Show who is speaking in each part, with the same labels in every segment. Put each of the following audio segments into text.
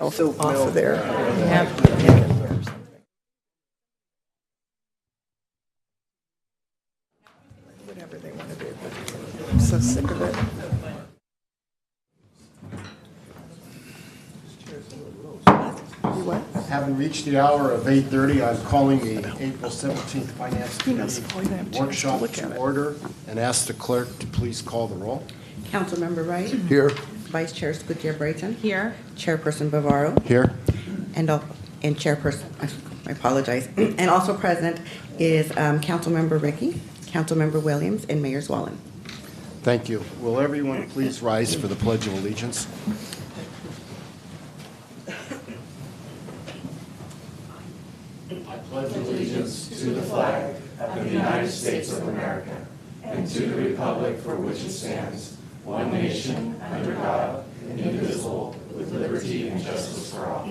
Speaker 1: off of there.
Speaker 2: Yeah.
Speaker 1: Whatever they want to do, but I'm so sick of it. You what?
Speaker 3: Having reached the hour of 8:30, I'm calling the April 17th Finance Committee workshop to order and ask the clerk to please call the roll.
Speaker 4: Councilmember Wright.
Speaker 3: Here.
Speaker 4: Vice Chair Scudero-Brayton.
Speaker 2: Here.
Speaker 4: Chairperson Bavaro.
Speaker 3: Here.
Speaker 4: And Chairperson, I apologize. And also present is Councilmember Ricky, Councilmember Williams, and Mayor Swallen.
Speaker 3: Thank you. Will everyone please rise for the Pledge of Allegiance?
Speaker 5: I pledge allegiance to the flag of the United States of America and to the republic for which it stands, one nation, under God, indivisible, with liberty and justice for all.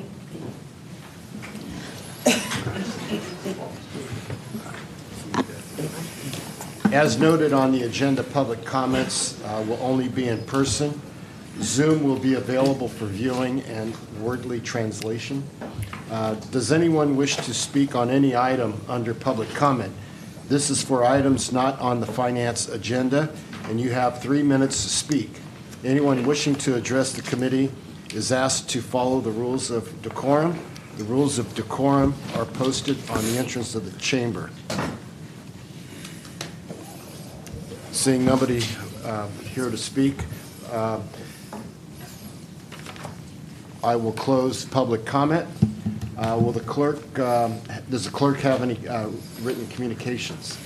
Speaker 3: As noted on the agenda, public comments will only be in person. Zoom will be available for viewing and wordly translation. Does anyone wish to speak on any item under public comment? This is for items not on the finance agenda, and you have 3 minutes to speak. Anyone wishing to address the committee is asked to follow the rules of decorum. The rules of decorum are posted on the entrance of the chamber. Seeing nobody here to speak, I will close public comment. Does the clerk have any written communications?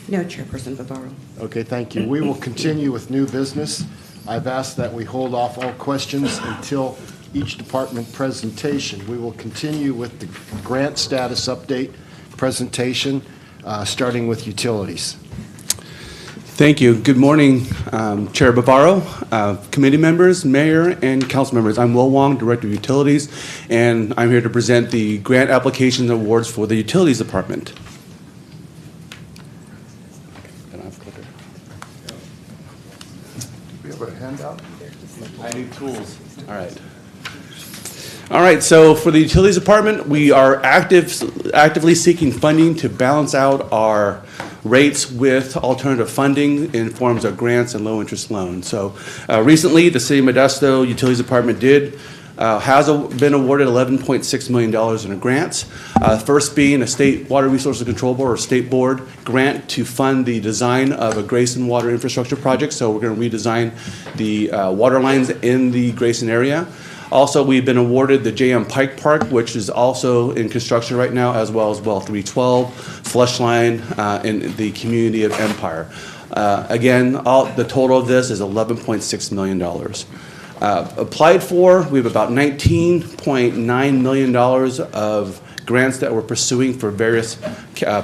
Speaker 4: No, Chairperson Bavaro.
Speaker 3: Okay, thank you. We will continue with new business. I've asked that we hold off all questions until each department presentation. We will continue with the grant status update presentation, starting with utilities.
Speaker 6: Thank you. Good morning, Chair Bavaro, committee members, mayor, and council members. I'm Will Wong, Director of Utilities, and I'm here to present the grant applications and awards for the Utilities Department.
Speaker 3: We have a handout?
Speaker 6: I need tools. All right. All right, so for the Utilities Department, we are actively seeking funding to balance out our rates with alternative funding in forms of grants and low-interest loans. So recently, the City of Modesto Utilities Department has been awarded $11.6 million in grants. First being a State Water Resources Control Board, or State Board, grant to fund the design of a Grayson water infrastructure project. So we're going to redesign the water lines in the Grayson area. Also, we've been awarded the J.M. Pike Park, which is also in construction right now, as well as Well 312, flush line in the community of Empire. Again, the total of this is $11.6 million. Applied for, we have about $19.9 million of grants that we're pursuing for various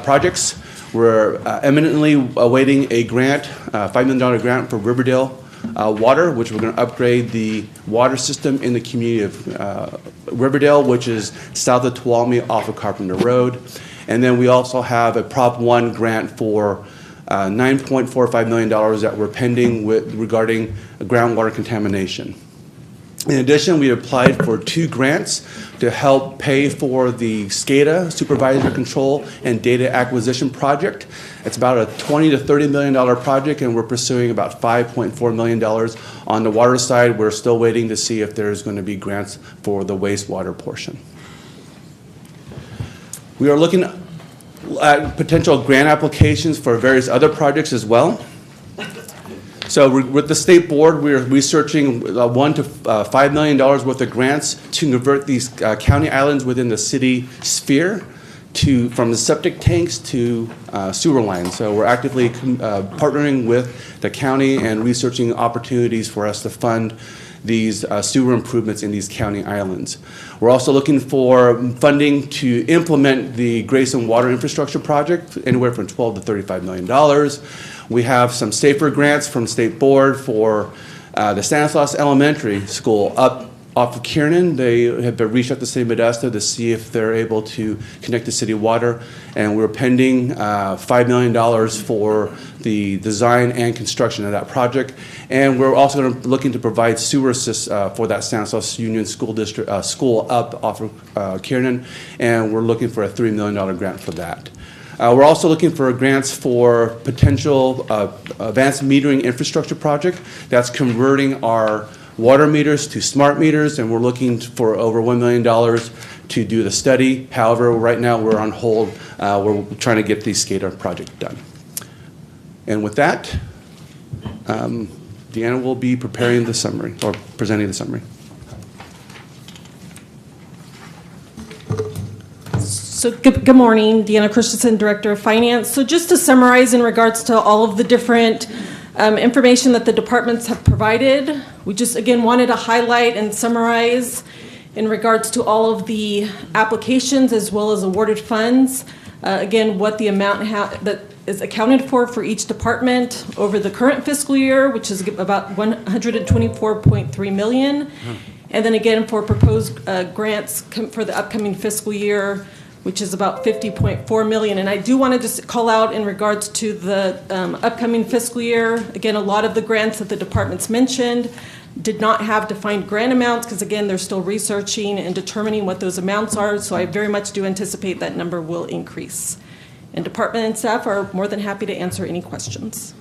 Speaker 6: projects. We're eminently awaiting a grant, $5 million grant for Riverdale water, which we're going to upgrade the water system in the community of Riverdale, which is south of Tuolumne off of Carpenter Road. And then we also have a Prop 1 grant for $9.45 million that we're pending regarding groundwater contamination. In addition, we applied for 2 grants to help pay for the SCADA, Supervisor Control and Data Acquisition Project. It's about a $20 to $30 million project, and we're pursuing about $5.4 million on the water side. We're still waiting to see if there's going to be grants for the wastewater portion. We are looking at potential grant applications for various other projects as well. So with the State Board, we're researching $1 to $5 million worth of grants to convert these county islands within the city sphere from the septic tanks to sewer lines. So we're actively partnering with the county and researching opportunities for us to fund these sewer improvements in these county islands. We're also looking for funding to implement the Grayson Water Infrastructure Project, anywhere from $12 to $35 million. We have some SAFER grants from State Board for the Stanislaus Elementary School up off of Kiernan. They have reached out to City of Modesto to see if they're able to connect to city water, and we're pending $5 million for the design and construction of that project. And we're also looking to provide sewer assist for that Stanislaus Union School District school up off of Kiernan, and we're looking for a $3 million grant for that. We're also looking for grants for potential advanced metering infrastructure project that's converting our water meters to smart meters, and we're looking for over $1 million to do the study. However, right now we're on hold. We're trying to get the SCADA project done. And with that, Deanna will be preparing the summary, or presenting the summary.
Speaker 2: So good morning, Deanna Christensen, Director of Finance. So just to summarize in regards to all of the different information that the departments have provided, we just again wanted to highlight and summarize in regards to all of the applications as well as awarded funds. Again, what the amount that is accounted for each department over the current fiscal year, which is about $124.3 million. And then again, for proposed grants for the upcoming fiscal year, which is about $50.4 million. And I do want to just call out in regards to the upcoming fiscal year, again, a lot of the grants that the departments mentioned did not have defined grant amounts because, again, they're still researching and determining what those amounts are. So I very much do anticipate that number will increase. And department and staff are more than happy to answer any questions.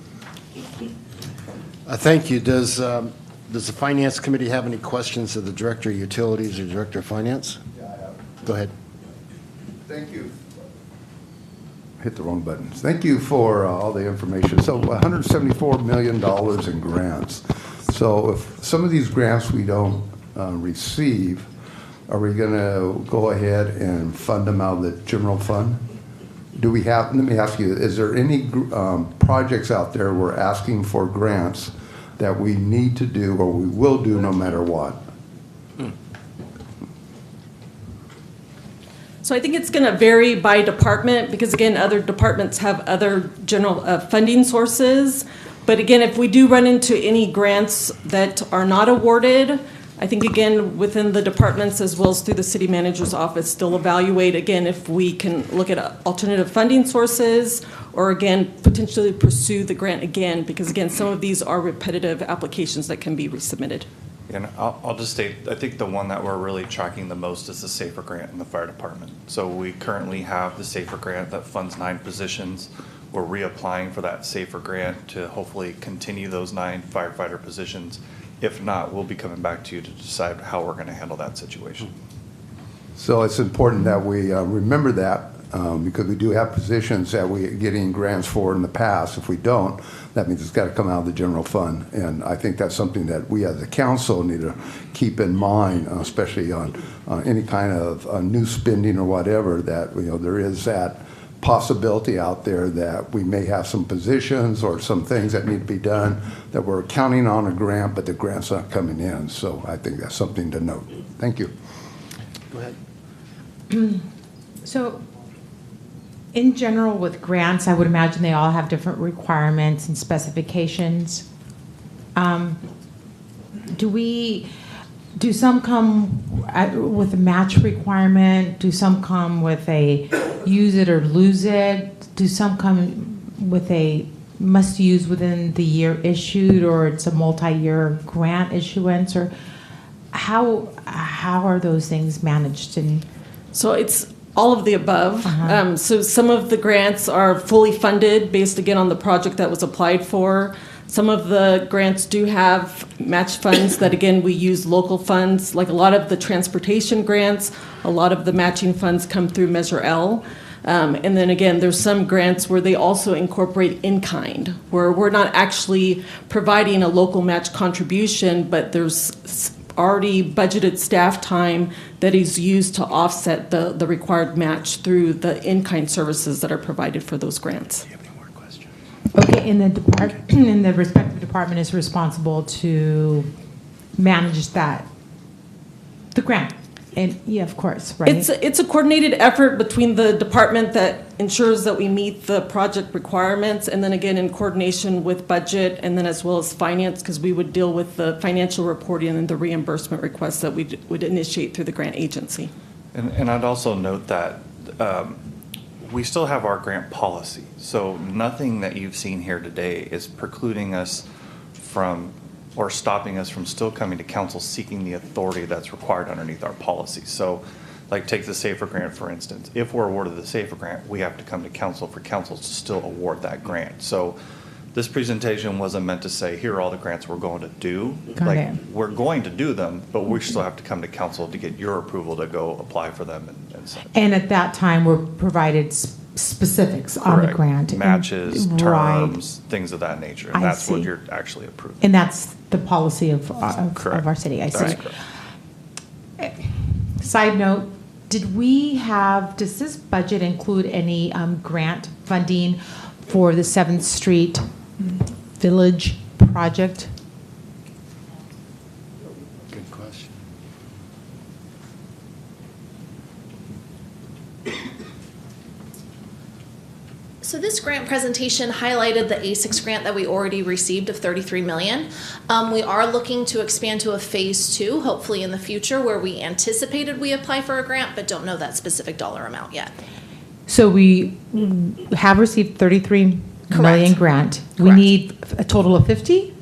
Speaker 3: Thank you. Does the Finance Committee have any questions of the Director of Utilities or Director of Finance?
Speaker 7: Yeah, I have.
Speaker 3: Go ahead.
Speaker 7: Thank you. Hit the wrong button. Thank you for all the information. So $174 million in grants. So if some of these grants we don't receive, are we going to go ahead and fund them out of the general fund? Do we have, let me ask you, is there any projects out there we're asking for grants that we need to do or we will do no matter what?
Speaker 2: So I think it's going to vary by department because, again, other departments have other general funding sources. But again, if we do run into any grants that are not awarded, I think, again, within the departments as well as through the city manager's office, still evaluate, again, if we can look at alternative funding sources or, again, potentially pursue the grant again because, again, some of these are repetitive applications that can be resubmitted.
Speaker 8: And I'll just state, I think the one that we're really tracking the most is the SAFER grant in the fire department. So we currently have the SAFER grant that funds 9 positions. We're reapplying for that SAFER grant to hopefully continue those 9 firefighter positions. If not, we'll be coming back to you to decide how we're going to handle that situation.
Speaker 7: So it's important that we remember that because we do have positions that we're getting grants for in the past. If we don't, that means it's got to come out of the general fund. And I think that's something that we as a council need to keep in mind, especially on any kind of new spending or whatever, that there is that possibility out there that we may have some positions or some things that need to be done that we're counting on a grant, but the grant's not coming in. So I think that's something to note. Thank you.
Speaker 3: Go ahead.
Speaker 9: So, in general, with grants, I would imagine they all have different requirements and specifications. Do some come with a match requirement? Do some come with a use it or lose it? Do some come with a must use within the year issued, or it's a multi-year grant issuance? Or how are those things managed? And
Speaker 2: So it's all of the above. So some of the grants are fully funded based, again, on the project that was applied for. Some of the grants do have match funds that, again, we use local funds. Like a lot of the transportation grants, a lot of the matching funds come through Measure L. And then, again, there's some grants where they also incorporate in-kind, where we're not actually providing a local match contribution, but there's already budgeted staff time that is used to offset the required match through the in-kind services that are provided for those grants.
Speaker 6: Do you have any more questions?
Speaker 9: okay, and the respective department is responsible to manage the grant. And, yeah, of course, right?
Speaker 2: It's a coordinated effort between the department that ensures that we meet the project requirements, and then again in coordination with budget, and then as well as finance, because we would deal with the financial reporting and the reimbursement requests that we would initiate through the grant agency.
Speaker 8: And I'd also note that we still have our grant policy. So nothing that you've seen here today is precluding us from or stopping us from still coming to council seeking the authority that's required underneath our policy. So like take the SAFER grant, for instance. If we're awarded the SAFER grant, we have to come to council for council to still award that grant. So this presentation wasn't meant to say, here are all the grants we're going to do.
Speaker 9: Got it.
Speaker 8: We're going to do them, but we still have to come to council to get your approval to go apply for them and such.
Speaker 9: And at that time, we're provided specifics on the
Speaker 8: Correct.
Speaker 9: grant.
Speaker 8: Matches,
Speaker 9: Right.
Speaker 8: terms, things of that nature. And
Speaker 9: I
Speaker 8: that's what
Speaker 9: see.
Speaker 8: you're actually approving.
Speaker 9: And that's the policy of
Speaker 8: Correct.
Speaker 9: our city, I
Speaker 8: That's
Speaker 9: see.
Speaker 8: correct.
Speaker 9: Side note, does this budget include any grant funding for the 7th Street Village project?
Speaker 3: Good question.
Speaker 10: So this grant presentation highlighted the A6 grant that we already received of $33 million. We are looking to expand to a phase 2, hopefully in the future, where we anticipated we apply for a grant, but don't know that specific dollar amount yet.
Speaker 9: So we have received 33 million grant. We
Speaker 10: Correct.
Speaker 9: need a total of 50?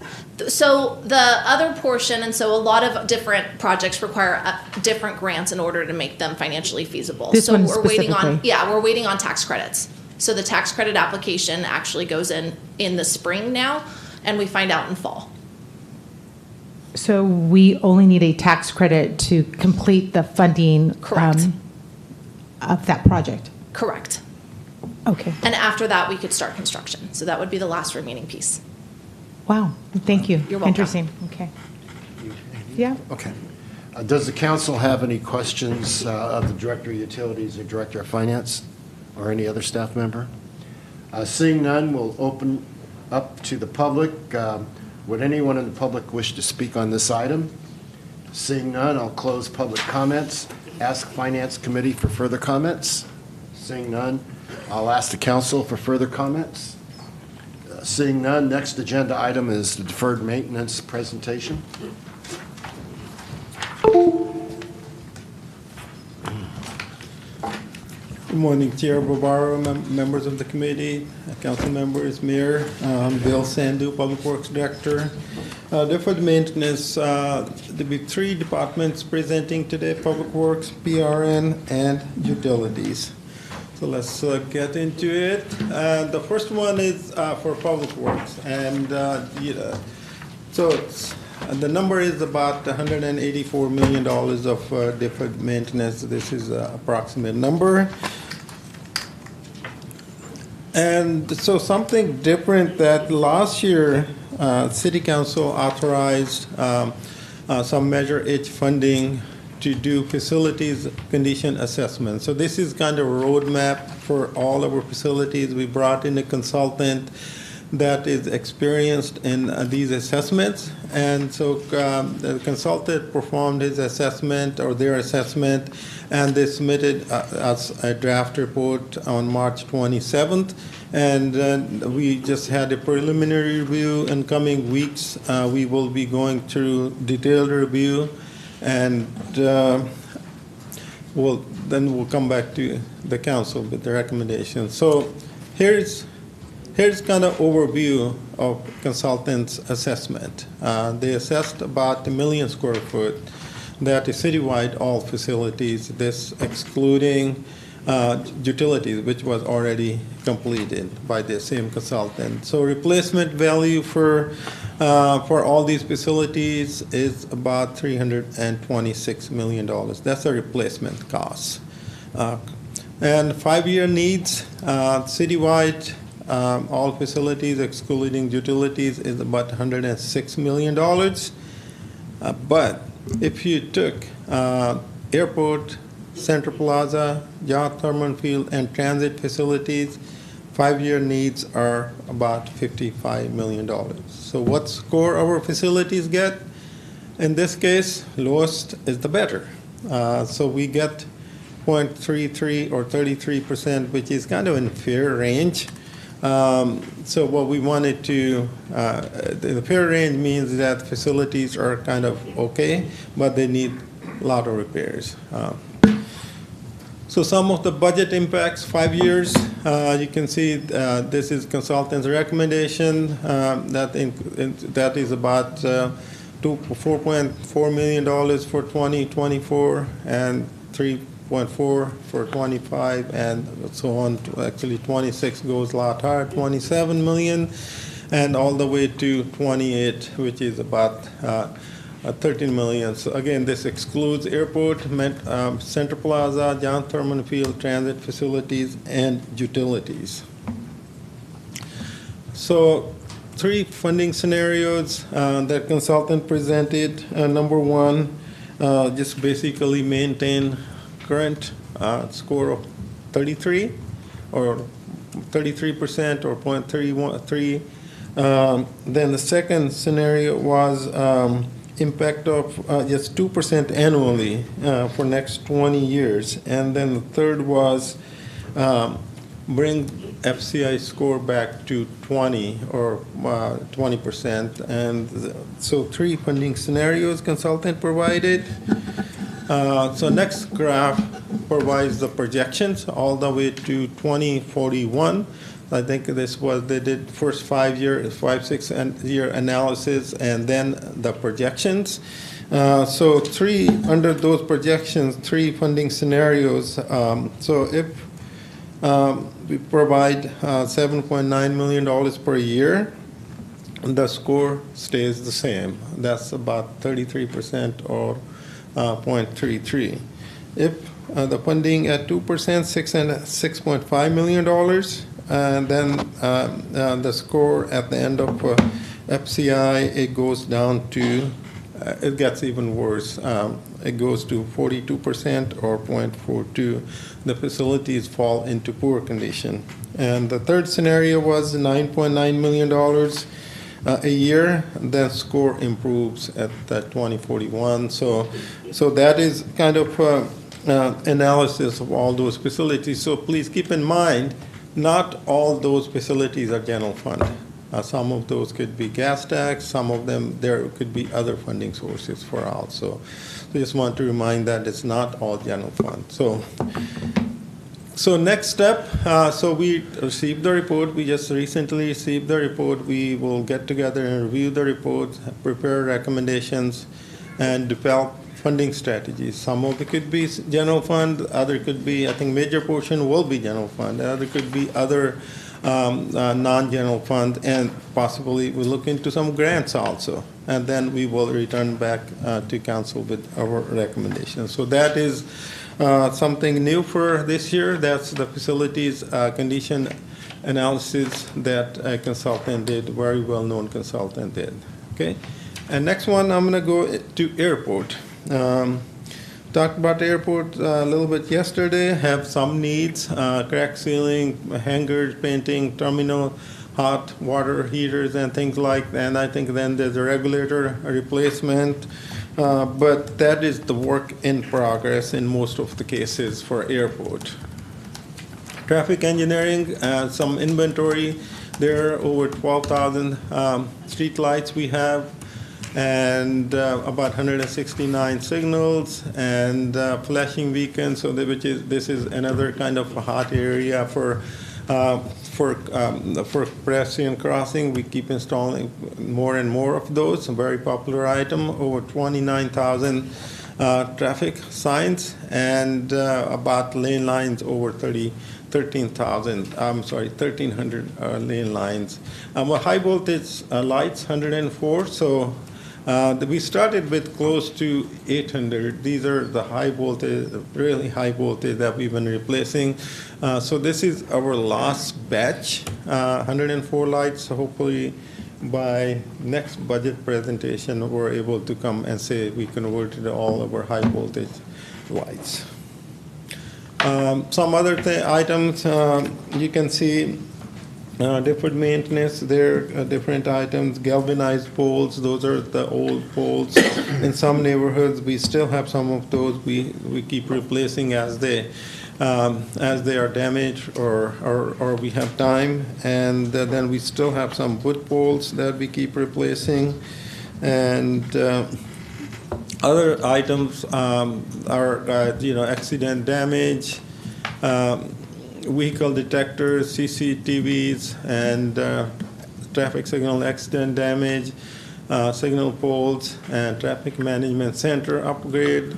Speaker 10: So the other portion, and so a lot of different projects require different grants in order to make them financially feasible.
Speaker 9: This
Speaker 10: so
Speaker 9: one
Speaker 10: we're waiting on,
Speaker 9: specifically?
Speaker 10: yeah, we're waiting on tax credits. So the tax credit application actually goes in the spring now, and we find out in fall.
Speaker 9: So we only need a tax credit to complete the funding
Speaker 10: Correct.
Speaker 9: Of that project?
Speaker 10: Correct.
Speaker 9: Okay.
Speaker 10: And after that, we could start construction. So that would be the last remaining piece.
Speaker 9: Wow, thank you.
Speaker 10: You're welcome.
Speaker 9: Interesting, okay. Yeah.
Speaker 3: Okay. Does the council have any questions of the Director of Utilities or Director of Finance or any other staff member? Seeing none, we'll open up to the public. Would anyone in the public wish to speak on this item? Seeing none, I'll close public comments. Ask Finance Committee for further comments. Seeing none, I'll ask the council for further comments. Seeing none, next agenda item is the deferred maintenance presentation.
Speaker 11: Good morning, Chair Barbaro, members of the committee, council members, Mayor, Bill Sandu, Public Works Director. Deferred maintenance, there'll be 3 departments presenting today: Public Works, PRN, and Utilities. So let's get into it. The first one is for Public Works, and so the number is about $184 million of deferred maintenance. This is an approximate number. And so something different that last year City Council authorized some Measure H funding to do facilities condition assessment. So this is kind of a roadmap for all of our facilities. We brought in a consultant that is experienced in these assessments. And so the consultant performed his assessment or their assessment, and they submitted us a draft report on March 27th. And we just had a preliminary review. In coming weeks, we will be going through detailed review, and we'll come back to the council with the recommendations. So here's kind of overview of consultants' assessment. They assessed about 1 million square foot. That is citywide, all facilities, this excluding utilities, which was already completed by the same consultant. So replacement value for all these facilities is about $326 million. That's a replacement cost. And 5-year needs, citywide, all facilities excluding utilities is about $106 million. But if you took airport, Center Plaza, Yacht Terminal Field, and transit facilities, 5-year needs are about $55 million. So what score our facilities get? In this case, lowest is the better. So we get 0.33 or 33%, which is kind of in fair range. So what we wanted to, the fair range means that facilities are kind of okay, but they need a lot of repairs. So some of the budget impacts, 5 years, you can see this is consultant's recommendation. That is about $4.4 million for 2024 and 3.4 for 25 and so on. Actually, 26 goes a lot higher, 27 million, and all the way to 28, which is about 13 million. So again, this excludes airport, Center Plaza, John Thurman Field, transit facilities, and utilities. So 3 funding scenarios that consultant presented. Number 1, just basically maintain current score of 33 or 33% or 0.313. Then the second scenario was impact of just 2% annually for next 20 years. And then the third was bring FCI score back to 20 or 20%. And so 3 funding scenarios consultant provided. So next graph provides the projections all the way to 2041. I think this was, they did first 5 year, 6 year analysis and then the projections. So under those projections, 3 funding scenarios. So if we provide $7.9 million per year, the score stays the same. That's about 33% or 0.33. If the funding at 2%, $6.5 million, and then the score at the end of FCI, it goes down to, it gets even worse. It goes to 42% or 0.42. The facilities fall into poor condition. And the third scenario was $9.9 million a year. Then score improves at 2041. So that is kind of analysis of all those facilities. So please keep in mind, not all those facilities are general fund. Some of those could be gas tax. Some of them, there could be other funding sources for also. So just want to remind that it's not all general fund. So next step, so we received the report. We just recently received the report. We will get together and review the report, prepare recommendations, and develop funding strategies. Some of it could be general fund, other could be, I think major portion will be general fund, other could be other non-general fund, and possibly we'll look into some grants also. And then we will return back to council with our recommendations. So that is something new for this year. That's the facilities condition analysis that a consultant did, very well-known consultant did. Okay, and next one, I'm gonna go to airport. Talked about the airport a little bit yesterday, have some needs, crack ceiling, hangars, painting, terminal, hot water heaters and things like that. And I think then there's a regulator replacement, but that is the work in progress in most of the cases for airport. Traffic engineering, some inventory. There are over 12,000 street lights we have, and about 169 signals and flashing beacons. So this is another kind of a hot area for pedestrian crossing. We keep installing more and more of those. A very popular item. Over 29,000 traffic signs and about lane lines over 1,300 lane lines. High voltage lights, 104. So we started with close to 800. These are the high voltage, really high voltage that we've been replacing. So this is our last batch, 104 lights. So hopefully by next budget presentation, we're able to come and say we converted all of our high voltage lights. Some other items you can see Deferred maintenance, there are different items, galvanized poles, those are the old poles. In some neighborhoods, we still have some of those. We keep replacing as they are damaged or we have time. And then we still have some wood poles that we keep replacing. And other items are, accident damage, vehicle detectors, CCTVs, and traffic signal accident damage, signal poles, and traffic management center upgrade.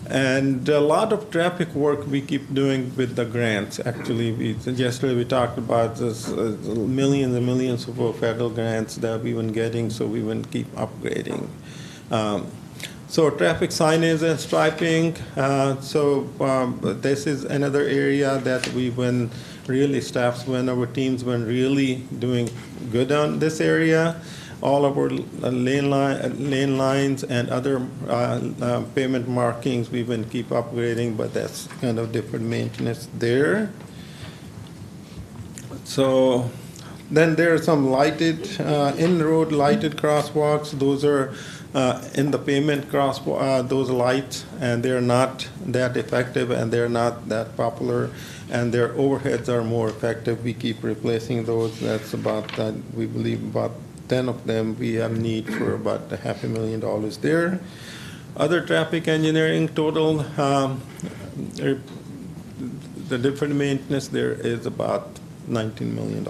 Speaker 11: And a lot of traffic work we keep doing with the grants. Actually, yesterday we talked about this millions and millions of federal grants that we've been getting, so we will keep upgrading. So traffic signage and striping. This is another area that we've been really our teams been really doing good on this area. All of our lane lines and other pavement markings we've been keep upgrading, but that's kind of different maintenance there. So then there are some lighted, in-road lighted crosswalks. Those are in the pavement those lights, and they're not that effective and they're not that popular, and their overheads are more effective. We keep replacing those. That's about, we believe about 10 of them. We have need for about $500,000 there. Other traffic engineering total, the different maintenance there is about $19 million.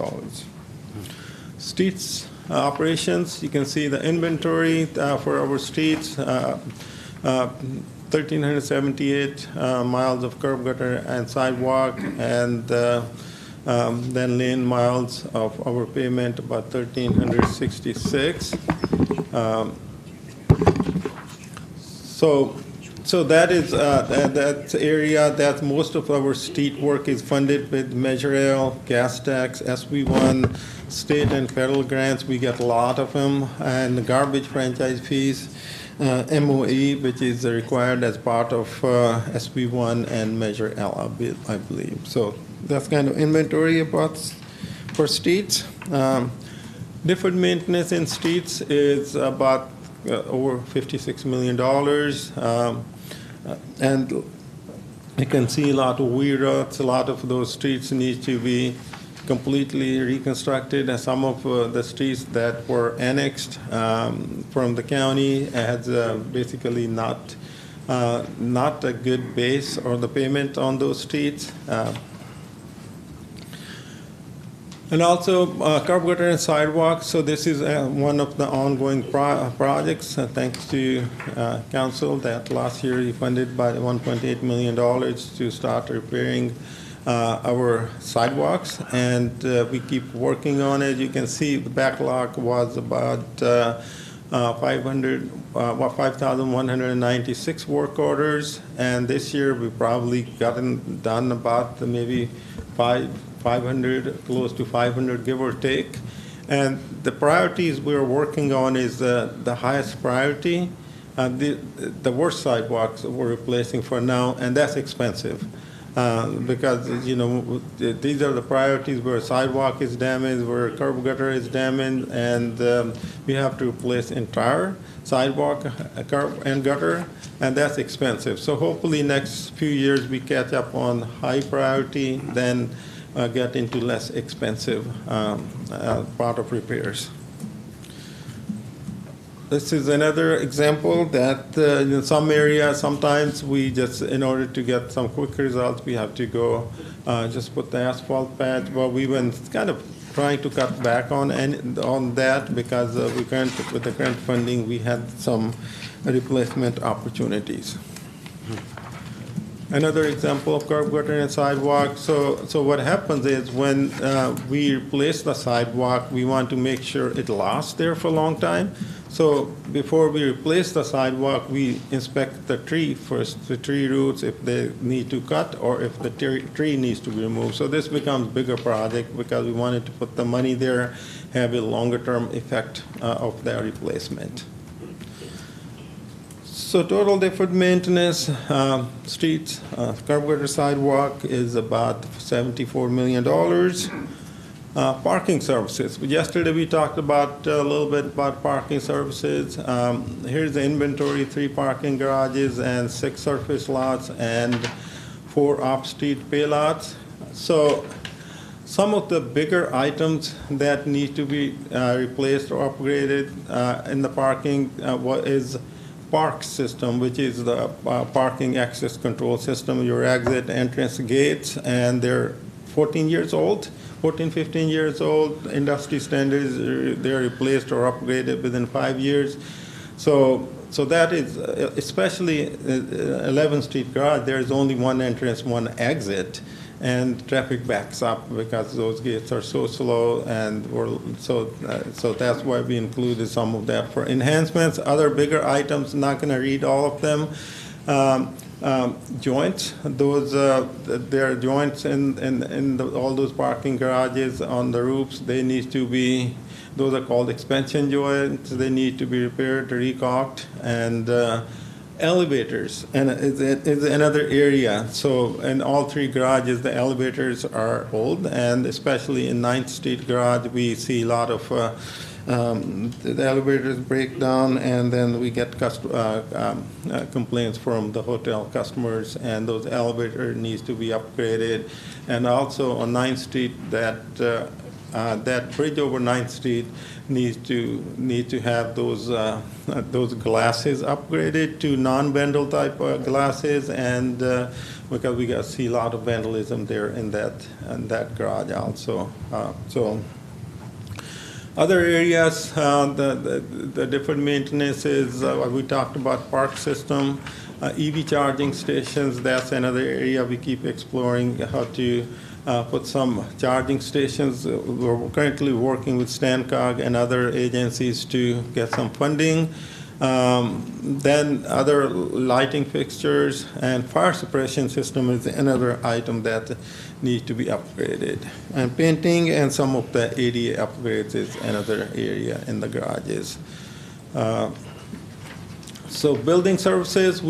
Speaker 11: Streets operations, you can see the inventory for our streets, 1,378 miles of curb, gutter, and sidewalk, and then lane miles of our pavement, about 1,366. So that is that area that most of our street work is funded with Measure L, gas tax, SB1, state and federal grants. We get a lot of them, and garbage franchise fees, MOE, which is required as part of SB1 and Measure L, I believe. So that's kind of inventory for streets. Deferred maintenance in streets is about over $56 million. And you can see a lot of weed ruts. A lot of those streets need to be completely reconstructed. And some of the streets that were annexed from the county has basically not a good base or the payment on those streets. And also curb, gutter, and sidewalks. So this is one of the ongoing projects. Thanks to council that last year he funded by $1.8 million to start repairing our sidewalks, and we keep working on it. You can see the backlog was about 5,196 work orders, and this year we probably gotten done about maybe 500, close to 500, give or take. And the priorities we're working on is the highest priority. The worst sidewalks we're replacing for now, and that's expensive. Because these are the priorities where sidewalk is damaged, where curb gutter is damaged, and we have to replace entire sidewalk, curb and gutter, and that's expensive. So hopefully next few years we catch up on high priority, then get into less expensive part of repairs. This is another example that in some areas, sometimes we just, in order to get some quick results, we have to go just put the asphalt patch. Well, we've been kind of trying to cut back on that because with the current funding, we had some replacement opportunities. Another example of curb, gutter, and sidewalk. So what happens is when we replace the sidewalk, we want to make sure it lasts there for a long time. So before we replace the sidewalk, we inspect the tree first, the tree roots, if they need to cut or if the tree needs to be removed. So this becomes a bigger project because we wanted to put the money there, have a longer-term effect of their replacement. So total deferred maintenance, streets, curb, gutter, sidewalk is about $74 million. Parking services. Yesterday we talked about a little bit about parking services. Here's the inventory: 3 parking garages and 6 surface lots and 4 off-street pay lots. So some of the bigger items that need to be replaced or upgraded in the parking is park system, which is the parking access control system, your exit entrance gates, and they're 14 years old. 14, 15 years old. Industry standards, they're replaced or upgraded within 5 years. So that is, especially 11th Street Garage, there's only one entrance, one exit, and traffic backs up because those gates are so slow, and so that's why we included some of that for enhancements. Other bigger items, not going to read all of them. Joints, those there are joints in all those parking garages on the roofs. They need to be, those are called expansion joints. They need to be repaired, recaulked, and elevators, and it's another area. So in all 3 garages, the elevators are old, and especially in 9th Street Garage, we see a lot of the elevators break down, and then we get complaints from the hotel customers, and those elevators needs to be upgraded. And also on 9th Street, that bridge over 9th Street need to have those glasses upgraded to non-vandal type glasses, and because we see a lot of vandalism there in that garage also. So other areas, the different maintenances, we talked about park system, EV charging stations. That's another area we keep exploring how to put some charging stations. We're currently working with StanCog and other agencies to get some funding. Then other lighting fixtures and fire suppression system is another item that needs to be upgraded. And painting and some of the ADA upgrades is another area in the garages. So building services,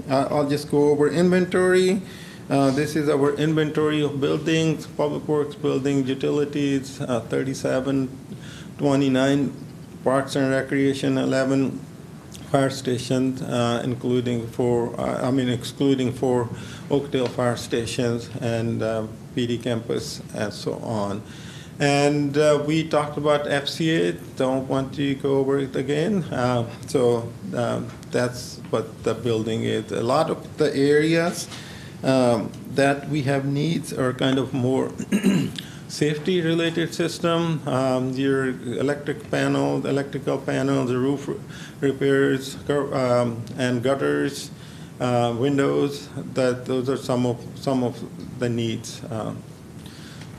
Speaker 11: I'll just go over inventory. This is our inventory of buildings: public works building, utilities, 37, 29, parks and recreation, 11, fire stations, excluding 4 Oakdale fire stations, and PD campus, and so on. And we talked about FCA. Don't want to go over it again. That's what the building is. A lot of the areas that we have needs are kind of more safety-related system. Your electrical panels, the roof repairs, and gutters, windows. Those are some of the needs.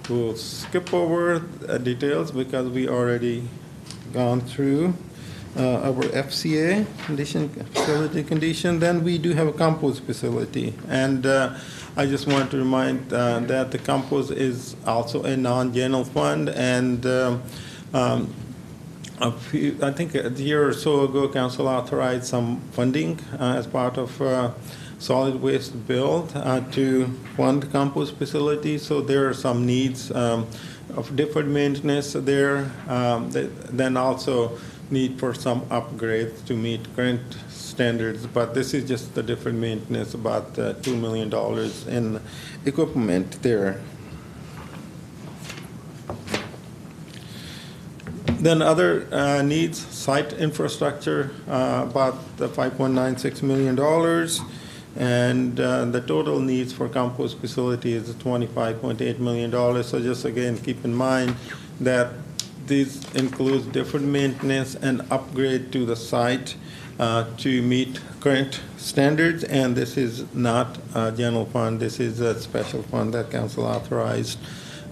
Speaker 11: We'll skip over details because we already gone through our FCA facility condition. Then we do have a compost facility, and I just want to remind that the compost is also a non-general fund, and I think a year or so ago, Council authorized some funding as part of solid waste bill to fund compost facilities. So there are some needs of deferred maintenance there. Then also need for some upgrades to meet current standards. But this is just the deferred maintenance, about $2 million in equipment there. Then other needs, site infrastructure, about $5.96 million. And the total needs for compost facility is $25.8 million. So just again, keep in mind that this includes deferred maintenance and upgrade to the site to meet current standards. And this is not a general fund. This is a special fund that Council authorized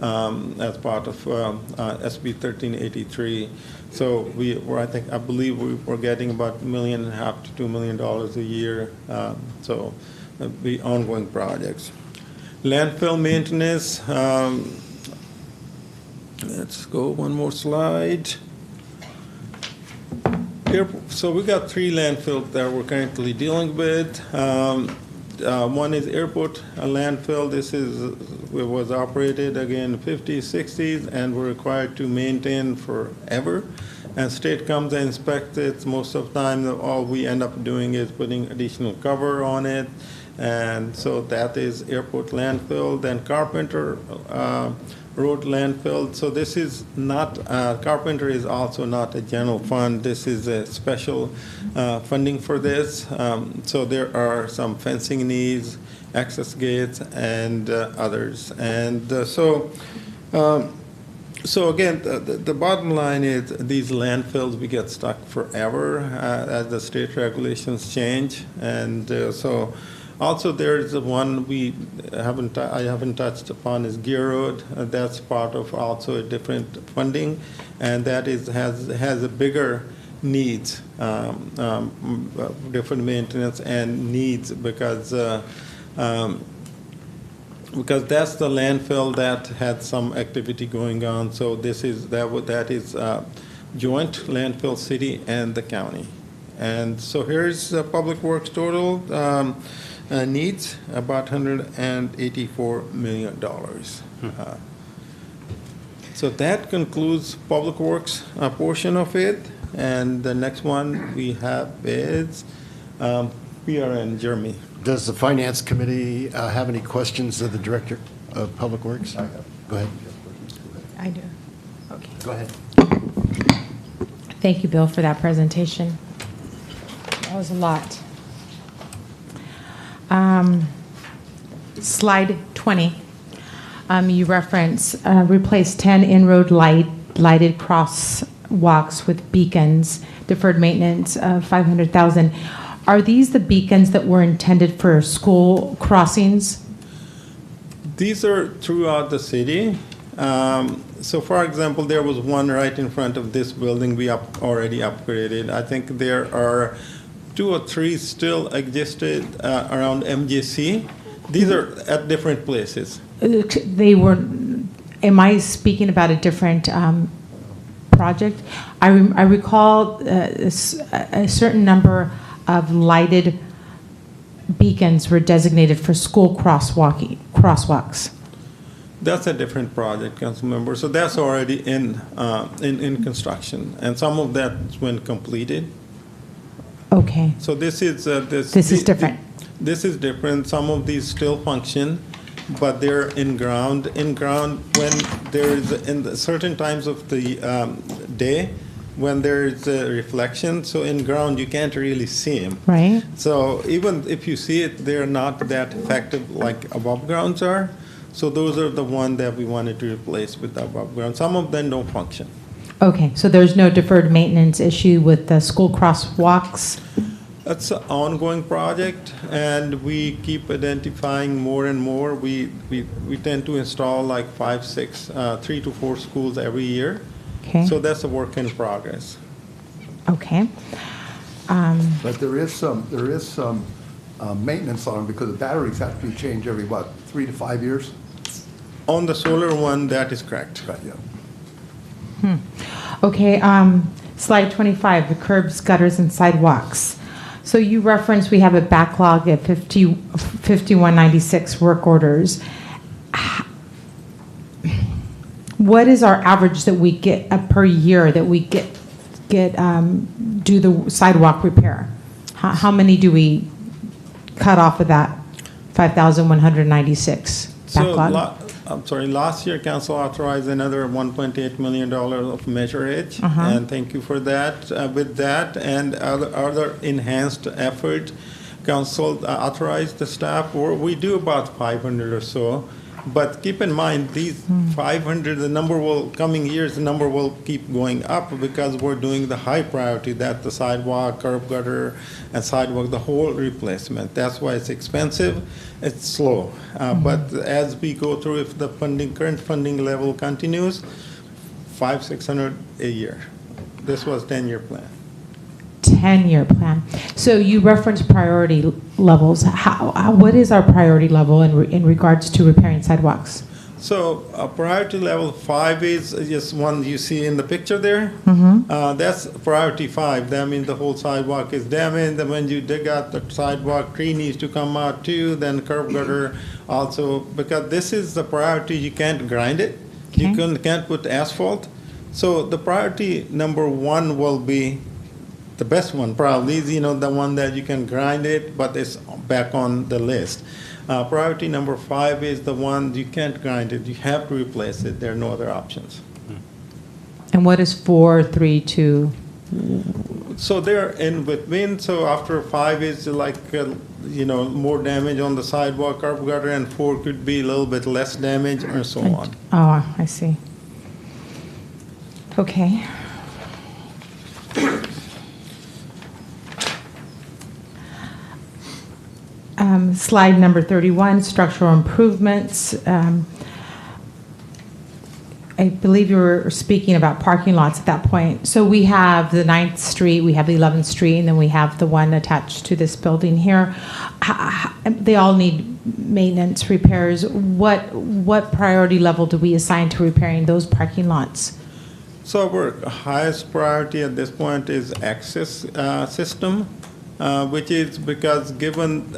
Speaker 11: as part of SB 1383. So I believe we're getting about $1.5 million to $2 million a year. So the ongoing projects. Landfill maintenance. Let's go one more slide. Here, so we got 3 landfills that we're currently dealing with. One is airport landfill. It was operated again in the 50s, 60s, and we're required to maintain forever. And state comes and inspects it. Most of the time, all we end up doing is putting additional cover on it. And so that is airport landfill. Then Carpenter Road landfill. So this is not, Carpenter is also not a general fund. This is a special funding for this. So there are some fencing needs, access gates, and others. And so again, the bottom line is these landfills, we get stuck forever as the state regulations change. And so also there's one I haven't touched upon is Gear Road. That's part of also a different funding, and that has a bigger needs, different maintenance and needs because that's the landfill that had some activity going on. So that is joint landfill city and the county. And so here's Public Works total needs about $184 million. So that concludes Public Works portion of it. And the next one we have is PRN, Jeremy.
Speaker 3: Does the Finance Committee have any questions of the Director of Public Works? Go ahead.
Speaker 9: I do. Okay.
Speaker 3: Go ahead.
Speaker 9: Thank you, Bill, for that presentation. That was a lot. Slide 20. You reference replace 10 in-road lighted crosswalks with beacons, deferred maintenance of $500,000. Are these the beacons that were intended for school crossings?
Speaker 11: These are throughout the city. So for example, there was one right in front of this building we already upgraded. I think there are 2 or 3 still existed around MJC. These are at different places.
Speaker 9: They were, am I speaking about a different project? I recall a certain number of lighted beacons were designated for school crosswalks.
Speaker 11: That's a different project, council member. So that's already in construction, and some of that's been completed.
Speaker 9: Okay.
Speaker 11: So this is
Speaker 9: This is different.
Speaker 11: This is different. Some of these still function, but they're in ground. In ground when there is in the certain times of the day when there is a reflection. So in ground you can't really see them.
Speaker 9: Right.
Speaker 11: So even if you see it, they're not that effective like above grounds are. So those are the one that we wanted to replace with above ground. Some of them don't function.
Speaker 9: Okay, so there's no deferred maintenance issue with the school crosswalks?
Speaker 11: That's an ongoing project, and we keep identifying more and more. We tend to install like 5, 6, 3 to 4 schools every year.
Speaker 9: Okay.
Speaker 11: So that's a work in progress.
Speaker 9: Okay.
Speaker 7: But there is some maintenance on them because the batteries have to be changed every, 3 to 5 years?
Speaker 11: On the solar one, that is correct.
Speaker 7: Right, yeah.
Speaker 9: Okay, slide 25, the curbs, gutters, and sidewalks. So you referenced we have a backlog at 5196 work orders. What is our average that we get per year that we get do the sidewalk repair? How many do we cut off of that 5,196 backlog?
Speaker 11: Last year council authorized another $1.8 million of Measure H, and thank you for that. With that and other enhanced effort, council authorized the staff, or we do about 500 or so. But keep in mind, these 500, the number will, coming years, the number will keep going up because we're doing the high priority, that the sidewalk, curb gutter, and sidewalk, the whole replacement. That's why it's expensive, it's slow. But as we go through, if the current funding level continues, 500-600 a year. This was 10-year plan.
Speaker 9: 10-year plan. So you referenced priority levels. What is our priority level in regards to repairing sidewalks?
Speaker 11: So priority level 5 is just one you see in the picture there. That's priority 5. That means the whole sidewalk is damaged. And when you dig out the sidewalk, tree needs to come out too. Then curb gutter also, because this is the priority. You can't grind it. You can't put asphalt. So the priority number 1 will be the best one, probably, the one that you can grind it, but it's back on the list. Priority number 5 is the one you can't grind it. You have to replace it. There are no other options.
Speaker 9: And what is 4, 3, 2?
Speaker 11: So they're in between. So after 5 is like, more damage on the sidewalk, curb gutter, and 4 could be a little bit less damage and so on.
Speaker 9: Oh, I see. Okay. Slide number 31, structural improvements. I believe you were speaking about parking lots at that point. So we have the 9th Street, we have the 11th Street, and then we have the one attached to this building here. They all need maintenance, repairs. What priority level do we assign to repairing those parking lots?
Speaker 11: So our highest priority at this point is access system, which is because given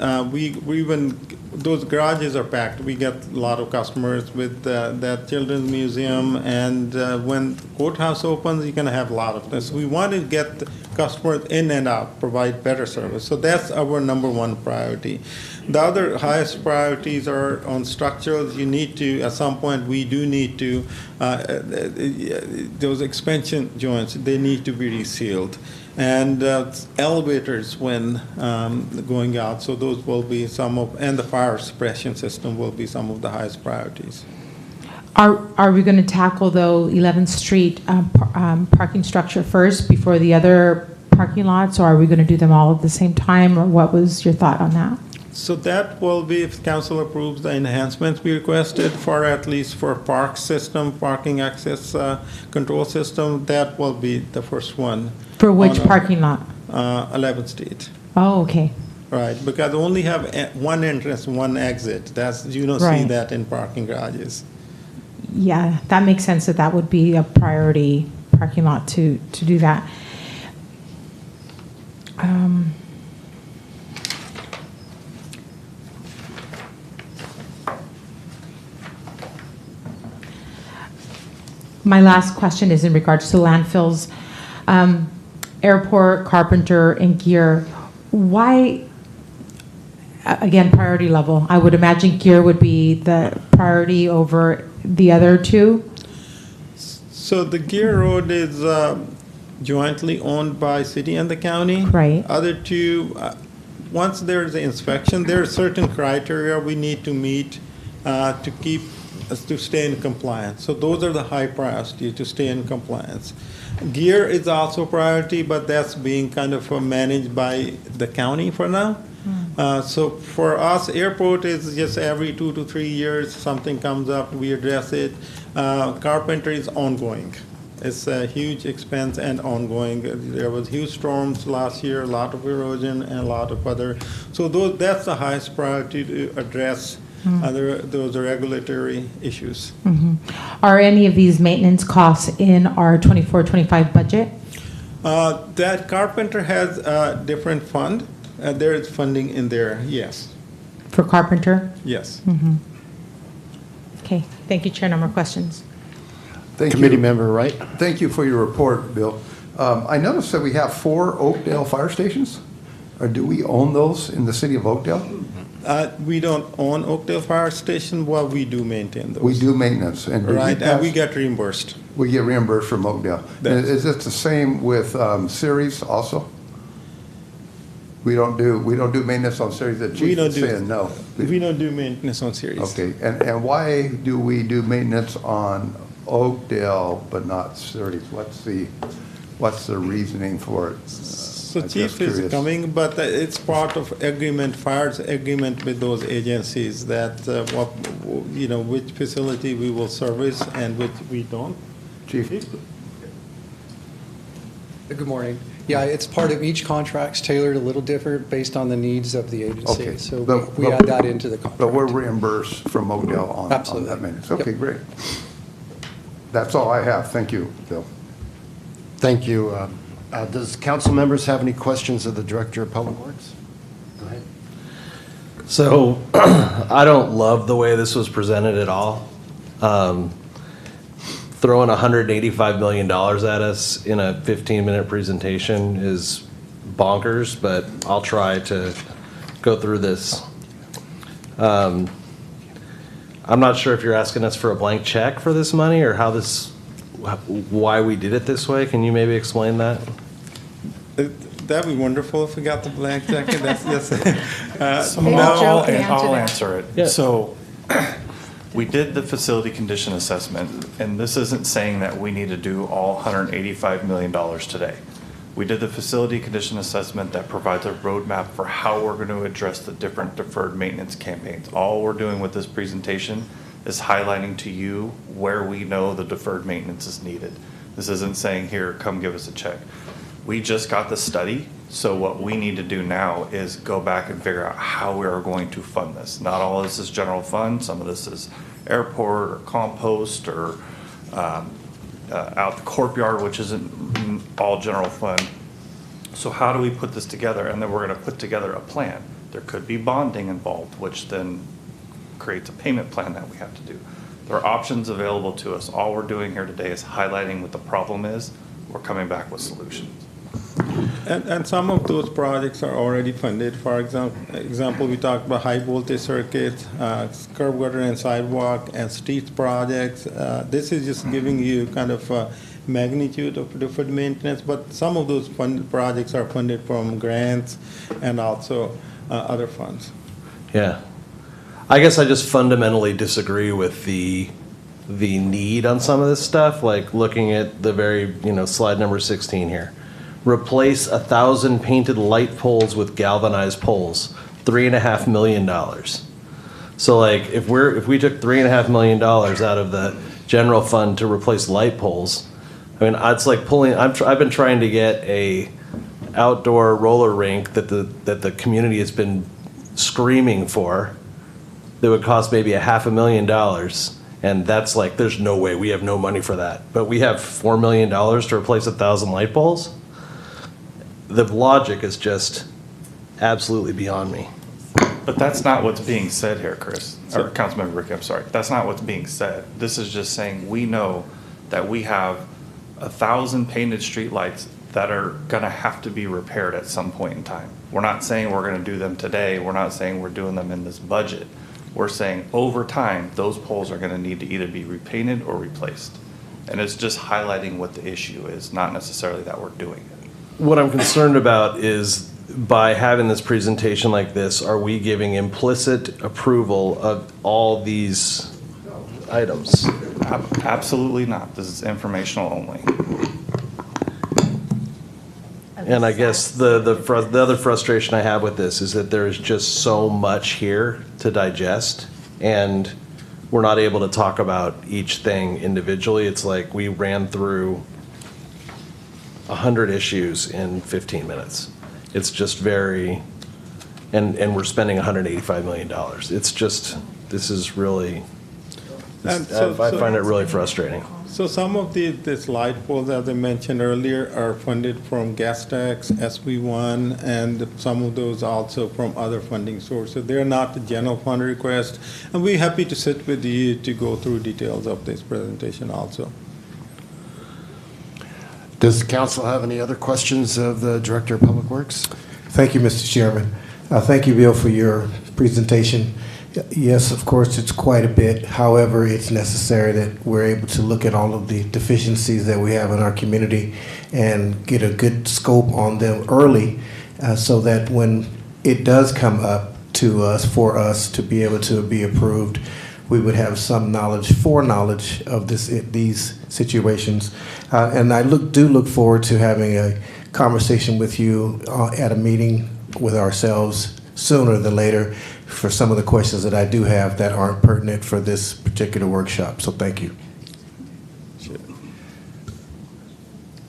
Speaker 11: those garages are packed, we get a lot of customers with that children's museum, and when courthouse opens, you're going to have a lot of this. We want to get customers in and out, provide better service. So that's our number 1 priority. The other highest priorities are on structures. You need to, at some point, we do need to, those expansion joints, they need to be resealed. And elevators when going out, so those will be some of, and the fire suppression system will be some of the highest priorities.
Speaker 9: Are we going to tackle the 11th Street parking structure first before the other parking lots, or are we going to do them all at the same time, or what was your thought on that?
Speaker 11: So that will be, if council approves the enhancements we requested for, at least for park system, parking access control system, that will be the first one.
Speaker 9: For which parking lot?
Speaker 11: 11th Street.
Speaker 9: Oh, okay.
Speaker 11: Right, because we only have one entrance, one exit. That's, you don't see
Speaker 9: Right.
Speaker 11: that in parking garages.
Speaker 9: Yeah, that makes sense that would be a priority parking lot to do that. My last question is in regards to landfills. Airport, Carpenter, and Gear. Why, again, priority level? I would imagine Gear would be the priority over the other two?
Speaker 11: So the Gear Road is jointly owned by city and the county.
Speaker 9: Right.
Speaker 11: Other two, once there's an inspection, there are certain criteria we need to meet to stay in compliance. So those are the high priority to stay in compliance. Gear is also priority, but that's being kind of managed by the county for now. So for us, airport is just every 2 to 3 years, something comes up, we address it. Carpenter is ongoing. It's a huge expense and ongoing. There was huge storms last year, a lot of erosion and a lot of other. So that's the highest priority to address those regulatory issues.
Speaker 9: Are any of these maintenance costs in our 24-25 budget?
Speaker 11: That Carpenter has a different fund. There is funding in there, yes.
Speaker 9: For Carpenter?
Speaker 11: Yes.
Speaker 9: Okay, thank you, Chair. No more questions.
Speaker 7: Thank
Speaker 3: Committee
Speaker 7: you.
Speaker 3: member Wright.
Speaker 7: Thank you for your report, Bill. I noticed that we have 4 Oakdale fire stations. Or do we own those in the city of Oakdale?
Speaker 11: We don't own Oakdale Fire Station, well, we do maintain those.
Speaker 7: We do maintenance. And do
Speaker 11: Right,
Speaker 7: you
Speaker 11: and we
Speaker 7: pass-
Speaker 11: get reimbursed.
Speaker 7: We get reimbursed from Oakdale.
Speaker 11: That's-
Speaker 7: Is it the same with Ceres also? We don't do maintenance on Ceres. The
Speaker 11: We
Speaker 7: chief
Speaker 11: don't
Speaker 7: is
Speaker 11: do-
Speaker 7: saying no.
Speaker 11: We don't do maintenance on series.
Speaker 7: Okay, and why do we do maintenance on Oakdale but not Ceres? What's the reasoning for it?
Speaker 11: So
Speaker 7: I'm
Speaker 11: chief
Speaker 7: just
Speaker 11: is
Speaker 7: curious.
Speaker 11: coming, but it's part of agreement, fire's agreement with those agencies that, which facility we will service and which we don't.
Speaker 7: Chief?
Speaker 12: Good morning. Yeah, it's part of each contract's tailored a little different based on the needs of the agency.
Speaker 7: Okay.
Speaker 12: So
Speaker 7: But-
Speaker 12: we add that into the contract.
Speaker 7: But we're reimbursed from Odell on
Speaker 12: Absolutely.
Speaker 7: that maintenance.
Speaker 12: Yep.
Speaker 7: Okay, great. That's all I have. Thank you, Bill.
Speaker 3: Thank you. Does council members have any questions of the Director of Public Works? Go ahead.
Speaker 13: So, I don't love the way this was presented at all. Throwing $185 million at us in a 15-minute presentation is bonkers, but I'll try to go through this. I'm not sure if you're asking us for a blank check for this money or why we did it this way. Can you maybe explain that?
Speaker 11: That'd be wonderful if we got the blank check. That's just,
Speaker 8: No,
Speaker 9: Joe can
Speaker 8: I'll
Speaker 9: answer
Speaker 8: answer
Speaker 13: Yeah.
Speaker 8: it. So, we did the facility condition assessment, and this isn't saying that we need to do all $185 million today. We did the facility condition assessment that provides a roadmap for how we're going to address the different deferred maintenance campaigns. All we're doing with this presentation is highlighting to you where we know the deferred maintenance is needed. This isn't saying, here, come give us a check. We just got the study, so what we need to do now is go back and figure out how we are going to fund this. Not all of this is general fund, some of this is airport or compost or out the courtyard, which isn't all general fund. So how do we put this together? And then we're gonna put together a plan. There could be bonding involved, which then creates a payment plan that we have to do. There are options available to us. All we're doing here today is highlighting what the problem is. We're coming back with solutions.
Speaker 11: and some of those projects are already funded. For example, we talked about high voltage circuits, curb gutter and sidewalk, and streets projects. This is just giving you kind of a magnitude of deferred maintenance, but some of those funded projects are funded from grants and also other funds.
Speaker 13: Yeah. I guess I just fundamentally disagree with the need on some of this stuff, like looking at the very, slide number 16 here. Replace 1,000 painted light poles with galvanized poles, $3.5 million. So like, if we took $3.5 million out of the general fund to replace light poles, I mean, it's like pulling, I've been trying to get a outdoor roller rink that the community has been screaming for that would cost maybe $500,000. And that's like, there's no way, we have no money for that. But we have $4 million to replace 1,000 light poles? The logic is just absolutely beyond me.
Speaker 8: But that's not what's being said here, Chris, or Councilmember Ricky, I'm sorry. That's not what's being said. This is just saying we know that we have 1,000 painted streetlights that are gonna have to be repaired at some point in time. We're not saying we're gonna do them today. We're not saying we're doing them in this budget. We're saying over time, those poles are gonna need to either be repainted or replaced. And it's just highlighting what the issue is, not necessarily that we're doing it.
Speaker 13: What I'm concerned about is by having this presentation like this, are we giving implicit approval of all these items?
Speaker 8: Absolutely not. This is informational only.
Speaker 13: And I guess the other frustration I have with this is that there is just so much here to digest, and we're not able to talk about each thing individually. It's like we ran through 100 issues in 15 minutes. It's just very, and we're spending $185 million. It's just, this is really, I find it really frustrating.
Speaker 11: So some of these light poles, as I mentioned earlier, are funded from gas tax, SB1, and some of those also from other funding sources. They're not the general fund request, and we're happy to sit with you to go through details of this presentation also.
Speaker 3: Does the council have any other questions of the Director of Public Works?
Speaker 14: Thank you, Mr. Chairman. Thank you, Bill, for your presentation. Yes, of course, it's quite a bit. However, it's necessary that we're able to look at all of the deficiencies that we have in our community and get a good scope on them early so that when it does come up to us, for us to be able to be approved, we would have some foreknowledge of these situations. And I do look forward to having a conversation with you at a meeting with ourselves sooner than later for some of the questions that I do have that aren't pertinent for this particular workshop. So thank you.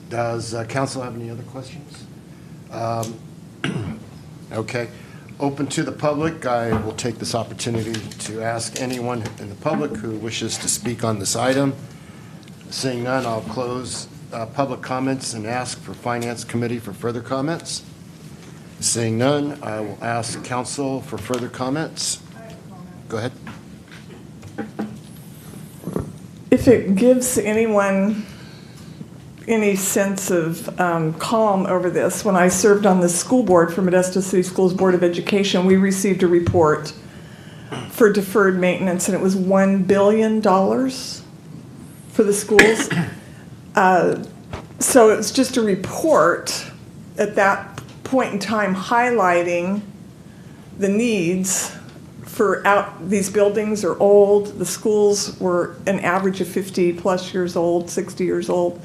Speaker 3: Does council have any other questions? Okay. Open to the public. I will take this opportunity to ask anyone in the public who wishes to speak on this item. Seeing none, I'll close public comments and ask for Finance Committee for further comments. Seeing none, I will ask council for further comments. Go ahead.
Speaker 1: If it gives anyone any sense of calm over this, when I served on the school board for Modesto City Schools Board of Education, we received a report for deferred maintenance, and it was $1 billion for the schools. So it's just a report at that point in time highlighting the needs for these buildings are old. The schools were an average of 50 plus years old, 60 years old.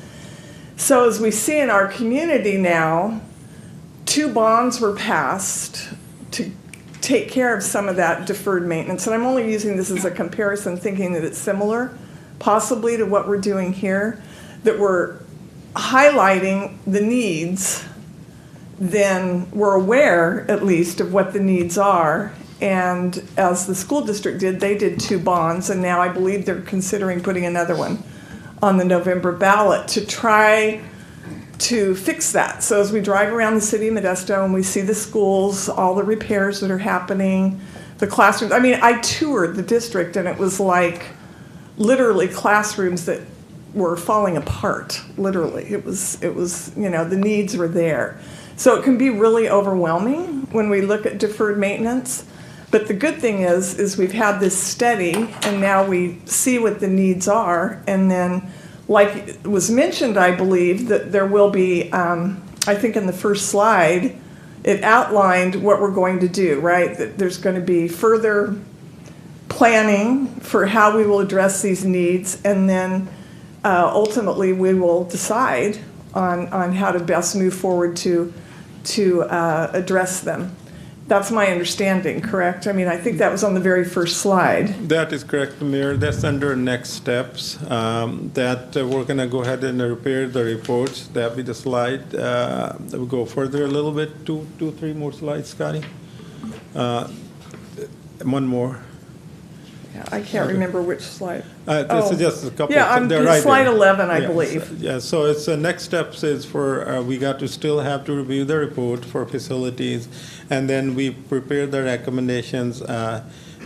Speaker 1: So as we see in our community now, 2 bonds were passed to take care of some of that deferred maintenance. And I'm only using this as a comparison, thinking that it's similar, possibly to what we're doing here, that we're highlighting the needs, then we're aware at least of what the needs are. And as the school district did, they did 2 bonds, and now I believe they're considering putting another one on the November ballot to try to fix that. So as we drive around the city of Modesto and we see the schools, all the repairs that are happening, the classrooms. I mean, I toured the district and it was like literally classrooms that were falling apart, literally. It was, you know, the needs were there. So it can be really overwhelming when we look at deferred maintenance. But the good thing is we've had this study, and now we see what the needs are. And then, like was mentioned, I believe that there will be, I think in the first slide, it outlined what we're going to do, right? That there's going to be further planning for how we will address these needs, and then ultimately we will decide on how to best move forward to address them. That's my understanding, correct? I mean, I think that was on the very first slide.
Speaker 11: That is correct, Mayor. That's under next steps. That we're going to go ahead and repair the reports. That'll be the slide. We'll go further a little bit, 2, 3 more slides, Scotty. One more.
Speaker 1: Yeah, I can't remember which slide.
Speaker 11: This is just a couple.
Speaker 1: Yeah, I'm
Speaker 11: right
Speaker 1: slide
Speaker 11: there.
Speaker 1: 11, I
Speaker 11: Yes.
Speaker 1: believe.
Speaker 11: Yeah, so it's next steps is for we got to still have to review the report for facilities, and then we prepare the recommendations,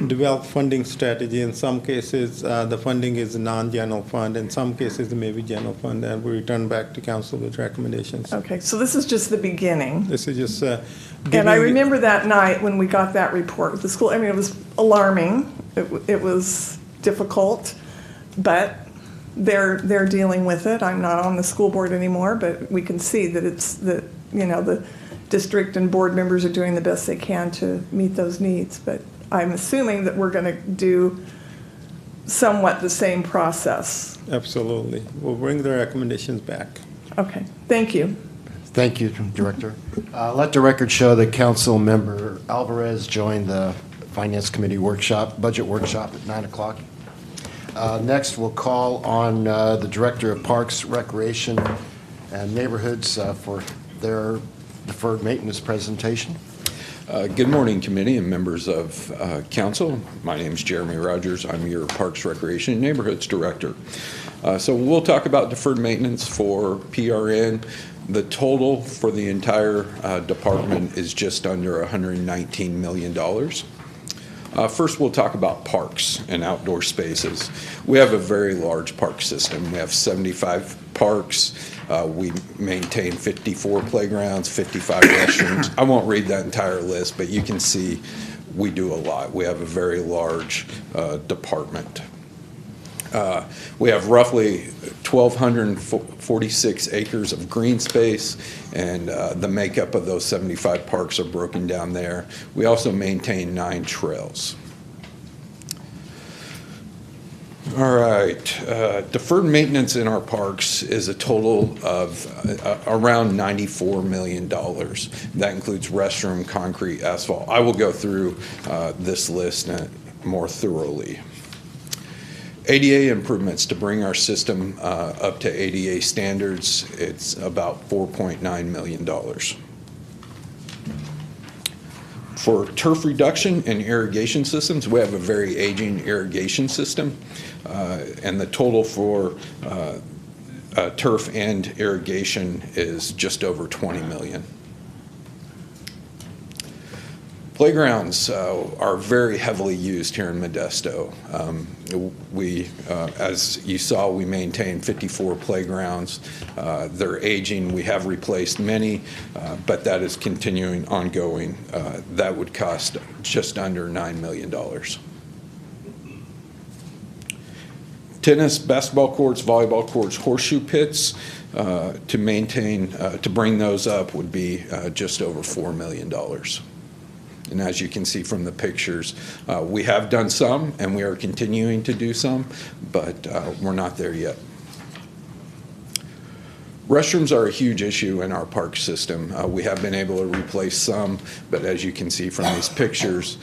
Speaker 11: develop funding strategy. In some cases, the funding is a non-general fund. In some cases, it may be general fund, and we return back to council with recommendations.
Speaker 1: Okay, so this is just the beginning.
Speaker 11: This is just.
Speaker 1: And I remember that night when we got that report with the school. I mean, it was alarming. It was difficult, but they're dealing with it. I'm not on the school board anymore, but we can see that the district and board members are doing the best they can to meet those needs. But I'm assuming that we're going to do somewhat the same process.
Speaker 11: Absolutely. We'll bring the recommendations back.
Speaker 1: Okay, thank you.
Speaker 3: Thank you, Director. Let the record show that Council Member Alvarez joined the Finance Committee budget workshop at 9 o'clock. Next, we'll call on the Director of Parks, Recreation, and Neighborhoods for their deferred maintenance presentation.
Speaker 15: Good morning, committee and members of council. My name is Jeremy Rogers. I'm your Parks, Recreation, and Neighborhoods Director. So we'll talk about deferred maintenance for PRN. The total for the entire department is just under $119 million. First, we'll talk about parks and outdoor spaces. We have a very large park system. We have 75 parks. We maintain 54 playgrounds, 55 restrooms. I won't read that entire list, but you can see we do a lot. We have a very large department. We have roughly 1,246 acres of green space, and the makeup of those 75 parks are broken down there. We also maintain 9 trails. All right, deferred maintenance in our parks is a total of around $94 million. That includes restroom, concrete, asphalt. I will go through this list more thoroughly. ADA improvements to bring our system up to ADA standards, it's about $4.9 million. For turf reduction and irrigation systems, we have a very aging irrigation system, and the total for turf and irrigation is just over $20 million. Playgrounds are very heavily used here in Modesto. As you saw, we maintain 54 playgrounds. They're aging. We have replaced many, but that is continuing ongoing. That would cost just under $9 million. Tennis, basketball courts, volleyball courts, horseshoe pits, to bring those up would be just over $4 million. And as you can see from the pictures, we have done some, and we are continuing to do some, but we're not there yet. Restrooms are a huge issue in our park system. We have been able to replace some, but as you can see from these pictures,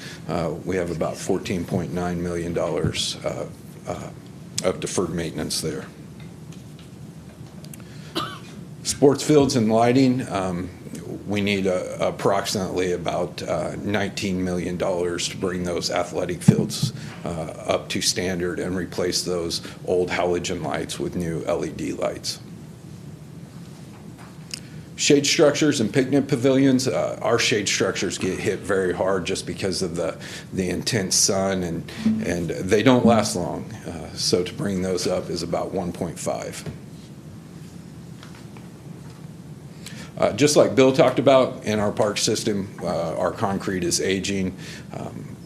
Speaker 15: we have about $14.9 million of deferred maintenance there. Sports fields and lighting, we need approximately about $19 million to bring those athletic fields up to standard and replace those old halogen lights with new LED lights. Shade structures and picnic pavilions, our shade structures get hit very hard just because of the intense sun, and they don't last long. So to bring those up is about 1.5. Just like Bill talked about, in our park system, our concrete is aging,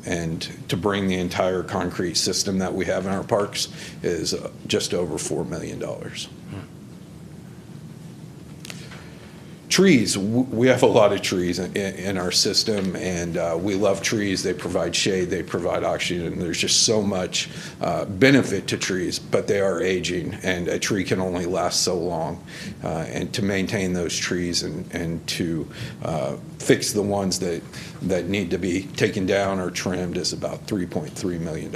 Speaker 15: and to bring the entire concrete system that we have in our parks is just over $4 million. Trees, we have a lot of trees in our system, and we love trees. They provide shade, they provide oxygen. There's just so much benefit to trees, but they are aging, and a tree can only last so long. And to maintain those trees and to fix the ones that need to be taken down or trimmed is about $3.3 million.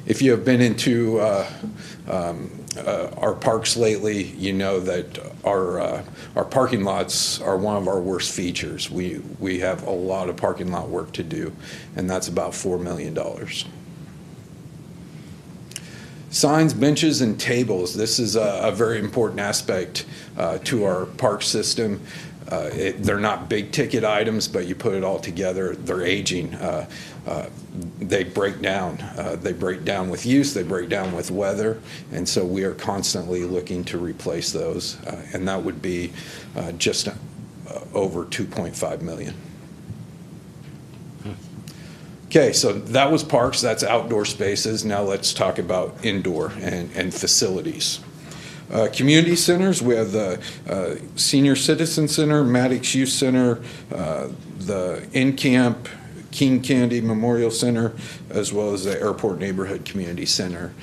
Speaker 15: If you have been into our parks lately, you know that our parking lots are one of our worst features. We have a lot of parking lot work to do, and that's about $4 million. Signs, benches, and tables. This is a very important aspect to our park system. They're not big ticket items, but you put it all together, they're aging. They break down. They break down with use, they break down with weather, and so we are constantly looking to replace those, and that would be just over $2.5 million. Okay, so that was parks, that's outdoor spaces. Now let's talk about indoor and facilities. Community centers, we have the Senior Citizen Center, Maddox Youth Center, the In-Camp, King Candy Memorial Center, as well as the Airport Neighborhood Community Center.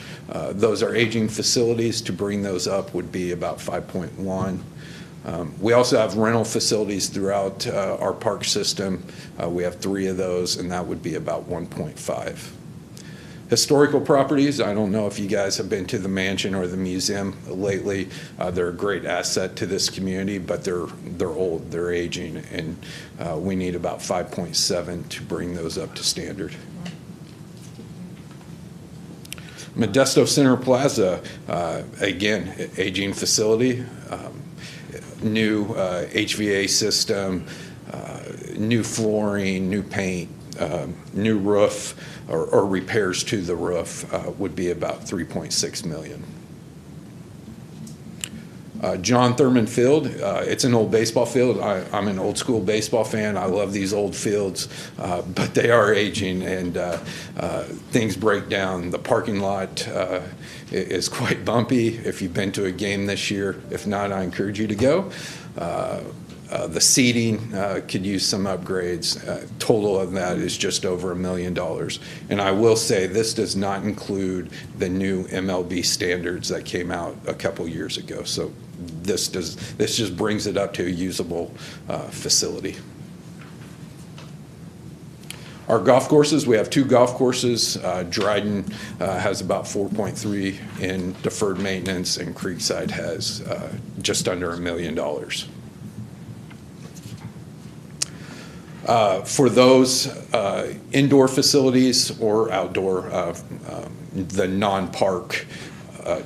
Speaker 15: Those are aging facilities. To bring those up would be about 5.1. We also have rental facilities throughout our park system. We have 3 of those, and that would be about 1.5. Historical properties, I don't know if you guys have been to the mansion or the museum lately. They're a great asset to this community, but they're old, they're aging, and we need about 5.7 to bring those up to standard. Modesto Center Plaza, again, aging facility, new HVA system, new flooring, new paint, new roof, or repairs to the roof would be about $3.6 million. John Thurman Field, it's an old baseball field. I'm an old school baseball fan. I love these old fields, but they are aging, and things break down. The parking lot is quite bumpy. If you've been to a game this year, if not, I encourage you to go. The seating could use some upgrades. Total of that is just over $1 million. And I will say this does not include the new MLB standards that came out a couple years ago. So this just brings it up to a usable facility. Our golf courses, we have 2 golf courses. Dryden has about 4.3 in deferred maintenance, and Creekside has just under $1 million. For those indoor facilities or outdoor, the non-park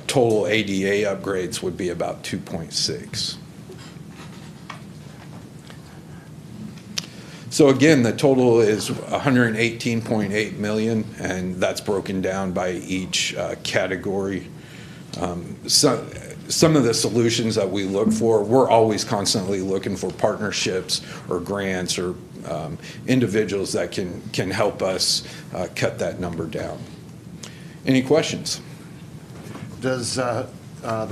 Speaker 15: total ADA upgrades would be about 2.6. So again, the total is 118.8 million, and that's broken down by each category. Some of the solutions that we look for, we're always constantly looking for partnerships or grants or individuals that can help us cut that number down. Any questions?
Speaker 3: Does the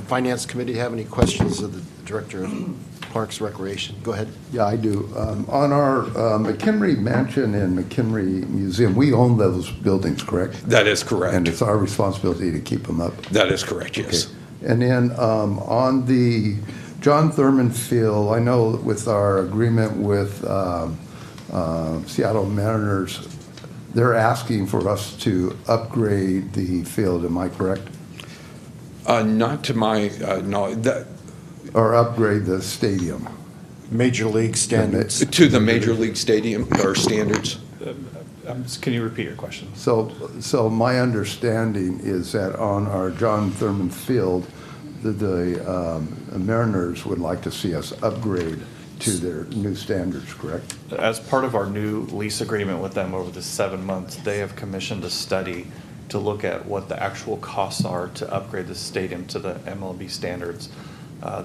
Speaker 3: Finance Committee have any questions of the Director of Parks Recreation? Go ahead.
Speaker 7: Yeah, I do. On our McHenry Mansion and McHenry Museum, we own those buildings, correct?
Speaker 15: That is correct.
Speaker 7: And it's our responsibility to keep them up?
Speaker 15: That is correct, yes.
Speaker 7: Okay. And then on the John Thurman Field, I know with our agreement with Seattle Mariners, they're asking for us to upgrade the field, am I correct?
Speaker 15: Not to my knowledge.
Speaker 7: Or upgrade the stadium?
Speaker 3: Major League standards.
Speaker 15: To the Major League Stadium or standards?
Speaker 8: Can you repeat your question?
Speaker 7: So my understanding is that on our John Thurman Field, the Mariners would like to see us upgrade to their new standards, correct?
Speaker 8: As part of our new lease agreement with them over the 7 months, they have commissioned a study to look at what the actual costs are to upgrade the stadium to the MLB standards.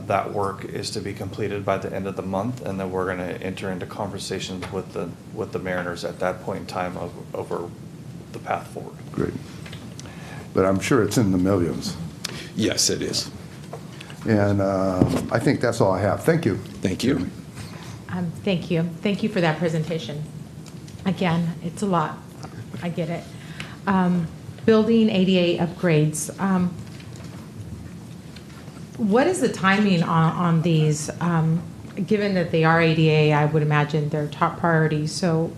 Speaker 8: That work is to be completed by the end of the month, and then we're going to enter into conversations with the Mariners at that point in time over the path forward.
Speaker 7: Great. But I'm sure it's in the millions.
Speaker 15: Yes, it is.
Speaker 7: And I think that's all I have. Thank you.
Speaker 15: Thank you.
Speaker 9: Thank you. Thank you for that presentation. Again, it's a lot. I get it. Building ADA upgrades. What is the timing on these? Given that they are ADA, I would imagine they're top priority. So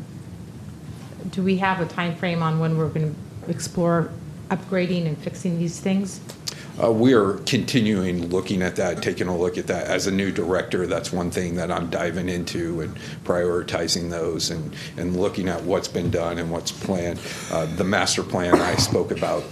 Speaker 9: do we have a time frame on when we're going to explore upgrading and fixing these things?
Speaker 15: We are continuing looking at that, taking a look at that. As a new director, that's one thing that I'm diving into and prioritizing those and looking at what's been done and what's planned. The master plan I spoke about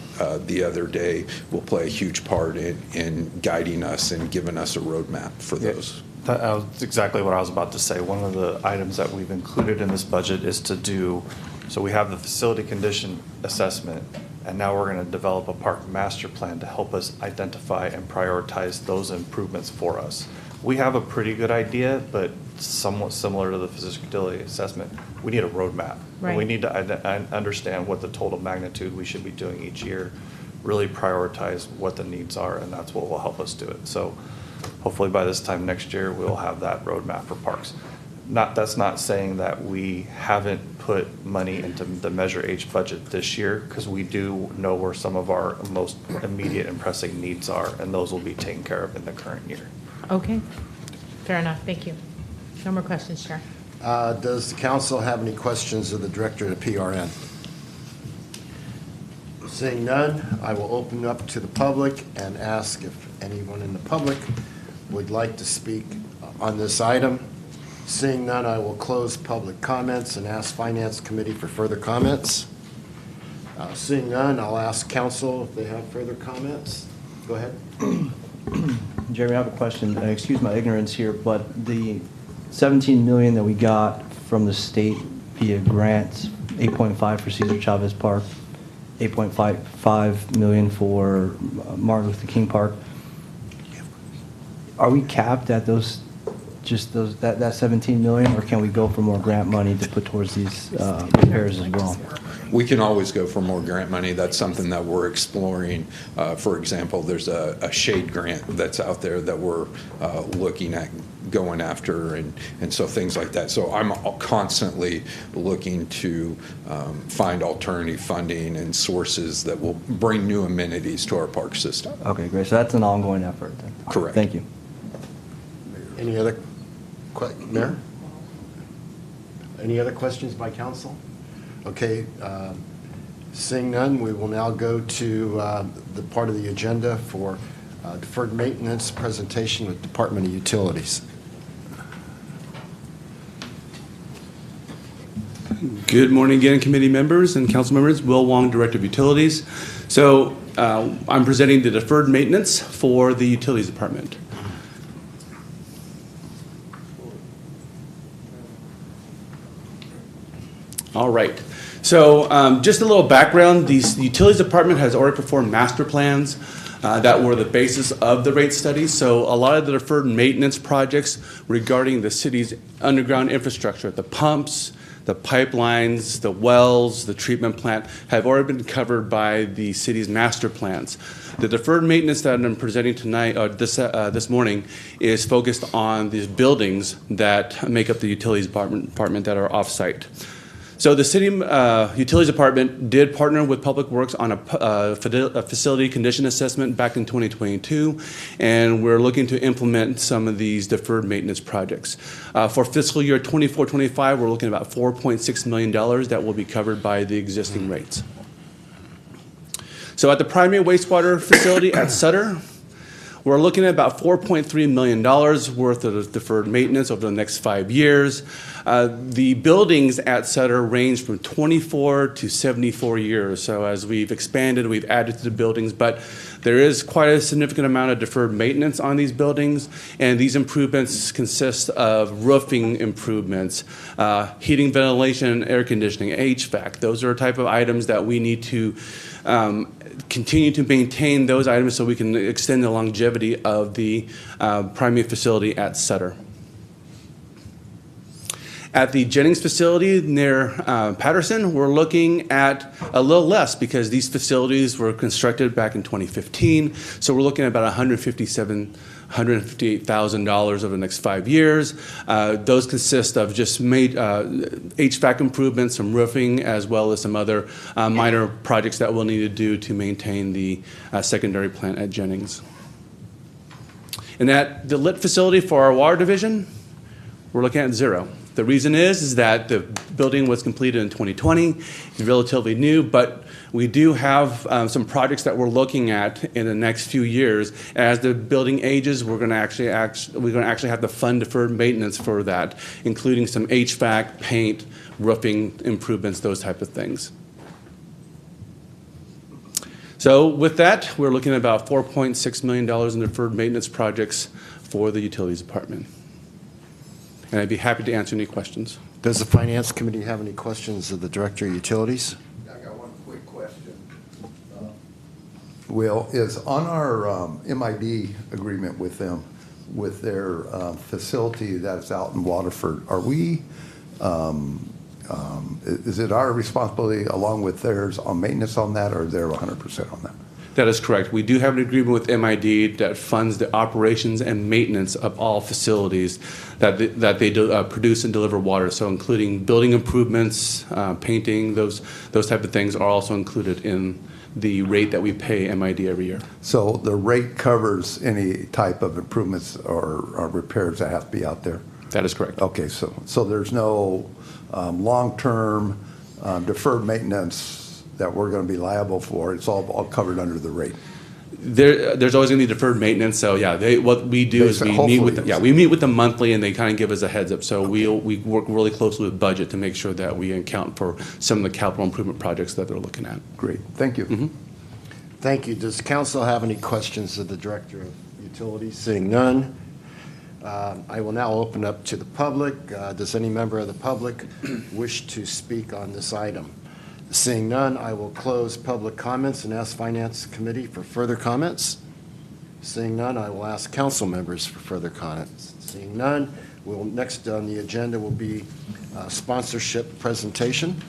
Speaker 15: the other day will play a huge part in guiding us and giving us a roadmap for those.
Speaker 8: That was exactly what I was about to say. One of the items that we've included in this budget is to do, so we have the facility condition assessment, and now we're going to develop a park master plan to help us identify and prioritize those improvements for us. We have a pretty good idea, but somewhat similar to the feasibility assessment, we need a roadmap.
Speaker 9: Right.
Speaker 8: We need to understand what the total magnitude we should be doing each year, really prioritize what the needs are, and that's what will help us do it. So hopefully by this time next year, we'll have that roadmap for parks. That's not saying that we haven't put money into the Measure H budget this year, because we do know where some of our most immediate and pressing needs are, and those will be taken care of in the current year.
Speaker 9: Okay, fair enough. Thank you. No more questions, Chair.
Speaker 3: Does the council have any questions of the Director of the PRN? Seeing none, I will open up to the public and ask if anyone in the public would like to speak on this item. Seeing none, I will close public comments and ask Finance Committee for further comments. Seeing none, I'll ask council if they have further comments. Go ahead.
Speaker 16: Jeremy, I have a question. Excuse my ignorance here, but the 17 million that we got from the state via grants, 8.5 for Cesar Chavez Park, 8.55 million for Martin Luther King Park. Are we capped at that 17 million, or can we go for more grant money to put towards these repairs as well?
Speaker 15: We can always go for more grant money. That's something that we're exploring. For example, there's a shade grant that's out there that we're looking at going after, and so things like that. So I'm constantly looking to find alternative funding and sources that will bring new amenities to our park system.
Speaker 16: Okay, great. So that's an ongoing effort then.
Speaker 15: Correct.
Speaker 16: Thank you.
Speaker 3: Any other, Mayor? Any other questions by council? Okay, seeing none, we will now go to the part of the agenda for deferred maintenance presentation with Department of Utilities.
Speaker 6: Good morning again, committee members and council members. Will Wong, Director of Utilities. So I'm presenting the deferred maintenance for the Utilities Department. All right. So just a little background. The Utilities Department has already performed master plans that were the basis of the rate study. So a lot of the deferred maintenance projects regarding the city's underground infrastructure, the pumps, the pipelines, the wells, the treatment plant, have already been covered by the city's master plans. The deferred maintenance that I'm presenting tonight, or this morning, is focused on these buildings that make up the Utilities Department that are off-site. So the City Utilities Department did partner with Public Works on a facility condition assessment back in 2022, and we're looking to implement some of these deferred maintenance projects. For fiscal year 24-25, we're looking at about $4.6 million that will be covered by the existing rates. So at the primary wastewater facility at Sutter, we're looking at about $4.3 million worth of deferred maintenance over the next 5 years. The buildings at Sutter range from 24 to 74 years. So as we've expanded, we've added to the buildings, but there is quite a significant amount of deferred maintenance on these buildings, and these improvements consist of roofing improvements, heating, ventilation, air conditioning, HVAC. Those are type of items that we need to continue to maintain those items so we can extend the longevity of the primary facility at Sutter. At the Jennings facility near Patterson, we're looking at a little less because these facilities were constructed back in 2015. So we're looking at about $158,000 over the next 5 years. Those consist of just made HVAC improvements, some roofing, as well as some other minor projects that we'll need to do to maintain the secondary plant at Jennings. And at the lit facility for our water division, we're looking at zero. The reason is that the building was completed in 2020. It's relatively new, but we do have some projects that we're looking at in the next few years. As the building ages, we're going to actually have to fund deferred maintenance for that, including some HVAC, paint, roofing improvements, those type of things. So with that, we're looking at about $4.6 million in deferred maintenance projects for the Utilities Department. And I'd be happy to answer any questions.
Speaker 3: Does the Finance Committee have any questions of the Director of Utilities?
Speaker 7: I got one quick question. Will, is on our MID agreement with them, with their facility that's out in Waterford, are we, is it our responsibility along with theirs on maintenance on that, or they're 100% on that?
Speaker 6: That is correct. We do have an agreement with MID that funds the operations and maintenance of all facilities that they produce and deliver water. So including building improvements, painting, those type of things are also included in the rate that we pay MID every year.
Speaker 7: So the rate covers any type of improvements or repairs that have to be out there?
Speaker 6: That is correct.
Speaker 7: Okay, so there's no long-term deferred maintenance that we're going to be liable for. It's all covered under the rate.
Speaker 6: There's always going to be deferred maintenance. So yeah, what we do is we meet with them. Yeah, we meet with them monthly, and they kind of give us a heads up. So we work really closely with budget to make sure that we account for some of the capital improvement projects that they're looking at.
Speaker 7: Great, thank you.
Speaker 6: Mm-hmm.
Speaker 3: Thank you. Does council have any questions of the Director of Utilities? Seeing none, I will now open up to the public. Does any member of the public wish to speak on this item? Seeing none, I will close public comments and ask Finance Committee for further comments. Seeing none, I will ask council members for further comments. Seeing none, next on the agenda will be sponsorship presentation.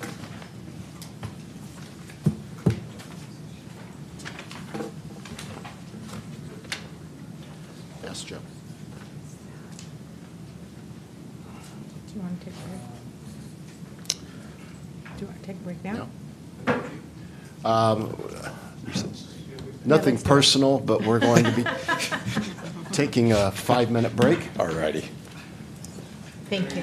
Speaker 3: Yes, Joe.
Speaker 9: Do you want to take a break? Do you want to take a break now?
Speaker 3: No. Nothing personal, but we're going to be taking a 5-minute break.
Speaker 15: All righty.
Speaker 9: Thank you.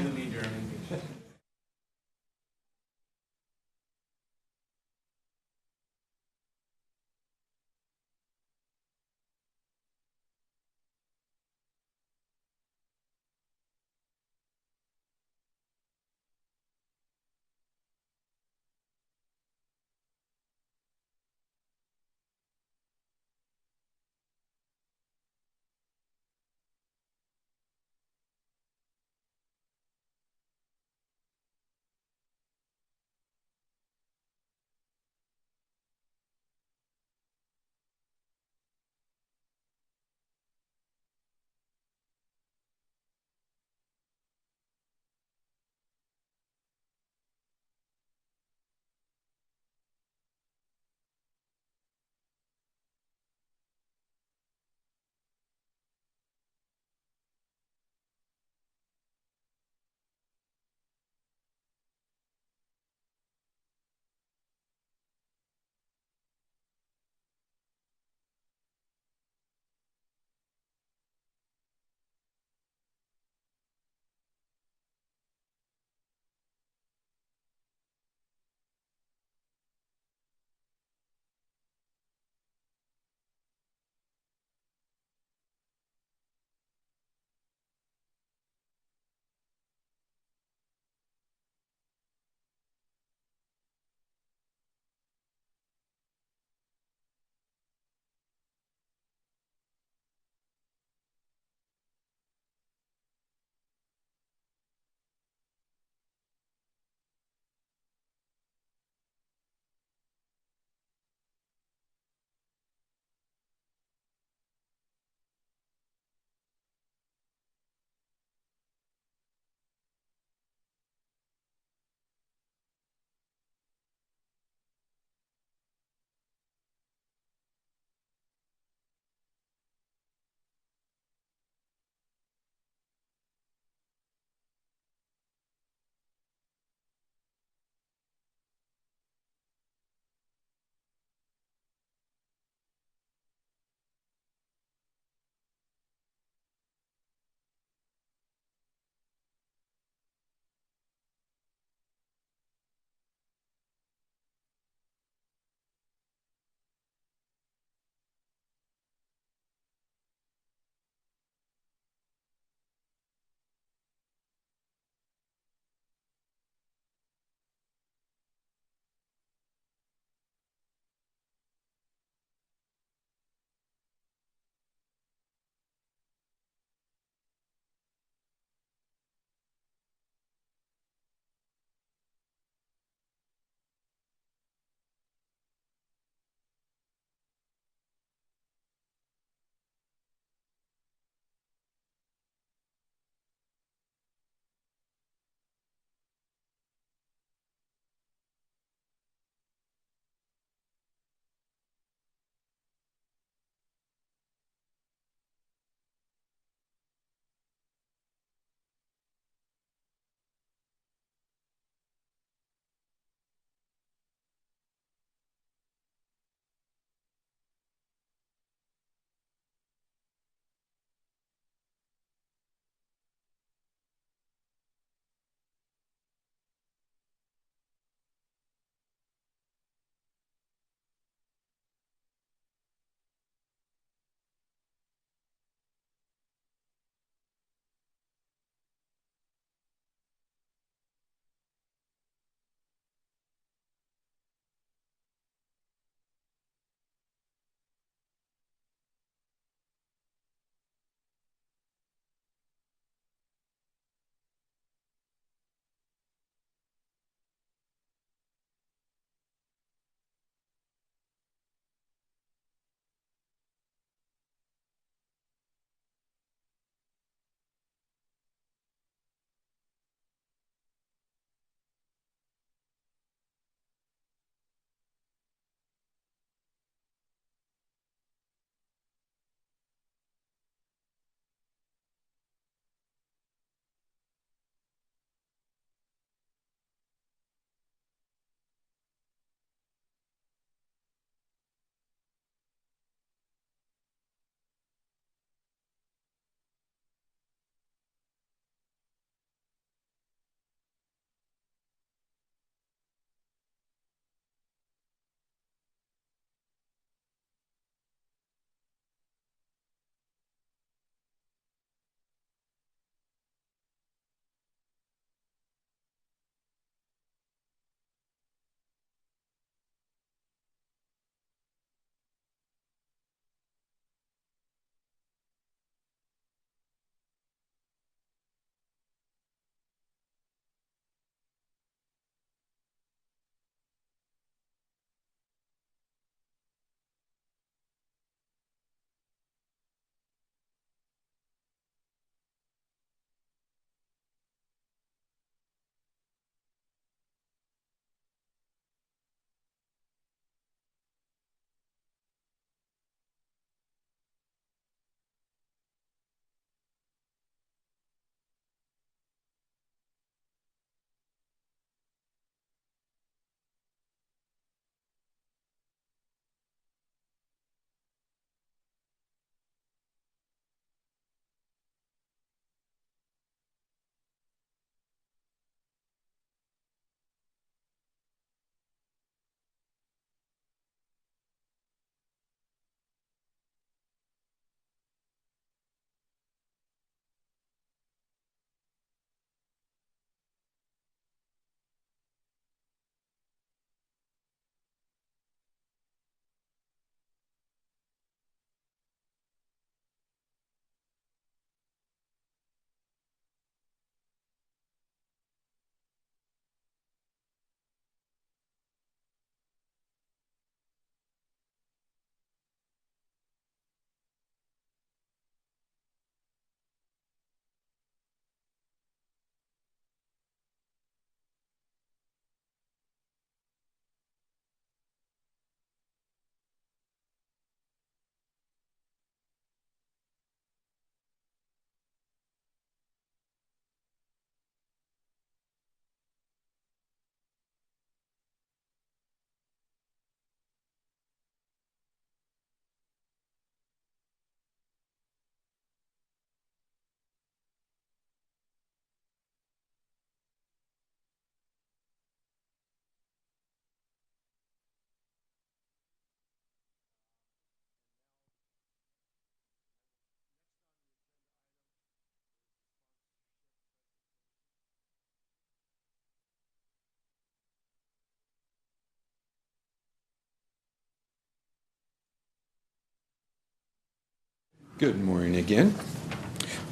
Speaker 15: Good morning again.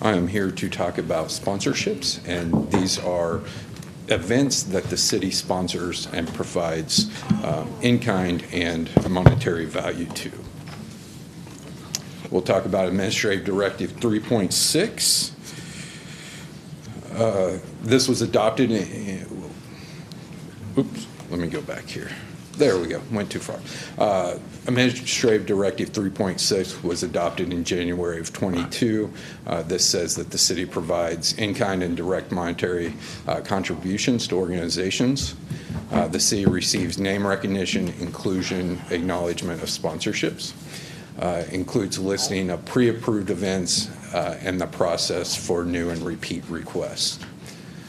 Speaker 15: I am here to talk about sponsorships, and these are events that the city sponsors and provides in-kind and monetary value to. We'll talk about Administrative Directive 3.6. This was adopted oops, let me go back here. There we go, went too far. Administrative Directive 3.6 was adopted in January of 22. This says that the city provides in-kind and direct monetary contributions to organizations. The city receives name recognition, inclusion, acknowledgement of sponsorships. Includes listing of pre-approved events and the process for new and repeat requests.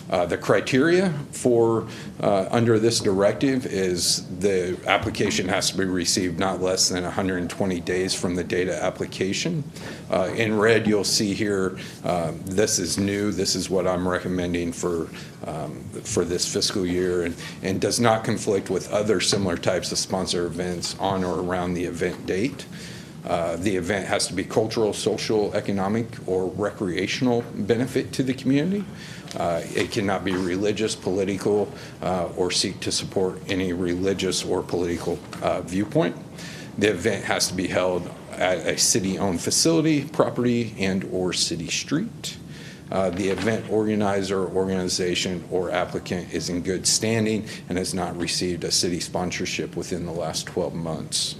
Speaker 15: The criteria for under this directive is the application has to be received not less than 120 days from the date of application. In red, you'll see here, this is new. This is what I'm recommending for this fiscal year, and does not conflict with other similar types of sponsor events on or around the event date. The event has to be cultural, social, economic, or recreational benefit to the community. It cannot be religious, political, or seek to support any religious or political viewpoint. The event has to be held at a city-owned facility, property, and/or city street. The event organizer, organization, or applicant is in good standing and has not received a city sponsorship within the last 12 months.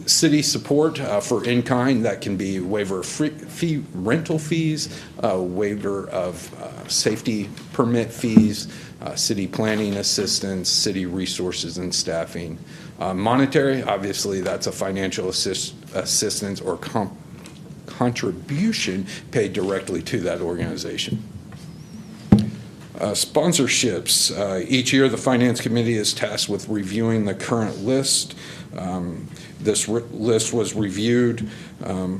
Speaker 15: City support for in-kind, that can be waiver of rental fees, waiver of safety permit fees, city planning assistance, city resources and staffing. Monetary, obviously that's a financial assistance or contribution paid directly to that organization. Sponsorships. Each year, the Finance Committee is tasked with reviewing the current list. This list was reviewed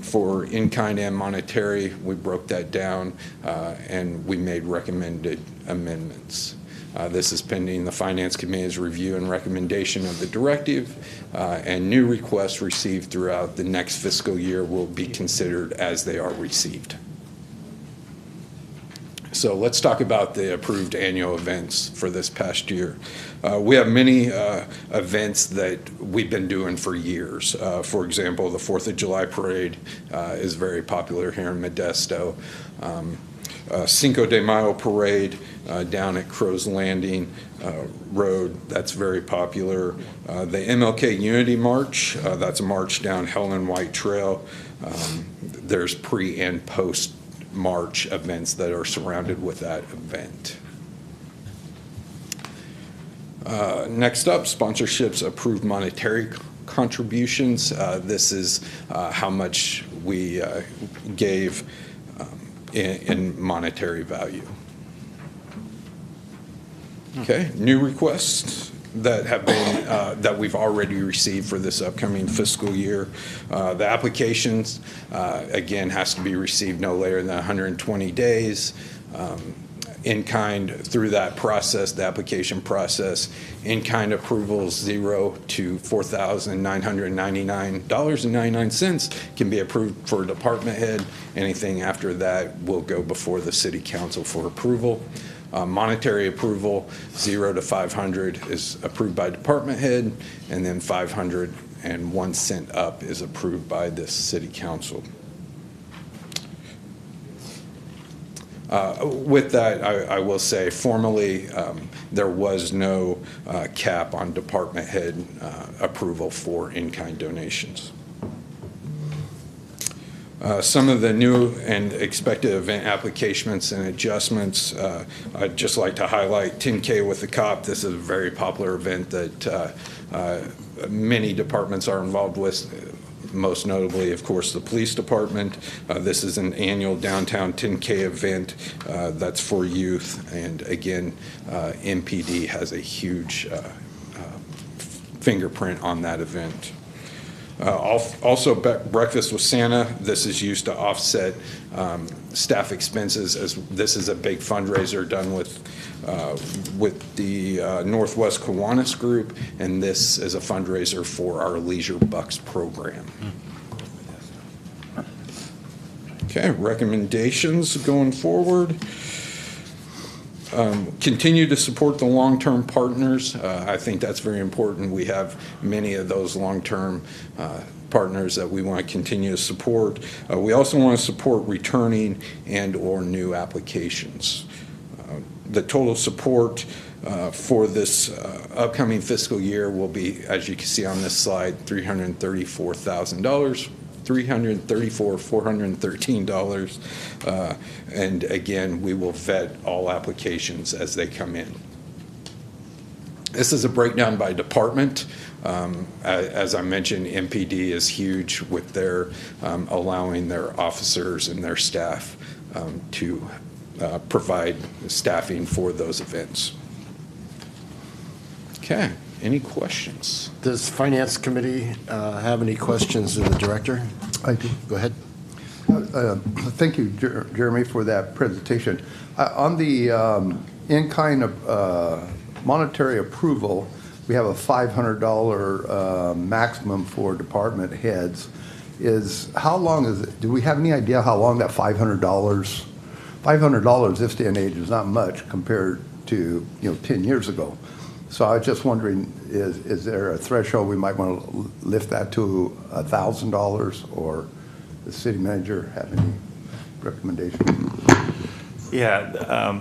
Speaker 15: for in-kind and monetary. We broke that down and we made recommended amendments. This is pending the Finance Committee's review and recommendation of the directive, and new requests received throughout the next fiscal year will be considered as they are received. So let's talk about the approved annual events for this past year. We have many events that we've been doing for years. For example, the 4th of July Parade is very popular here in Modesto. Cinco de Mayo Parade down at Crow's Landing Road, that's very popular. The MLK Unity March, that's a march down Helen White Trail. There's pre and post March events that are surrounded with that event. Next up, sponsorships, approved monetary contributions. This is how much we gave in monetary value. Okay, new requests that have been that we've already received for this upcoming fiscal year. The applications again has to be received no later than 120 days. In kind through that process, the application process, in kind approvals $0 to $4,999.99 can be approved for department head. Anything after that will go before the city council for approval. Monetary approval, 0 to 500 is approved by department head, and then 501 cent up is approved by the city council. With that, I will say formally, there was no cap on department head approval for in-kind donations. Some of the new and expected event applications and adjustments, I'd just like to highlight 10K with the Cop. This is a very popular event that many departments are involved with, most notably, of course, the police department. This is an annual downtown 10K event that's for youth, and again, MPD has a huge fingerprint on that event. Also, Breakfast with Santa, this is used to offset staff expenses, as this is a big fundraiser done with the Northwest Kiwanis Group, and this is a fundraiser for our Leisure Bucks program. Okay, recommendations going forward. Continue to support the long-term partners. I think that's very important. We have many of those long-term partners that we want to continue to support. We also want to support returning and/or new applications. The total support for this upcoming fiscal year will be, as you can see on this slide, $334,000. $413. And again, we will vet all applications as they come in. This is a breakdown by department. As I mentioned, MPD is huge with their allowing their officers and their staff to provide staffing for those events. Okay. Any questions?
Speaker 3: Does Finance Committee have any questions of the Director?
Speaker 7: I do.
Speaker 3: Go ahead.
Speaker 7: Thank you, Jeremy, for that presentation. On the in-kind monetary approval, we have a $500 maximum for department heads. How long is it? Do we have any idea how long that $500 this day and age is not much compared to 10 years ago? So I was just wondering, is there a threshold we might want to lift that to $1,000, or the city manager have any recommendation?
Speaker 8: Yeah,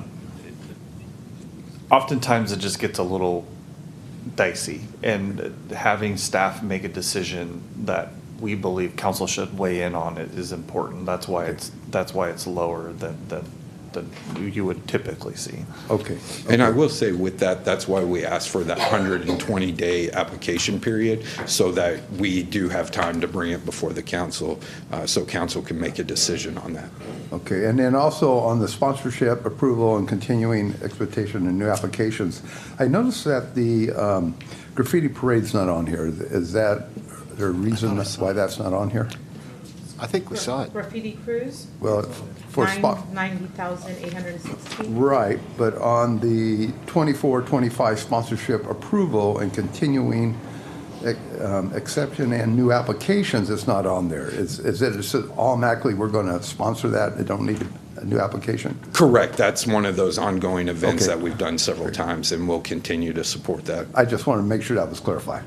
Speaker 8: oftentimes it just gets a little dicey, and having staff make a decision that we believe council should weigh in on it is important. That's why it's lower than you would typically see.
Speaker 7: Okay.
Speaker 15: And I will say with that, that's why we asked for that 120-day application period, so that we do have time to bring it before the council, so council can make a decision on that.
Speaker 7: Okay, and then also on the sponsorship approval and continuing expectation and new applications, I noticed that the graffiti parade's not on here. Is there a reason why that's not on here?
Speaker 3: I think we saw it.
Speaker 9: Graffiti crews?
Speaker 7: Well, for spot.
Speaker 9: 90,816.
Speaker 7: Right, but on the 24-25 sponsorship approval and continuing exception and new applications, it's not on there. Is it automatically we're going to sponsor that? They don't need a new application?
Speaker 15: Correct. That's one of those ongoing events
Speaker 7: Okay.
Speaker 15: that we've done several times, and we'll continue to support that.
Speaker 7: I just wanted to make sure that was clarified.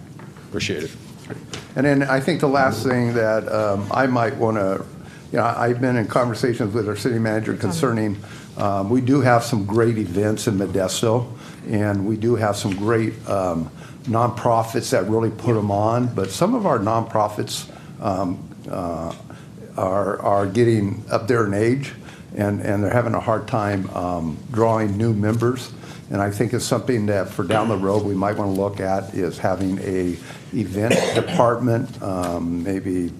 Speaker 15: Appreciate it.
Speaker 7: And then I think the last thing that I might want to, I've been in conversations with our city manager concerning, we do have some great events in Modesto, and we do have some great nonprofits that really put them on, but some of our nonprofits are getting up there in age, and they're having a hard time drawing new members. And I think it's something that for down the road we might want to look at, is having a event department, maybe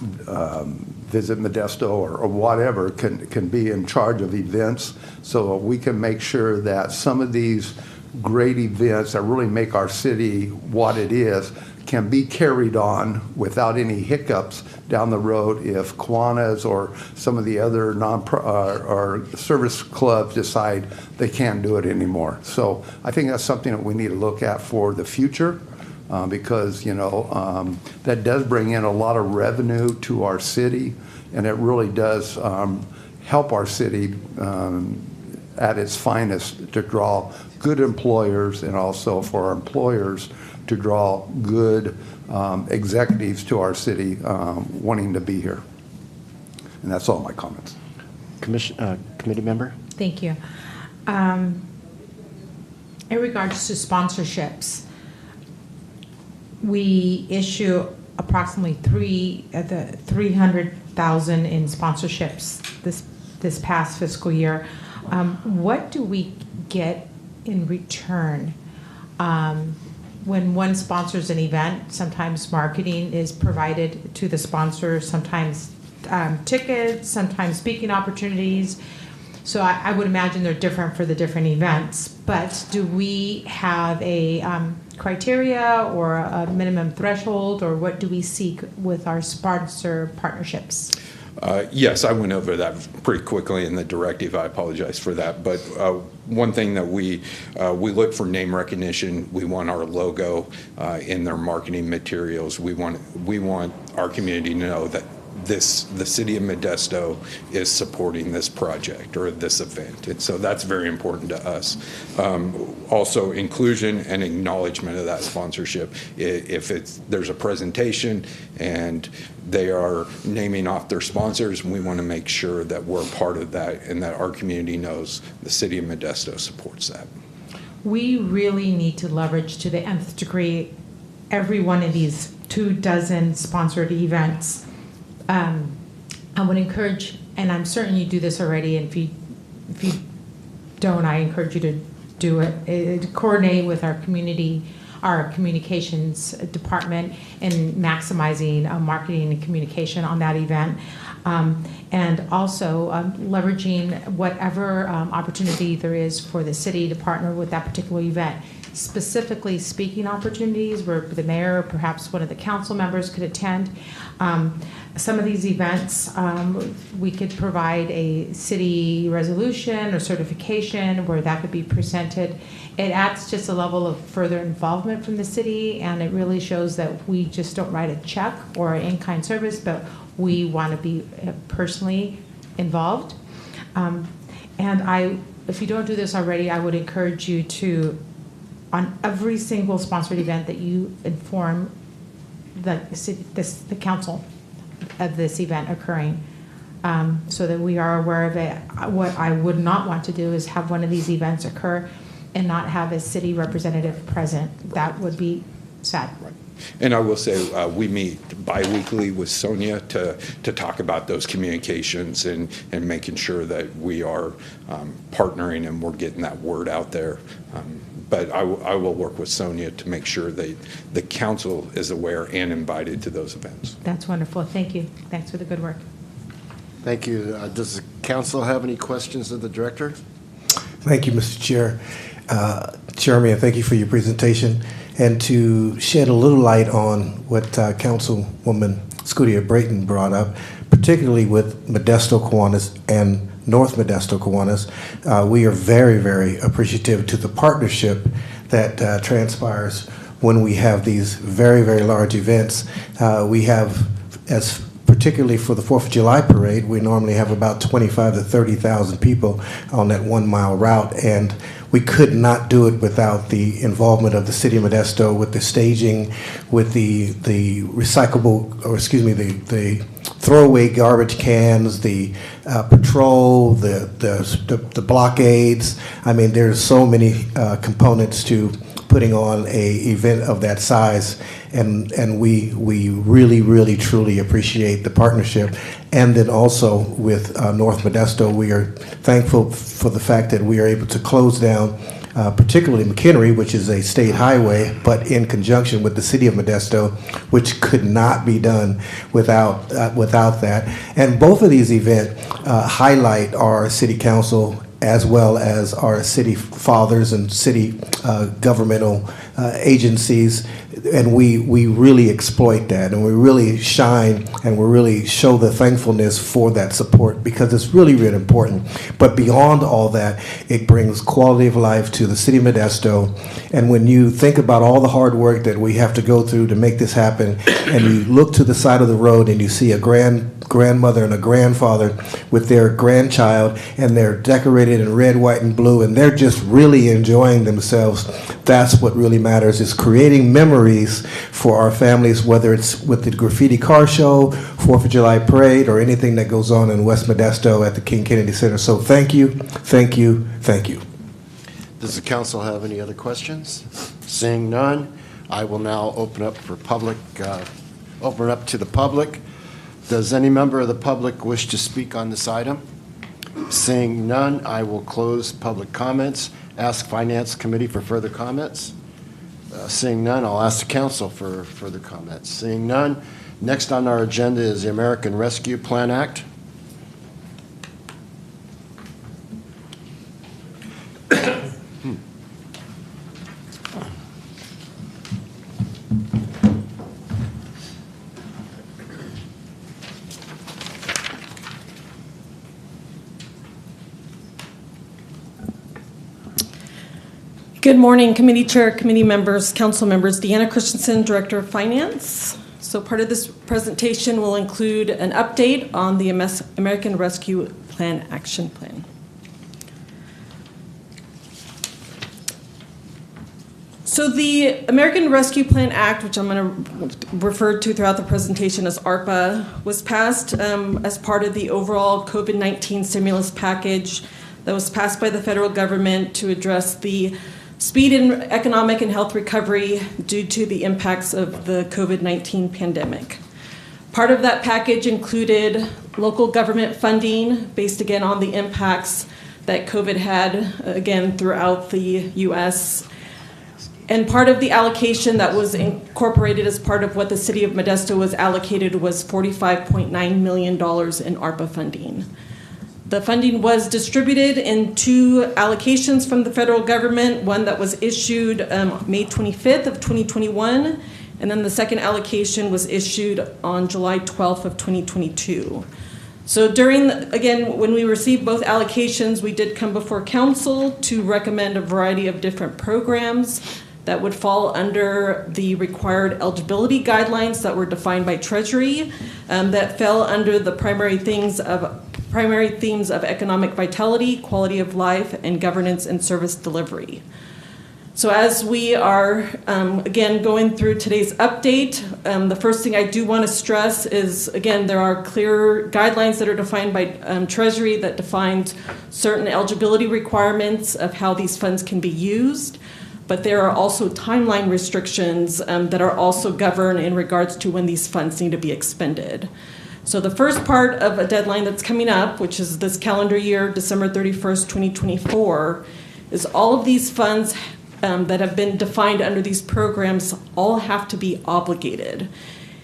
Speaker 7: Visit Modesto or whatever can be in charge of events, so we can make sure that some of these great events that really make our city what it is can be carried on without any hiccups down the road if Kiwanis or some of the other or service clubs decide they can't do it anymore. So I think that's something that we need to look at for the future, because that does bring in a lot of revenue to our city, and it really does help our city at its finest to draw good employers, and also for our employers to draw good executives to our city wanting to be here. And that's all my comments.
Speaker 3: Committee member?
Speaker 9: Thank you. In regards to sponsorships, we issue approximately 300,000 in sponsorships this past fiscal year. What do we get in return? When one sponsors an event, sometimes marketing is provided to the sponsor, sometimes tickets, sometimes speaking opportunities. So I would imagine they're different for the different events. But do we have a criteria or a minimum threshold, or what do we seek with our sponsor partnerships?
Speaker 15: Yes, I went over that pretty quickly in the directive. I apologize for that. But one thing that we look for name recognition. We want our logo in their marketing materials. We want our community to know that the City of Modesto is supporting this project or this event. And so that's very important to us. Also, inclusion and acknowledgement of that sponsorship. If there's a presentation and they are naming off their sponsors, we want to make sure that we're part of that and that our community knows the City of Modesto supports that.
Speaker 9: We really need to leverage to the nth degree every one of these 24 sponsored events. I would encourage, and I'm certain you do this already, and if you don't, I encourage you to do it. Coordinate with our community, our communications department, in maximizing marketing and communication on that event. And also leveraging whatever opportunity there is for the city to partner with that particular event. Specifically speaking opportunities where the mayor, perhaps one of the council members could attend. Some of these events, we could provide a city resolution or certification where that could be presented. It adds just a level of further involvement from the city, and it really shows that we just don't write a check or an in-kind service, but we want to be personally involved. And if you don't do this already, I would encourage you to, on every single sponsored event, that you inform the council of this event occurring, so that we are aware of it. What I would not want to do is have one of these events occur and not have a city representative present. That would be sad.
Speaker 15: Right. And I will say, we meet bi-weekly with Sonia to talk about those communications and making sure that we are partnering and we're getting that word out there. But I will work with Sonia to make sure that the council is aware and invited to those events.
Speaker 9: That's wonderful. Thank you. Thanks for the good work.
Speaker 3: Thank you. Does the council have any questions of the director?
Speaker 14: Thank you, Mr. Chair. Jeremy, and thank you for your presentation. And to shed a little light on what Councilwoman Scudia Brayton brought up, particularly with Modesto Kiwanis and North Modesto Kiwanis, we are very, very appreciative to the partnership that transpires when we have these very, very large events. We have, as particularly for the 4th of July parade, we normally have about 25,000 to 30,000 people on that 1 mile route, and we could not do it without the involvement of the City of Modesto, with the staging, with the throwaway garbage cans, the patrol, the blockades. I mean, there's so many components to putting on a event of that size, and we really, really, truly appreciate the partnership. And then also with North Modesto, we are thankful for the fact that we are able to close down particularly McHenry, which is a state highway, but in conjunction with the City of Modesto, which could not be done without that. And both of these events highlight our city council as well as our city fathers and city governmental agencies, and we really exploit that, and we really shine, and we really show the thankfulness for that support, because it's really, really important. But beyond all that, it brings quality of life to the City of Modesto. And when you think about all the hard work that we have to go through to make this happen, and you look to the side of the road and you see a grandmother and a grandfather with their grandchild, and they're decorated in red, white, and blue, and they're just really enjoying themselves, that's what really matters, is creating memories for our families, whether it's with the graffiti car show, 4th of July parade, or anything that goes on in West Modesto at the King Kennedy Center. So thank you, thank you, thank you.
Speaker 3: Does the council have any other questions? Seeing none, I will now open up to the public. Does any member of the public wish to speak on this item? Seeing none, I will close public comments. Ask Finance Committee for further comments. Seeing none, I'll ask the council for further comments. Seeing none, next on our agenda is the American Rescue Plan Act.
Speaker 2: Good morning, committee chair, committee members, council members. Deanna Christensen, Director of Finance. So part of this presentation will include an update on the American Rescue Plan Action Plan. So the American Rescue Plan Act, which I'm going to refer to throughout the presentation as ARPA, was passed as part of the overall COVID-19 stimulus package that was passed by the federal government to address the speed in economic and health recovery due to the impacts of the COVID-19 pandemic. Part of that package included local government funding based again on the impacts that COVID had again throughout the U.S. And part of the allocation that was incorporated as part of what the City of Modesto was allocated was $45.9 million in ARPA funding. The funding was distributed in two allocations from the federal government, one that was issued May 25th of 2021, and then the second allocation was issued on July 12th of 2022. So again, when we received both allocations, we did come before council to recommend a variety of different programs that would fall under the required eligibility guidelines that were defined by Treasury, that fell under the primary themes of economic vitality, quality of life, and governance and service delivery. So as we are, again, going through today's update, the first thing I do want to stress is, again, there are clear guidelines that are defined by Treasury that defines certain eligibility requirements of how these funds can be used. But there are also timeline restrictions that are also governed in regards to when these funds need to be expended. So the first part of a deadline that's coming up, which is this calendar year, December 31st, 2024, is all of these funds that have been defined under these programs all have to be obligated.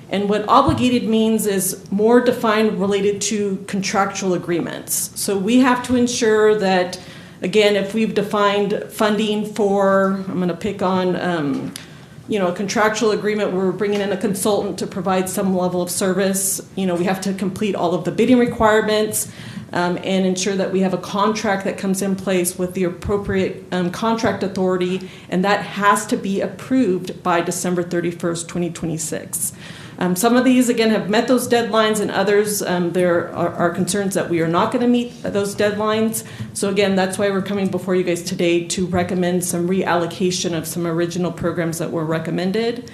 Speaker 2: And what obligated means is more defined related to contractual agreements. So we have to ensure that, again, if we've defined funding for, I'm going to pick on, a contractual agreement where we're bringing in a consultant to provide some level of service, we have to complete all of the bidding requirements and ensure that we have a contract that comes in place with the appropriate contract authority, and that has to be approved by December 31st, 2026. Some of these, again, have met those deadlines, and others, there are concerns that we are not going to meet those deadlines. So again, that's why we're coming before you guys today to recommend some reallocation of some original programs that were recommended.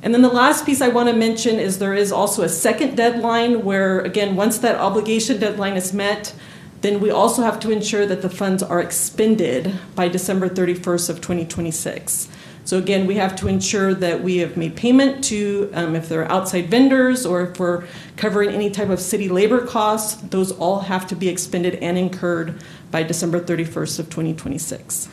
Speaker 2: And then the last piece I want to mention is there is also a second deadline where, again, once that obligation deadline is met, then we also have to ensure that the funds are expended by December 31st of 2026. So again, we have to ensure that we have made payment to, if there are outside vendors or if we're covering any type of city labor costs, those all have to be expended and incurred by December 31st of 2026.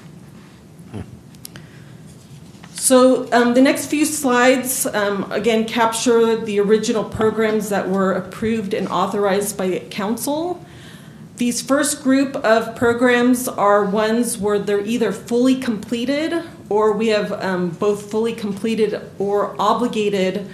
Speaker 2: So the next few slides, again, capture the original programs that were approved and authorized by council. These first group of programs are ones where they're either fully completed or we have both fully completed or obligated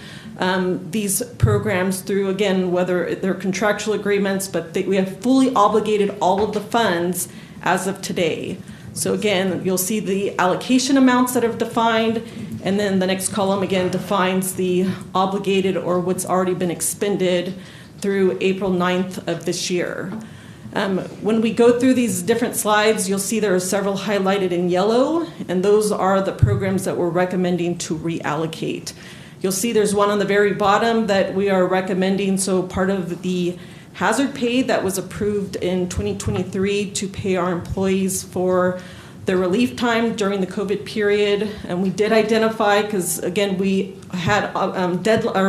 Speaker 2: these programs through, again, whether they're contractual agreements, but we have fully obligated all of the funds as of today. So again, you'll see the allocation amounts that have defined, and then the next column again defines the obligated or what's already been expended through April 9th of this year. When we go through these different slides, you'll see there are several highlighted in yellow, and those are the programs that we're recommending to reallocate. You'll see there's one on the very bottom that we are recommending, so part of the hazard pay that was approved in 2023 to pay our employees for their relief time during the COVID period. And we did identify, because again, we had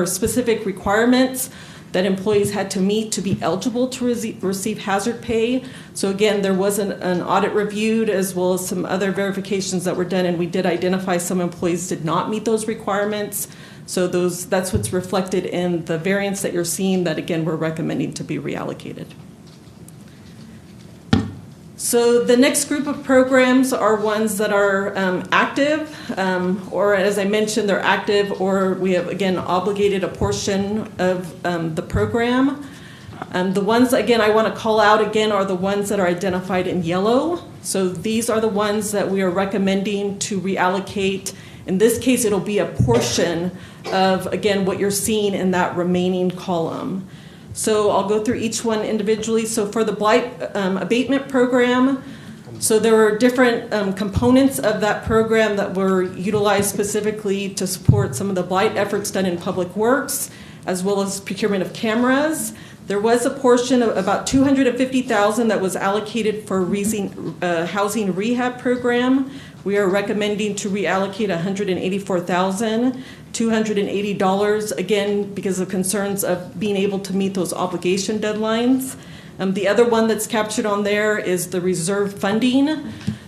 Speaker 2: specific requirements that employees had to meet to be eligible to receive hazard pay. So again, there was an audit reviewed as well as some other verifications that were done, and we did identify some employees did not meet those requirements. So that's what's reflected in the variance that you're seeing that, again, we're recommending to be reallocated. So the next group of programs are ones that are active, or as I mentioned, they're active, or we have, again, obligated a portion of the program. The ones, again, I want to call out again are the ones that are identified in yellow. So these are the ones that we are recommending to reallocate. In this case, it'll be a portion of, again, what you're seeing in that remaining column. So I'll go through each one individually. So for the blight abatement program, so there were different components of that program that were utilized specifically to support some of the blight efforts done in public works, as well as procurement of cameras. There was a portion of about $250,000 that was allocated for housing rehab program. We are recommending to reallocate $184,280, again, because of concerns of being able to meet those obligation deadlines. The other one that's captured on there is the reserve funding.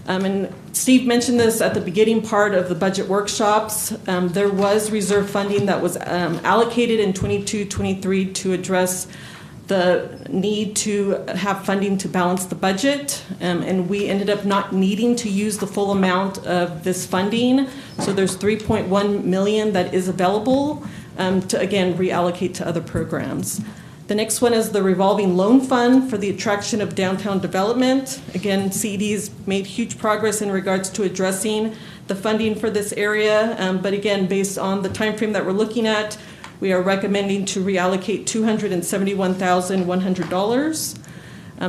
Speaker 2: And Steve mentioned this at the beginning part of the budget workshops. There was reserve funding that was allocated in 22-23 to address the need to have funding to balance the budget, and we ended up not needing to use the full amount of this funding. So there's $3.1 million that is available to, again, reallocate to other programs. The next one is the revolving loan fund for the attraction of downtown development. Again, CED's made huge progress in regards to addressing the funding for this area, but again, based on the time frame that we're looking at, we are recommending to reallocate $271,100.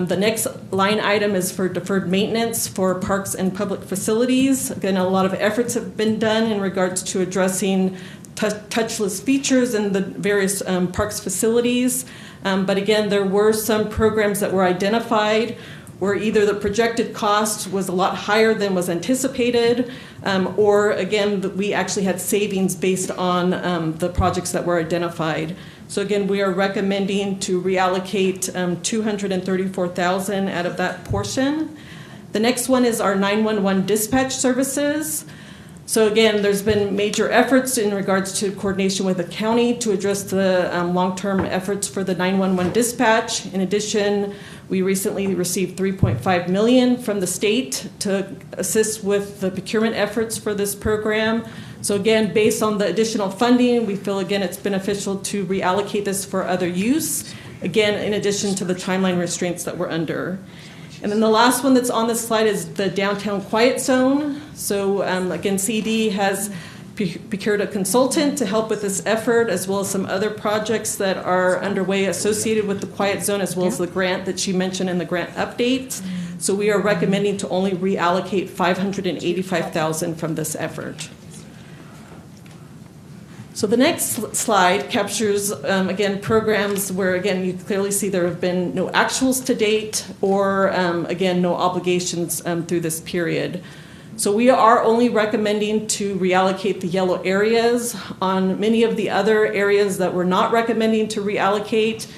Speaker 2: The next line item is for deferred maintenance for parks and public facilities. Again, a lot of efforts have been done in regards to addressing touchless features in the various parks facilities. But again, there were some programs that were identified where either the projected cost was a lot higher than was anticipated, or again, we actually had savings based on the projects that were identified. So again, we are recommending to reallocate $234,000 out of that portion. The next one is our 911 dispatch services. So again, there's been major efforts in regards to coordination with the county to address the long-term efforts for the 911 dispatch. In addition, we recently received $3.5 million from the state to assist with the procurement efforts for this program. So again, based on the additional funding, we feel again it's beneficial to reallocate this for other use, again, in addition to the timeline restraints that we're under. And then the last one that's on this slide is the downtown quiet zone. So again, CD has procured a consultant to help with this effort, as well as some other projects that are underway associated with the quiet zone, as well as the grant that she mentioned in the grant update. So we are recommending to only reallocate $585,000 from this effort. So the next slide captures, again, programs where, again, you clearly see there have been no actuals to date or, again, no obligations through this period. So we are only recommending to reallocate the yellow areas. On many of the other areas that we're not recommending to reallocate,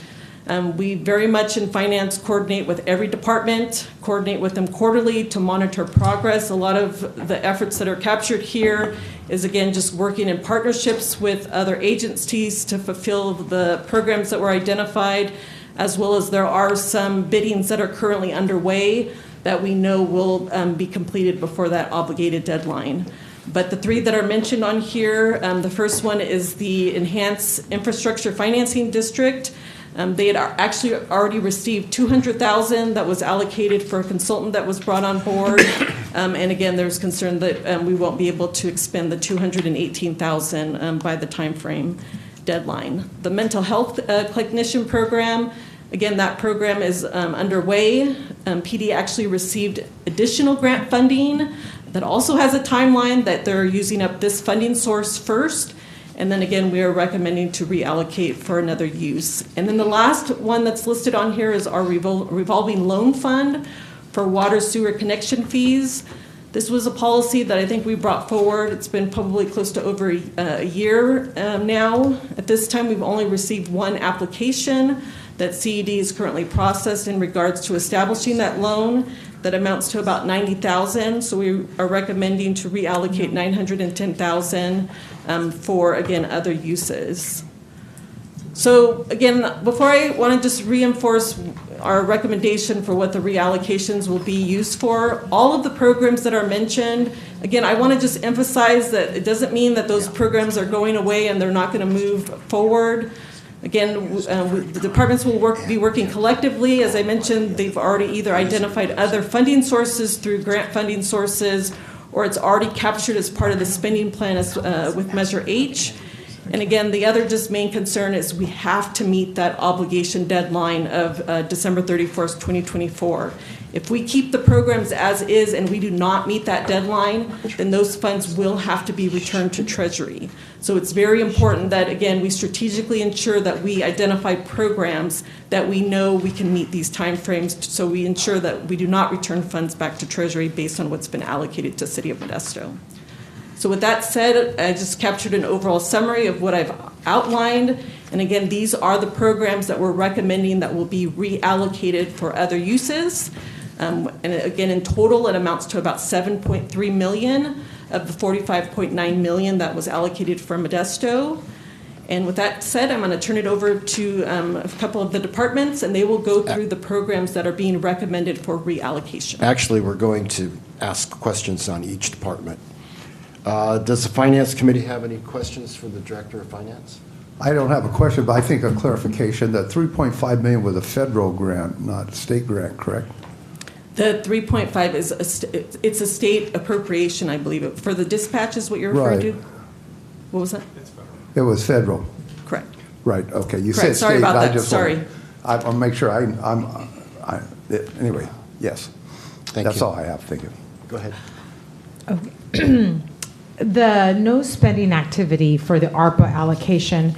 Speaker 2: we very much in finance coordinate with every department, coordinate with them quarterly to monitor progress. A lot of the efforts that are captured here is, again, just working in partnerships with other agencies to fulfill the programs that were identified, as well as there are some biddings that are currently underway that we know will be completed before that obligated deadline. But the three that are mentioned on here, the first one is the Enhanced Infrastructure Financing District. They had actually already received $200,000 that was allocated for a consultant that was brought on board. And again, there's concern that we won't be able to expend the $218,000 by the time frame deadline. The mental health clinician program, again, that program is underway. PD actually received additional grant funding that also has a timeline that they're using up this funding source first. And then again, we are recommending to reallocate for another use. And then the last one that's listed on here is our revolving loan fund for water sewer connection fees. This was a policy that I think we brought forward. It's been probably close to over a year now. At this time, we've only received one application that CED is currently processed in regards to establishing that loan. That amounts to about $90,000. So we are recommending to reallocate $910,000 for, again, other uses. So again, before I want to just reinforce our recommendation for what the reallocations will be used for, all of the programs that are mentioned, again, I want to just emphasize that it doesn't mean that those programs are going away and they're not going to move forward. Again, the departments will be working collectively. As I mentioned, they've already either identified other funding sources through grant funding sources, or it's already captured as part of the spending plan with Measure H. And again, the other just main concern is we have to meet that obligation deadline of December 31st, 2024. If we keep the programs as is and we do not meet that deadline, then those funds will have to be returned to Treasury. So it's very important that, again, we strategically ensure that we identify programs that we know we can meet these timeframes, so we ensure that we do not return funds back to Treasury based on what's been allocated to City of Modesto. So with that said, I just captured an overall summary of what I've outlined. And again, these are the programs that we're recommending that will be reallocated for other uses. And again, in total, it amounts to about $7.3 million of the $45.9 million that was allocated for Modesto. And with that said, I'm going to turn it over to a couple of the departments, and they will go through the programs that are being recommended for reallocation.
Speaker 3: Actually, we're going to ask questions on each department. Does the Finance Committee have any questions for the Director of Finance?
Speaker 7: I don't have a question, but I think a clarification that $3.5 million was a federal grant, not a state grant, correct?
Speaker 2: The 3.5 is it's a state appropriation, I believe. For the dispatch is what you're referring to? What was that?
Speaker 7: It was federal.
Speaker 2: Correct.
Speaker 7: Right, okay. You
Speaker 2: Correct.
Speaker 7: said
Speaker 2: Sorry
Speaker 7: state.
Speaker 2: about
Speaker 7: I
Speaker 2: that.
Speaker 7: just
Speaker 2: Sorry.
Speaker 7: I'll make sure anyway, yes.
Speaker 3: Thank
Speaker 7: That's
Speaker 3: you.
Speaker 7: all I have. Thank you.
Speaker 3: Go ahead.
Speaker 9: Okay. The no spending activity for the ARPA allocation,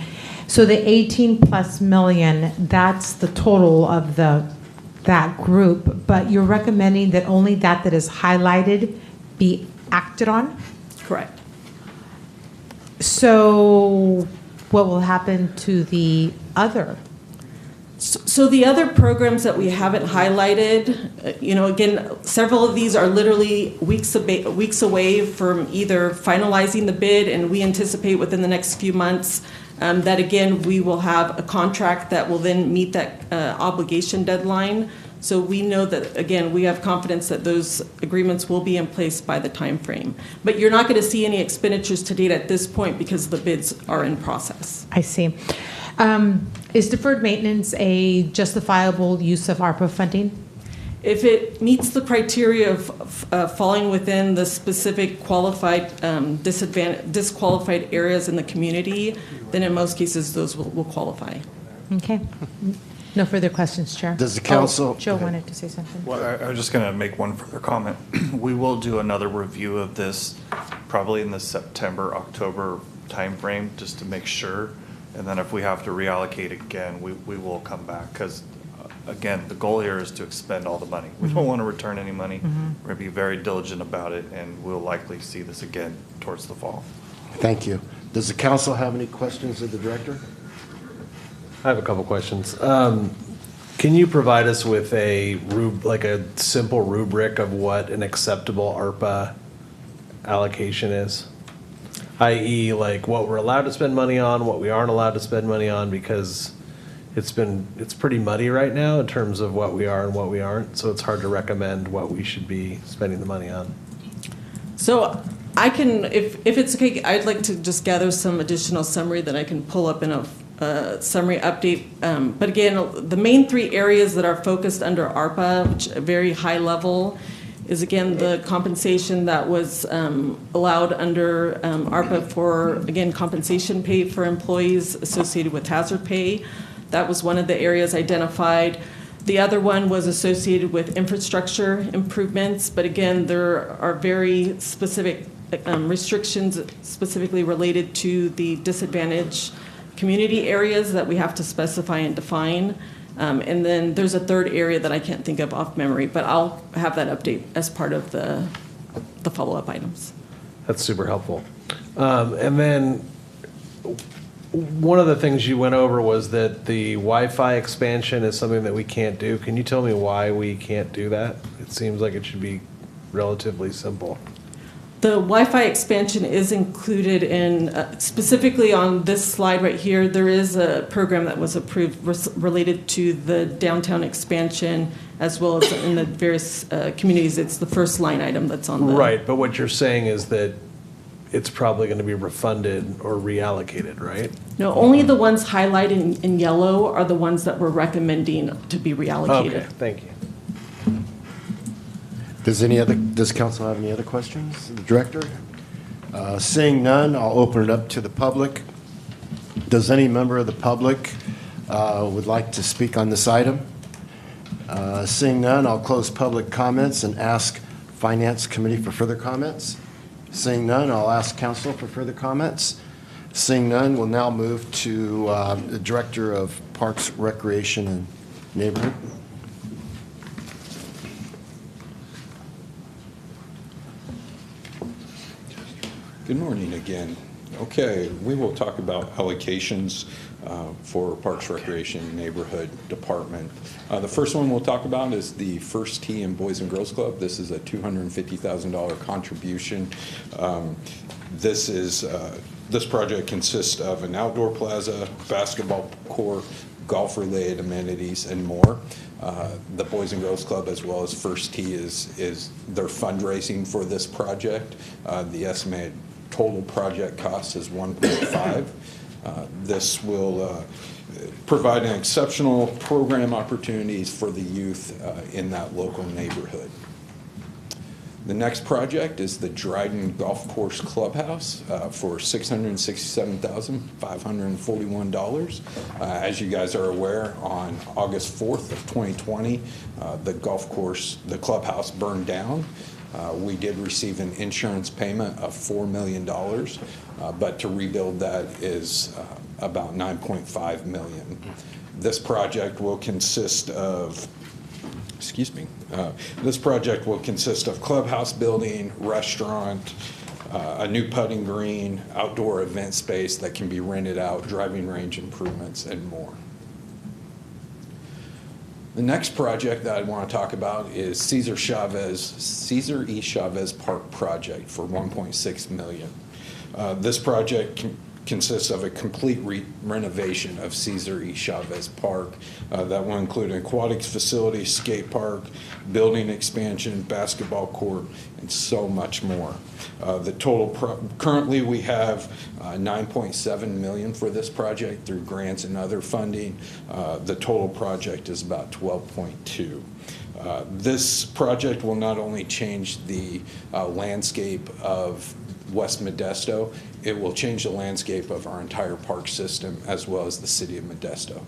Speaker 9: so the 18 plus million, that's the total of that group, but you're recommending that only that is highlighted be acted on?
Speaker 2: Correct.
Speaker 9: So what will happen to the other?
Speaker 2: So the other programs that we haven't highlighted, again, several of these are literally weeks away from either finalizing the bid, and we anticipate within the next few months that, again, we will have a contract that will then meet that obligation deadline. So we know that, again, we have confidence that those agreements will be in place by the time frame. But you're not going to see any expenditures to date at this point because the bids are in process.
Speaker 9: I see. Is deferred maintenance a justifiable use of ARPA funding?
Speaker 2: If it meets the criteria of falling within the specific qualified, disqualified areas in the community, then in most cases those will qualify.
Speaker 9: Okay. No further questions, Chair.
Speaker 3: Does the council?
Speaker 9: Joe wanted to say something.
Speaker 8: Well, I was just going to make one further comment. We will do another review of this probably in the September, October timeframe, just to make sure. And then if we have to reallocate again, we will come back. Because, again, the goal here is to expend all the money. We don't want to return any money. We're going to be very diligent about it, and we'll likely see this again towards the fall.
Speaker 3: Thank you. Does the council have any questions of the Director?
Speaker 13: I have a couple questions. Can you provide us with a simple rubric of what an acceptable ARPA allocation is? I.e., like what we're allowed to spend money on, what we aren't allowed to spend money on, because it's pretty muddy right now in terms of what we are and what we aren't. So it's hard to recommend what we should be spending the money on.
Speaker 2: So I can, if it's okay, I'd like to just gather some additional summary that I can pull up in a summary update. But again, the main three areas that are focused under ARPA, which are very high level, is again the compensation that was allowed under ARPA for, again, compensation pay for employees associated with hazard pay. That was one of the areas identified. The other one was associated with infrastructure improvements, but again, there are very specific restrictions specifically related to the disadvantaged community areas that we have to specify and define. And then there's a third area that I can't think of off memory, but I'll have that update as part of the follow-up items.
Speaker 13: That's super helpful. And then one of the things you went over was that the Wi-Fi expansion is something that we can't do. Can you tell me why we can't do that? It seems like it should be relatively simple.
Speaker 2: The Wi-Fi expansion is included in, specifically on this slide right here, there is a program that was approved related to the downtown expansion as well as in the various communities. It's the first line item that's on the...
Speaker 13: Right, but what you're saying is that it's probably going to be refunded or reallocated, right?
Speaker 2: No, only the ones highlighted in yellow are the ones that we're recommending to be reallocated.
Speaker 13: Okay, thank you.
Speaker 3: Does council have any other questions? The Director? Seeing none, I'll open it up to the public. Does any member of the public would like to speak on this item? Seeing none, I'll close public comments and ask Finance Committee for further comments. Seeing none, I'll ask Council for further comments. Seeing none, we'll now move to the Director of Parks, Recreation, and Neighborhood.
Speaker 15: Good morning again. Okay, we will talk about allocations for Parks, Recreation, and Neighborhood Department. The first one we'll talk about is the First Tee and Boys and Girls Club. This is a $250,000 contribution. This project consists of an outdoor plaza, basketball court, golf-related amenities, and more. The Boys and Girls Club, as well as First Tee, is their fundraising for this project. The estimated total project cost is $1.5. This will provide an exceptional program opportunities for the youth in that local neighborhood. The next project is the Dryden Golf Course Clubhouse for $667,541. As you guys are aware, on August 4th of 2020, the clubhouse burned down. We did receive an insurance payment of $4 million, but to rebuild that is about $9.5 million. This project will consist of clubhouse building, restaurant, a new putting green, outdoor event space that can be rented out, driving range improvements, and more. The next project that I want to talk about is Cesar E. Chavez Park project for $1.6 million. This project consists of a complete renovation of Cesar E. Chavez Park that will include an aquatics facility, skate park, building expansion, basketball court, and so much more. The total currently we have $9.7 million for this project through grants and other funding. The total project is about $12.2. This project will not only change the landscape of West Modesto, it will change the landscape of our entire park system as well as the city of Modesto.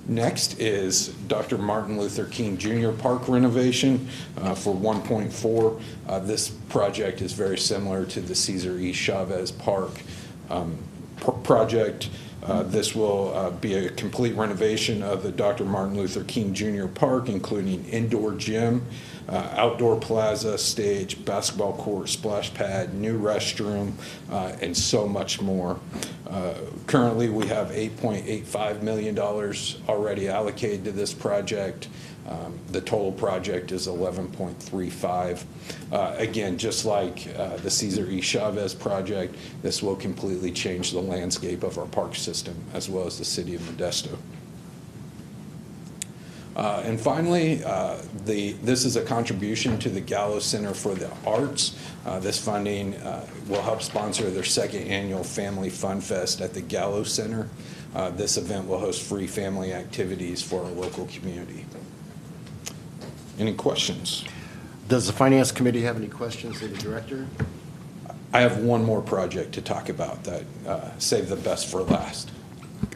Speaker 15: Next is Dr. Martin Luther King Jr. Park renovation for $1.4. This project is very similar to the Cesar E. Chavez Park project. This will be a complete renovation of the Dr. Martin Luther King Jr. Park, including indoor gym, outdoor plaza, stage, basketball court, splash pad, new restroom, and so much more. Currently, we have $8.85 million already allocated to this project. The total project is $11.35. Again, just like the Cesar E. Chavez project, this will completely change the landscape of our park system as well as the city of Modesto. And finally, this is a contribution to the Gallo Center for the Arts. This funding will help sponsor their second annual Family Fun Fest at the Gallo Center. This event will host free family activities for our local community. Any questions?
Speaker 3: Does the Finance Committee have any questions of the Director?
Speaker 15: I have one more project to talk about that saved the best for last.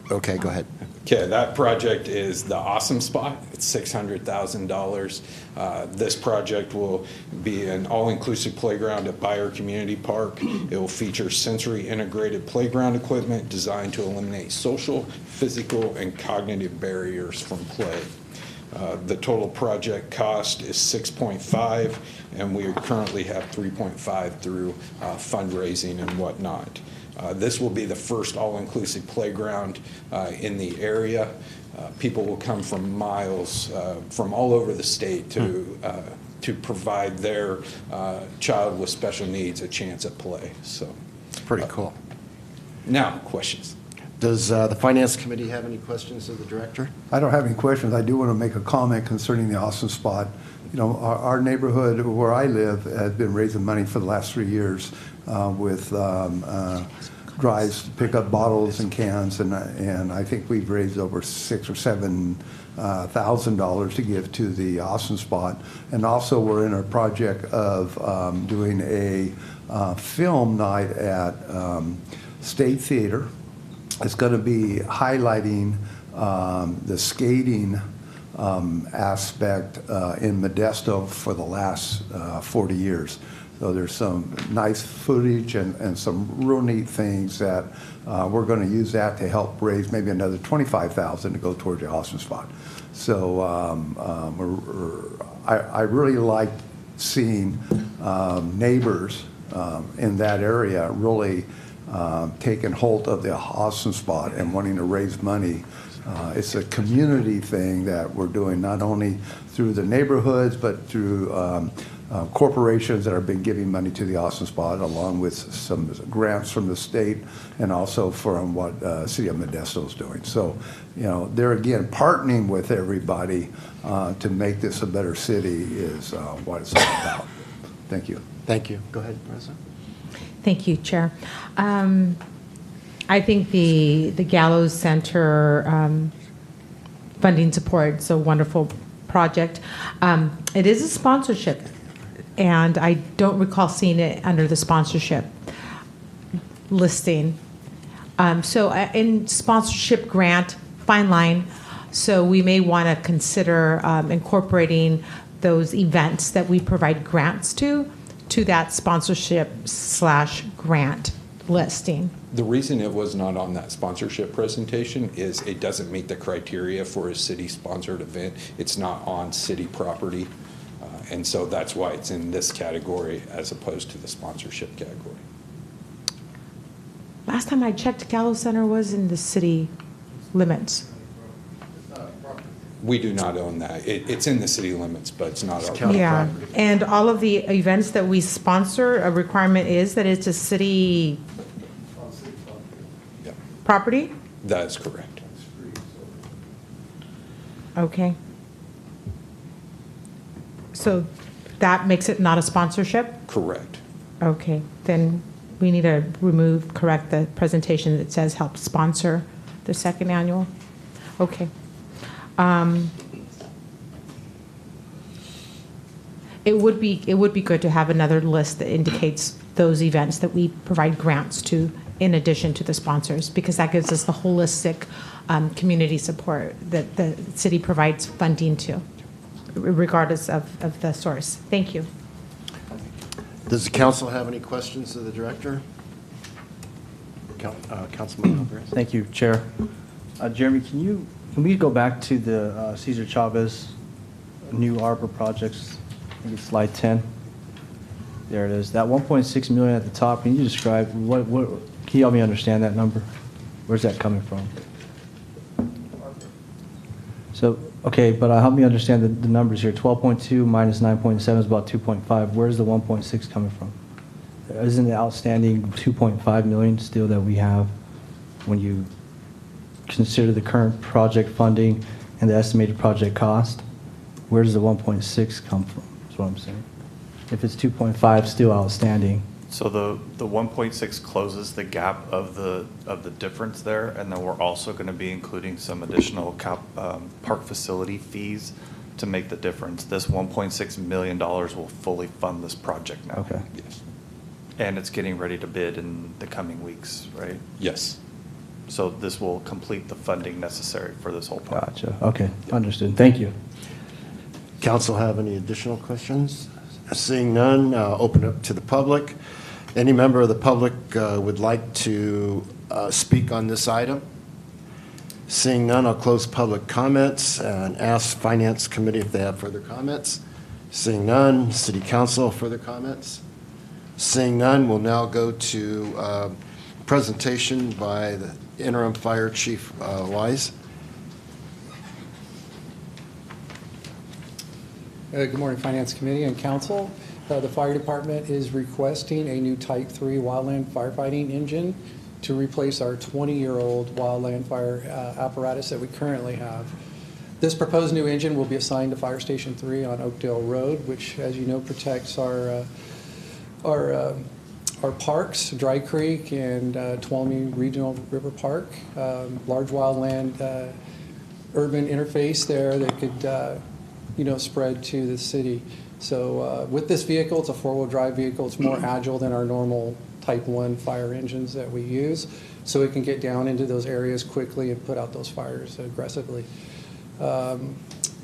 Speaker 3: Okay, go ahead.
Speaker 15: Okay, that project is the Awesome Spot. It's $600,000. This project will be an all-inclusive playground at Bayer Community Park. It will feature sensory integrated playground equipment designed to eliminate social, physical, and cognitive barriers from play. The total project cost is $6.5, and we currently have $3.5 through fundraising and whatnot. This will be the first all-inclusive playground in the area. People will come from miles, from all over the state to provide their child with special needs a chance at play. So,
Speaker 3: pretty cool.
Speaker 15: Now, questions.
Speaker 3: Does the Finance Committee have any questions of the Director?
Speaker 7: I don't have any questions. I do want to make a comment concerning the Awesome Spot. You know, our neighborhood where I live has been raising money for the last 3 years with drives to pick up bottles and cans, and I think we've raised over $6,000 or $7,000 to give to the Awesome Spot. And also, we're in a project of doing a film night at State Theater. It's going to be highlighting the skating aspect in Modesto for the last 40 years. So there's some nice footage and some real neat things that we're going to use that to help raise maybe another $25,000 to go towards the Austin spot. So I really like seeing neighbors in that area really taking hold of the Austin spot and wanting to raise money. It's a community thing that we're doing, not only through the neighborhoods, but through corporations that have been giving money to the Austin spot, along with some grants from the state and also from what City of Modesto is doing. So, you know, they're again partnering with everybody to make this a better city is what it's all about. Thank you.
Speaker 3: Thank you. Go ahead, President.
Speaker 9: Thank you, Chair. I think the Gallows Center funding support is a wonderful project. It is a sponsorship, and I don't recall seeing it under the sponsorship listing. So in sponsorship grant, fine line, so we may want to consider incorporating those events that we provide grants to that sponsorship/grant listing.
Speaker 15: The reason it was not on that sponsorship presentation is it doesn't meet the criteria for a city-sponsored event. It's not on city property, and so that's why it's in this category as opposed to the sponsorship category.
Speaker 9: Last time I checked, Gallows Center was in the city limits.
Speaker 15: We do not own that. It's in the city limits, but it's not our property.
Speaker 9: Yeah, and all of the events that we sponsor, a requirement is that it's a city property?
Speaker 15: That is correct.
Speaker 9: Okay. So that makes it not a sponsorship?
Speaker 15: Correct.
Speaker 9: Okay, then we need to correct the presentation that says help sponsor the second annual. Okay. It would be good to have another list that indicates those events that we provide grants to in addition to the sponsors, because that gives us the holistic community support that the city provides funding to, regardless of the source. Thank you.
Speaker 3: Does the council have any questions of the director? Councilman Alvarez.
Speaker 16: Thank you, Chair. Jeremy, can we go back to the Cesar Chavez new arbor projects? I think it's slide 10. There it is. That 1.6 million at the top. Can you describe what? Can you help me understand that number? Where's that coming from? So okay, but help me understand the numbers here. 12.2 minus 9.7 is about 2.5. Where's the 1.6 coming from? Isn't the outstanding 2.5 million still that we have when you consider the current project funding and the estimated project cost? Where does the 1.6 come from? That's what I'm saying. If it's 2.5 still outstanding.
Speaker 8: So the 1.6 closes the gap of the difference there, and then we're also going to be including some additional park facility fees to make the difference. This $1.6 million will fully fund this project now.
Speaker 16: Okay.
Speaker 15: Yes.
Speaker 8: And it's getting ready to bid in the coming weeks, right?
Speaker 15: Yes.
Speaker 8: So this will complete the funding necessary for this whole project.
Speaker 16: Gotcha. Okay, understood. Thank you.
Speaker 3: Council have any additional questions? Seeing none, open up to the public. Any member of the public would like to speak on this item? Seeing none, I'll close public comments and ask Finance Committee if they have further comments. Seeing none, City Council, further comments? Seeing none, we'll now go to presentation by the Interim Fire Chief Wise.
Speaker 12: Good morning, Finance Committee and Council. The Fire Department is requesting a new Type 3 wildland firefighting engine to replace our 20-year-old wildland fire apparatus that we currently have. This proposed new engine will be assigned to Fire Station 3 on Oakdale Road, which, as you know, protects our parks, Dry Creek and Tuolumne Regional River Park, large wildland urban interface there that could spread to the city. So with this vehicle, it's a four-wheel drive vehicle. It's more agile than our normal Type 1 fire engines that we use, so it can get down into those areas quickly and put out those fires aggressively.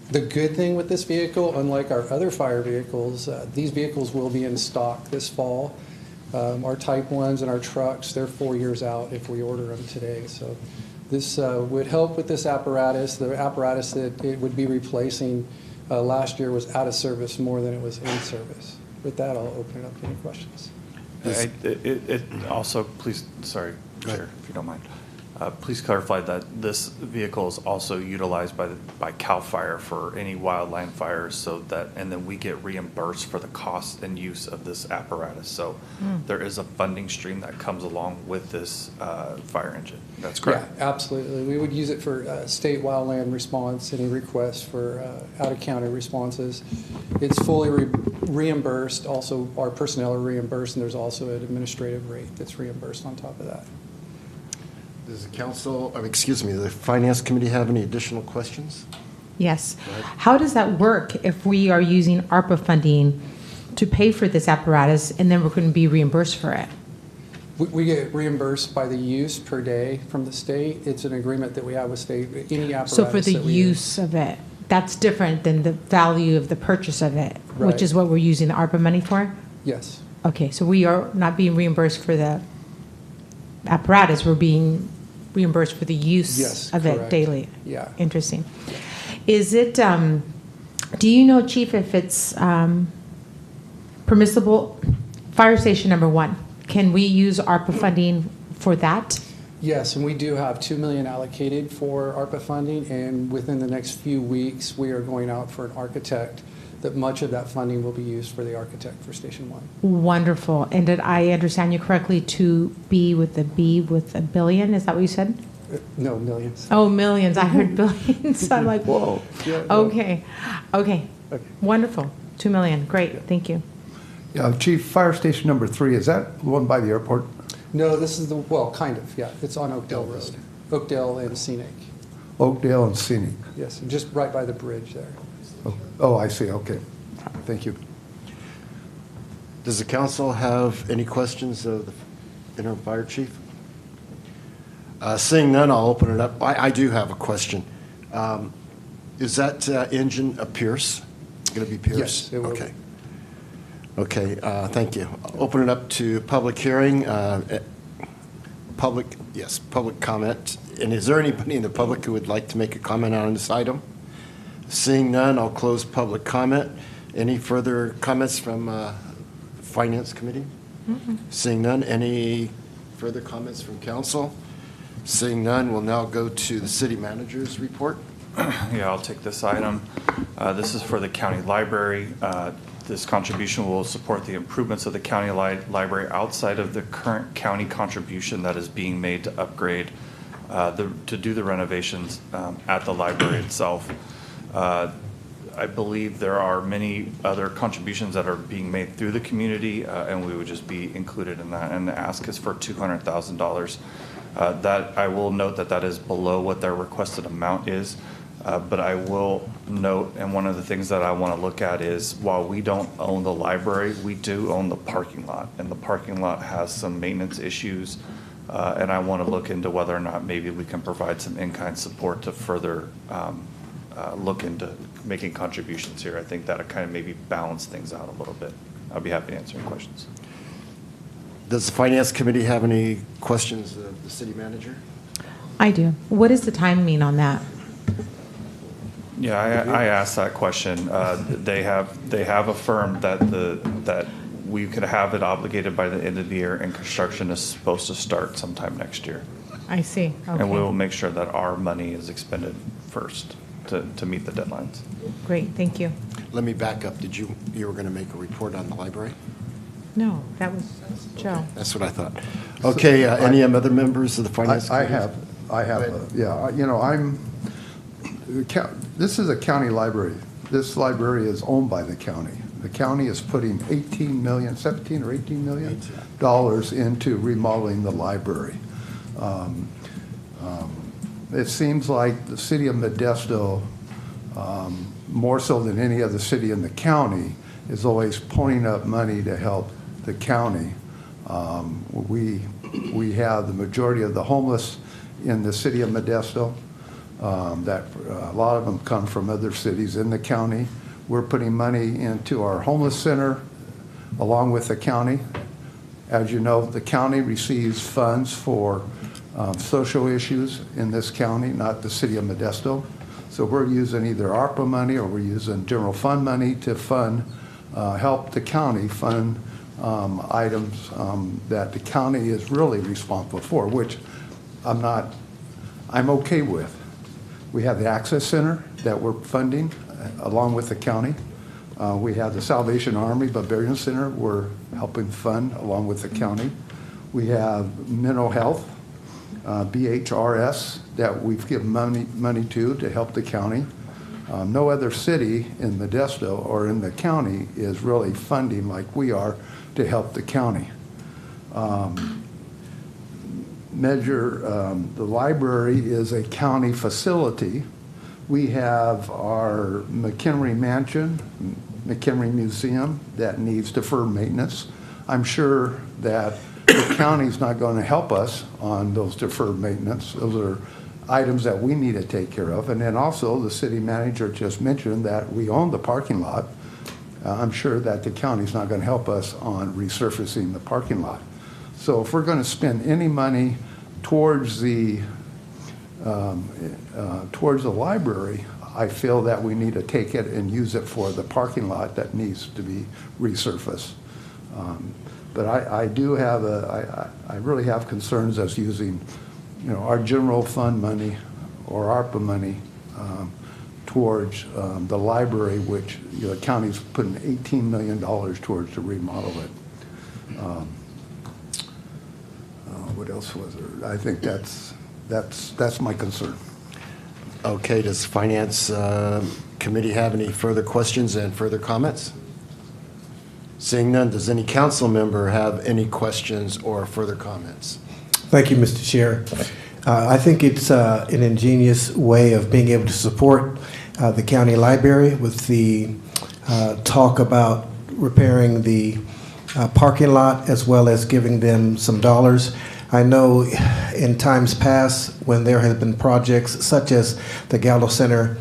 Speaker 12: The good thing with this vehicle, unlike our other fire vehicles, these vehicles will be in stock this fall. Our Type 1s and our trucks, they're 4 years out if we order them today. So this would help with this apparatus. The apparatus that it would be replacing last year was out of service more than it was in service. With that, I'll open it up to any questions.
Speaker 8: It also, please, sorry, Chair, if you don't mind. Please clarify that this vehicle is also utilized by CAL FIRE for any wildland fires, so that, and then we get reimbursed for the cost and use of this apparatus. So there is a funding stream that comes along with this fire engine. That's correct?
Speaker 12: Yeah, absolutely. We would use it for state wildland response, any requests for out-of-county responses. It's fully reimbursed. Also, our personnel are reimbursed, and there's also an administrative rate that's reimbursed on top of that.
Speaker 3: Does the council, excuse me, the Finance Committee have any additional questions?
Speaker 9: Yes. How does that work if we are using ARPA funding to pay for this apparatus and then we're going to be reimbursed for it?
Speaker 12: We get reimbursed by the use per day from the state. It's an agreement that we have with state, any apparatus.
Speaker 9: So for the
Speaker 12: that we
Speaker 9: use of it, that's different than the value of the purchase of it,
Speaker 12: Right.
Speaker 9: which is what we're using the ARPA money for?
Speaker 12: Yes.
Speaker 9: Okay, so we are not being reimbursed for the apparatus, we're being reimbursed for the use
Speaker 12: Yes,
Speaker 9: of it
Speaker 12: correct.
Speaker 9: daily?
Speaker 12: Yeah.
Speaker 9: Interesting. Is it, do you know, Chief, if it's permissible, fire station number 1, can we use ARPA funding for that?
Speaker 12: Yes, and we do have $2 million allocated for ARPA funding, and within the next few weeks, we are going out for an architect, that much of that funding will be used for the architect for Station 1.
Speaker 9: Wonderful. And did I understand you correctly to be with a B with a billion? Is that what you said?
Speaker 12: No, millions.
Speaker 9: Oh, millions. I heard billions. I'm like, whoa.
Speaker 12: Yeah, no.
Speaker 9: Okay. Okay. Wonderful. 2 million. Great. Thank you.
Speaker 7: Yeah, Chief, Fire Station number 3, is that the one by the airport?
Speaker 12: No, this is the, well, kind of, yeah. It's on Oakdale Road. Oakdale and Scenic.
Speaker 7: Oakdale and Scenic.
Speaker 12: Yes, just right by the bridge there.
Speaker 7: Oh, I see, okay. Thank you.
Speaker 3: Does the council have any questions of the interim fire chief? Seeing none, I'll open it up. I do have a question. Is that engine a Pierce? Going to be Pierce?
Speaker 12: Yes, it will be.
Speaker 3: Okay. Okay, thank you. I'll open it up to public hearing. Public comment. And is there anybody in the public who would like to make a comment on this item? Seeing none, I'll close public comment. Any further comments from Finance Committee? Seeing none, any further comments from council? Seeing none, we'll now go to the city manager's report.
Speaker 8: Yeah, I'll take this item. This is for the county library. This contribution will support the improvements of the county library outside of the current county contribution that is being made to upgrade, to do the renovations at the library itself. I believe there are many other contributions that are being made through the community, and we would just be included in that. And the ask is for $200,000. That I will note that is below what their requested amount is. But I will note, and one of the things that I want to look at is, while we don't own the library, we do own the parking lot, and the parking lot has some maintenance issues, and I want to look into whether or not maybe we can provide some in-kind support to further look into making contributions here. I think that'll kind of maybe balance things out a little bit. I'll be happy to answer any questions.
Speaker 3: Does the Finance Committee have any questions of the city manager?
Speaker 9: I do. What is the timing on that?
Speaker 8: Yeah, I asked that question. They have affirmed that we could have it obligated by the end of the year, and construction is supposed to start sometime next year.
Speaker 9: I see. Okay.
Speaker 8: And we will make sure that our money is expended first to meet the deadlines.
Speaker 9: Great. Thank you.
Speaker 3: Let me back up. You were going to make a report on the library?
Speaker 9: No, that was Joe.
Speaker 3: That's what I thought. Okay, any other members of the Finance Committee?
Speaker 7: I have, yeah, you know, this is a county library. This library is owned by the county. The county is putting 17 or 18 million dollars into remodeling the library. It seems like the city of Modesto, more so than any other city in the county, is always pulling up money to help the county We have the majority of the homeless in the city of Modesto. That a lot of them come from other cities in the county. We're putting money into our homeless center along with the county. As you know, the county receives funds for social issues in this county, not the city of Modesto. So we're using either ARPA money or we're using general fund money to fund, help the county fund items that the county is really responsible for, which I'm okay with. We have the Access Center that we're funding along with the county. We have the Salvation Army Barbarian Center we're helping fund along with the county. We have mental health, BHRS, that we've given money to help the county. No other city in Modesto or in the county is really funding like we are to help the county. The library is a county facility. We have our McHenry Mansion, McHenry Museum that needs deferred maintenance. I'm sure that the county's not going to help us on those deferred maintenance. Those are items that we need to take care of. And then also the city manager just mentioned that we own the parking lot. I'm sure that the county's not going to help us on resurfacing the parking lot. So if we're going to spend any money towards the library, I feel that we need to take it and use it for the parking lot that needs to be resurfaced. But I really have concerns as using, our general fund money or ARPA money towards the library, which the county's putting $18 million towards to remodel it. What else was there? I think that's my concern.
Speaker 3: Okay, does Finance Committee have any further questions and further comments? Seeing none, does any council member have any questions or further comments?
Speaker 14: Thank you, Mr. Chair. I think it's an ingenious way of being able to support the county library with the talk about repairing the parking lot as well as giving them some dollars. I know in times past when there have been projects such as the Gallo Center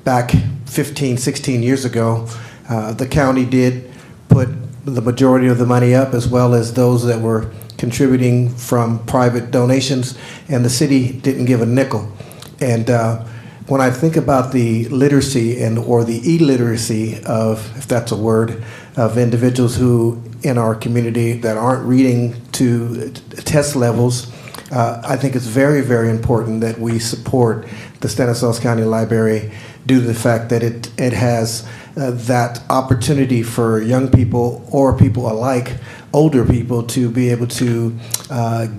Speaker 14: back 15, 16 years ago, the county did put the majority of the money up as well as those that were contributing from private donations, and the city didn't give a nickel. And when I think about the literacy or the illiteracy of, if that's a word, of individuals who in our community that aren't reading to test levels, I think it's very, very important that we support the Stanislaus County Library due to the fact that it has that opportunity for young people or people alike, older people, to be able to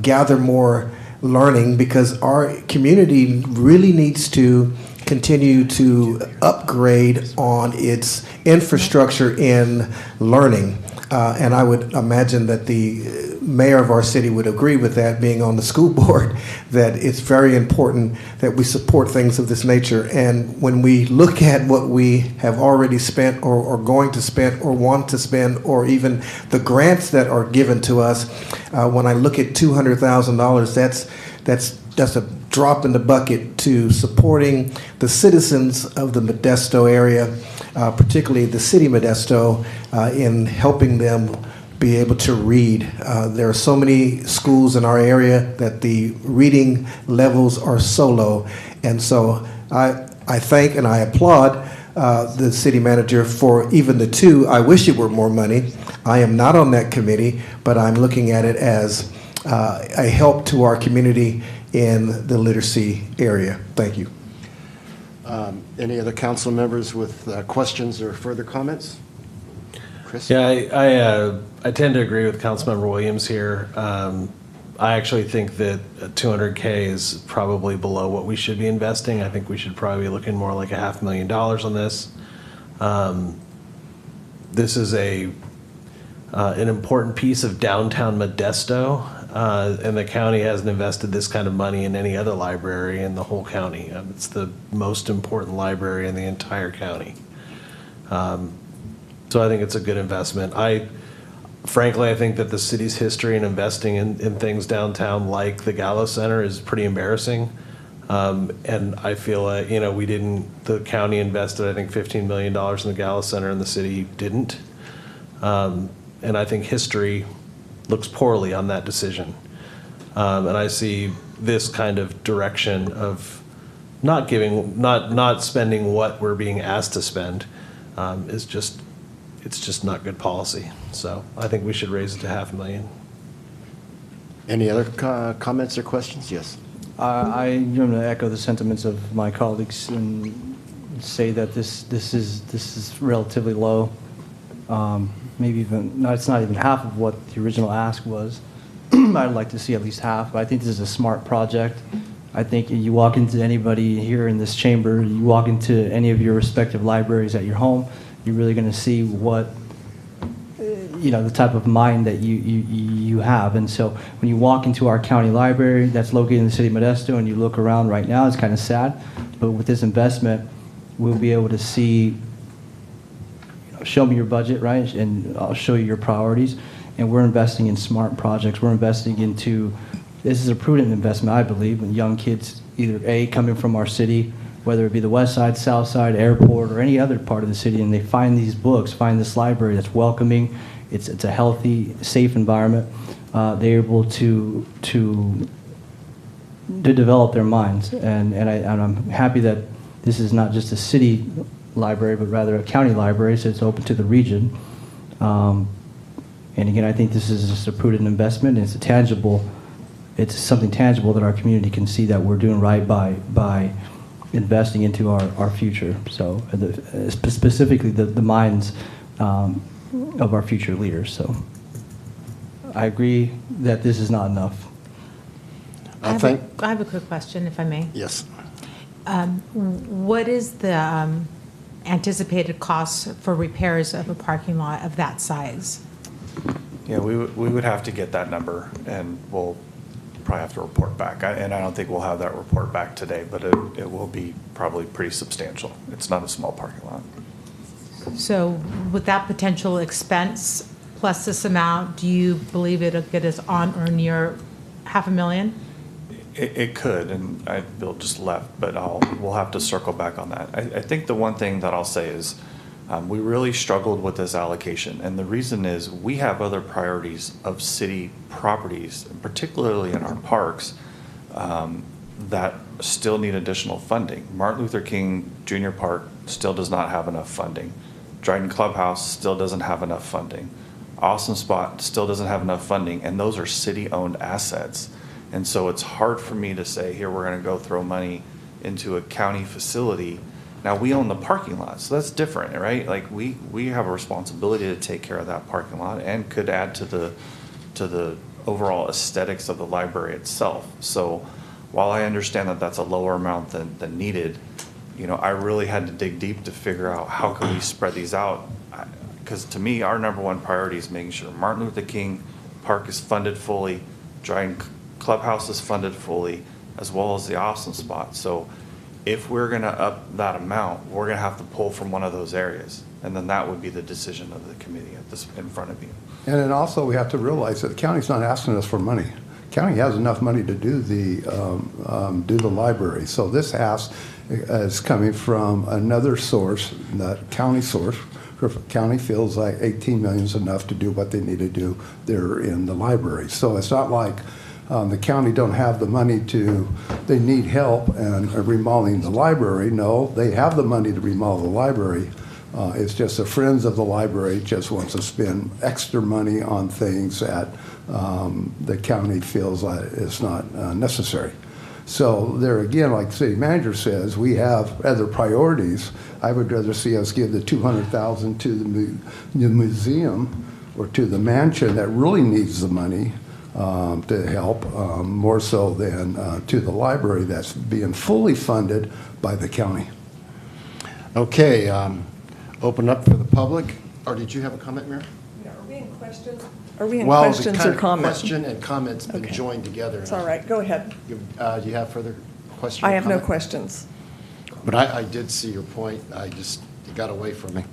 Speaker 14: gather more learning, because our community really needs to continue to upgrade on its infrastructure in learning. And I would imagine that the mayor of our city would agree with that, being on the school board, that it's very important that we support things of this nature. And when we look at what we have already spent or going to spend or want to spend, or even the grants that are given to us, when I look at $200,000, that's a drop in the bucket to supporting the citizens of the Modesto area, particularly the city of Modesto, in helping them be able to read. There are so many schools in our area that the reading levels are so low. And so I thank and I applaud the city manager for even the two. I wish it were more money. I am not on that committee, but I'm looking at it as a help to our community in the literacy area. Thank you.
Speaker 3: Any other council members with questions or further comments? Chris?
Speaker 13: Yeah, I tend to agree with Councilmember Williams here. I actually think that 200K is probably below what we should be investing. I think we should probably be looking more like $500,000 on this. This is an important piece of downtown Modesto, and the county hasn't invested this kind of money in any other library in the whole county. It's the most important library in the entire county. So I think it's a good investment. frankly, I think that the city's history in investing in things downtown like the Gallo Center is pretty embarrassing. And I feel like, the county invested, I think, $15 million in the Gallo Center and the city didn't. And I think history looks poorly on that decision. And I see this kind of direction of not spending what we're being asked to spend it's just not good policy. So I think we should raise it to $500,000.
Speaker 3: Any other comments or questions? Yes.
Speaker 16: I'm going to echo the sentiments of my colleagues and say that this is relatively low. Maybe even, no, it's not even half of what the original ask was. I'd like to see at least half, but I think this is a smart project. I think you walk into anybody here in this chamber, you walk into any of your respective libraries at your home, you're really going to see what, the type of mind that you have. And so when you walk into our county library that's located in the city of Modesto and you look around right now, it's kind of sad. But with this investment, we'll be able to see, show me your budget, right? And I'll show you your priorities. And we're investing in smart projects. We're investing into, this is a prudent investment, I believe, in young kids, either A, coming from our city, whether it be the west side, south side, airport, or any other part of the city, and they find these books, find this library that's welcoming, it's a healthy, safe environment. They're able to develop their minds. And I'm happy that this is not just a city library, but rather a county library, so it's open to the region. And again, I think this is just a prudent investment. It's something tangible that our community can see that we're doing right by investing into our future. So specifically the minds of our future leaders. So I agree that this is not enough.
Speaker 9: I have a quick question, if I may.
Speaker 3: Yes.
Speaker 9: What is the anticipated cost for repairs of a parking lot of that size?
Speaker 8: Yeah, we would have to get that number, and we'll probably have to report back. And I don't think we'll have that report back today, but it will be probably pretty substantial. It's not a small parking lot.
Speaker 9: So with that potential expense plus this amount, do you believe it'll get us on or near $500,000?
Speaker 8: It could, and Bill just left, but we'll have to circle back on that. I think the one thing that I'll say is we really struggled with this allocation, and the reason is we have other priorities of city properties, particularly in our parks, that still need additional funding. Martin Luther King Jr. Park still does not have enough funding. Dryden Clubhouse still doesn't have enough funding. Awesome Spot still doesn't have enough funding, and those are city-owned assets. And so it's hard for me to say, here, we're going to go throw money into a county facility. Now, we own the parking lot, so that's different, right? Like, we have a responsibility to take care of that parking lot and could add to the overall aesthetics of the library itself. So while I understand that that's a lower amount than needed, I really had to dig deep to figure out how can we spread these out. Because to me, our number one priority is making sure Martin Luther King Park is funded fully, Dryden Clubhouse is funded fully, as well as the Awesome Spot. So if we're going to up that amount, we're going to have to pull from one of those areas. And then that would be the decision of the committee in front of you.
Speaker 7: And then also we have to realize that the county's not asking us for money. County has enough money to do the library. So this ask is coming from another source, not county source. County feels like 18 million is enough to do what they need to do there in the library. So it's not like the county don't have the money they need help in remodeling the library. No, they have the money to remodel the library. It's just the Friends of the Library just wants to spend extra money on things that the county feels like is not necessary. So there again, like the city manager says, we have other priorities. I would rather see us give the $200,000 to the museum or to the mansion that really needs the money to help, more so than to the library that's being fully funded by the county.
Speaker 3: Okay, open up for the public. Or did you have a comment, Mayor?
Speaker 1: Yeah, are we in questions? Are we in questions or comments?
Speaker 3: Question and comments been joined together.
Speaker 1: It's all right. Go ahead.
Speaker 3: Do you have further questions?
Speaker 1: I have no questions.
Speaker 3: But I did see your point. It got away from me.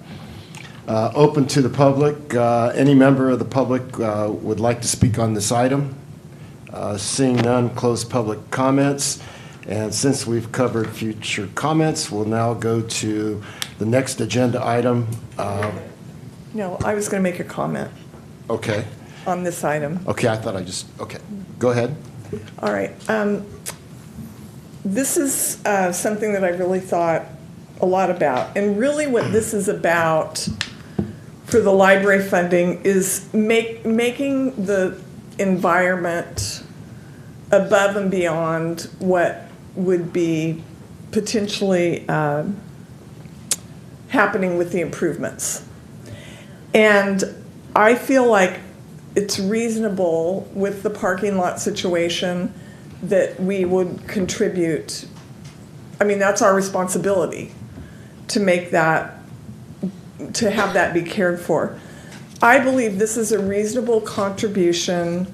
Speaker 3: Open to the public. Any member of the public would like to speak on this item? Seeing none, close public comments. And since we've covered future comments, we'll now go to the next agenda item.
Speaker 1: No, I was going to make a comment
Speaker 3: Okay.
Speaker 1: on this item.
Speaker 3: Okay, okay. Go ahead.
Speaker 1: All right. This is something that I really thought a lot about. And really what this is about for the library funding is making the environment above and beyond what would be potentially happening with the improvements. And I feel like it's reasonable with the parking lot situation that we would contribute. I mean, that's our responsibility to make that, to have that be cared for. I believe this is a reasonable contribution.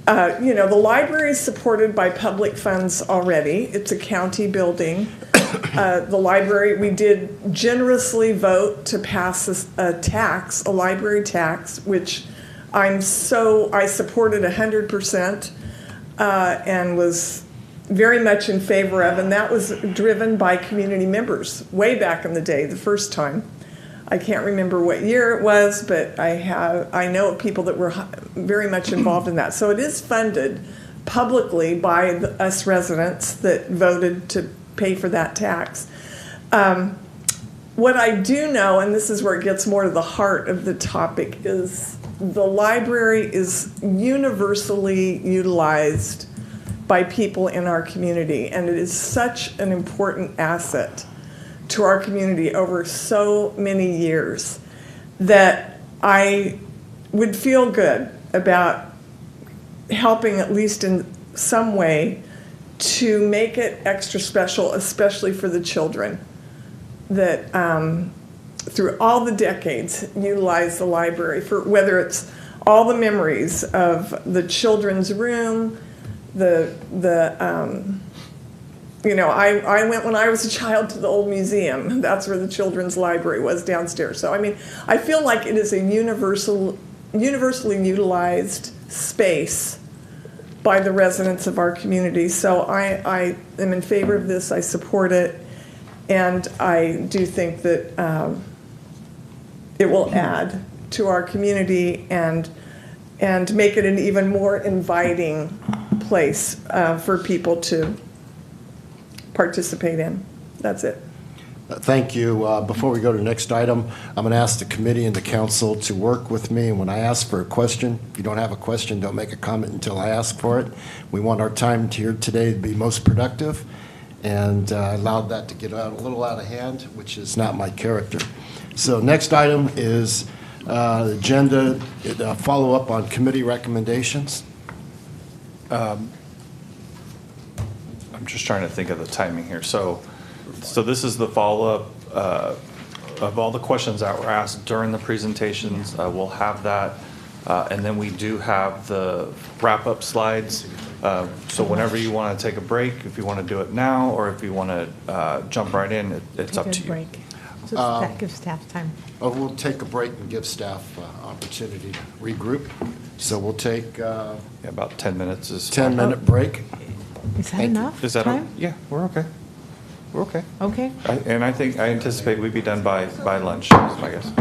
Speaker 1: The library is supported by public funds already. It's a county building. The library, we did generously vote to pass a library tax, which I supported 100% and was very much in favor of, and that was driven by community members way back in the day, the first time. I can't remember what year it was, but I know of people that were very much involved in that. So it is funded publicly by us residents that voted to pay for that tax. What I do know, and this is where it gets more to the heart of the topic, is the library is universally utilized by people in our community, and it is such an important asset to our community over so many years that I would feel good about helping, at least in some way, to make it extra special, especially for the children that through all the decades utilize the library for, whether it's all the memories of the children's room, I went when I was a child to the old museum. That's where the children's library was, downstairs. So, I mean, I feel like it is a universally utilized space by the residents of our community. So I am in favor of this. I support it. And I do think that it will add to our community and make it an even more inviting place for people to participate in. That's it.
Speaker 3: Thank you. Before we go to the next item, I'm going to ask the committee and the council to work with me. And when I ask for a question, if you don't have a question, don't make a comment until I ask for it. We want our time here today to be most productive, and I allowed that to get a little out of hand, which is not my character. So next item is agenda, follow-up on committee recommendations.
Speaker 8: I'm just trying to think of the timing here. So this is the follow-up of all the questions that were asked during the presentations. We'll have that. And then we do have the wrap-up slides. So whenever you want to take a break, if you want to do it now, or if you want to jump right in, it's up to you.
Speaker 9: So that gives staff time.
Speaker 3: We'll take a break and give staff opportunity to regroup. So we'll take
Speaker 8: about 10 minutes.
Speaker 3: 10-minute break.
Speaker 9: Is that enough
Speaker 8: Is that
Speaker 9: time?
Speaker 8: Yeah, we're okay. We're okay.
Speaker 9: Okay.
Speaker 8: And I anticipate we'd be done by lunch, is my guess.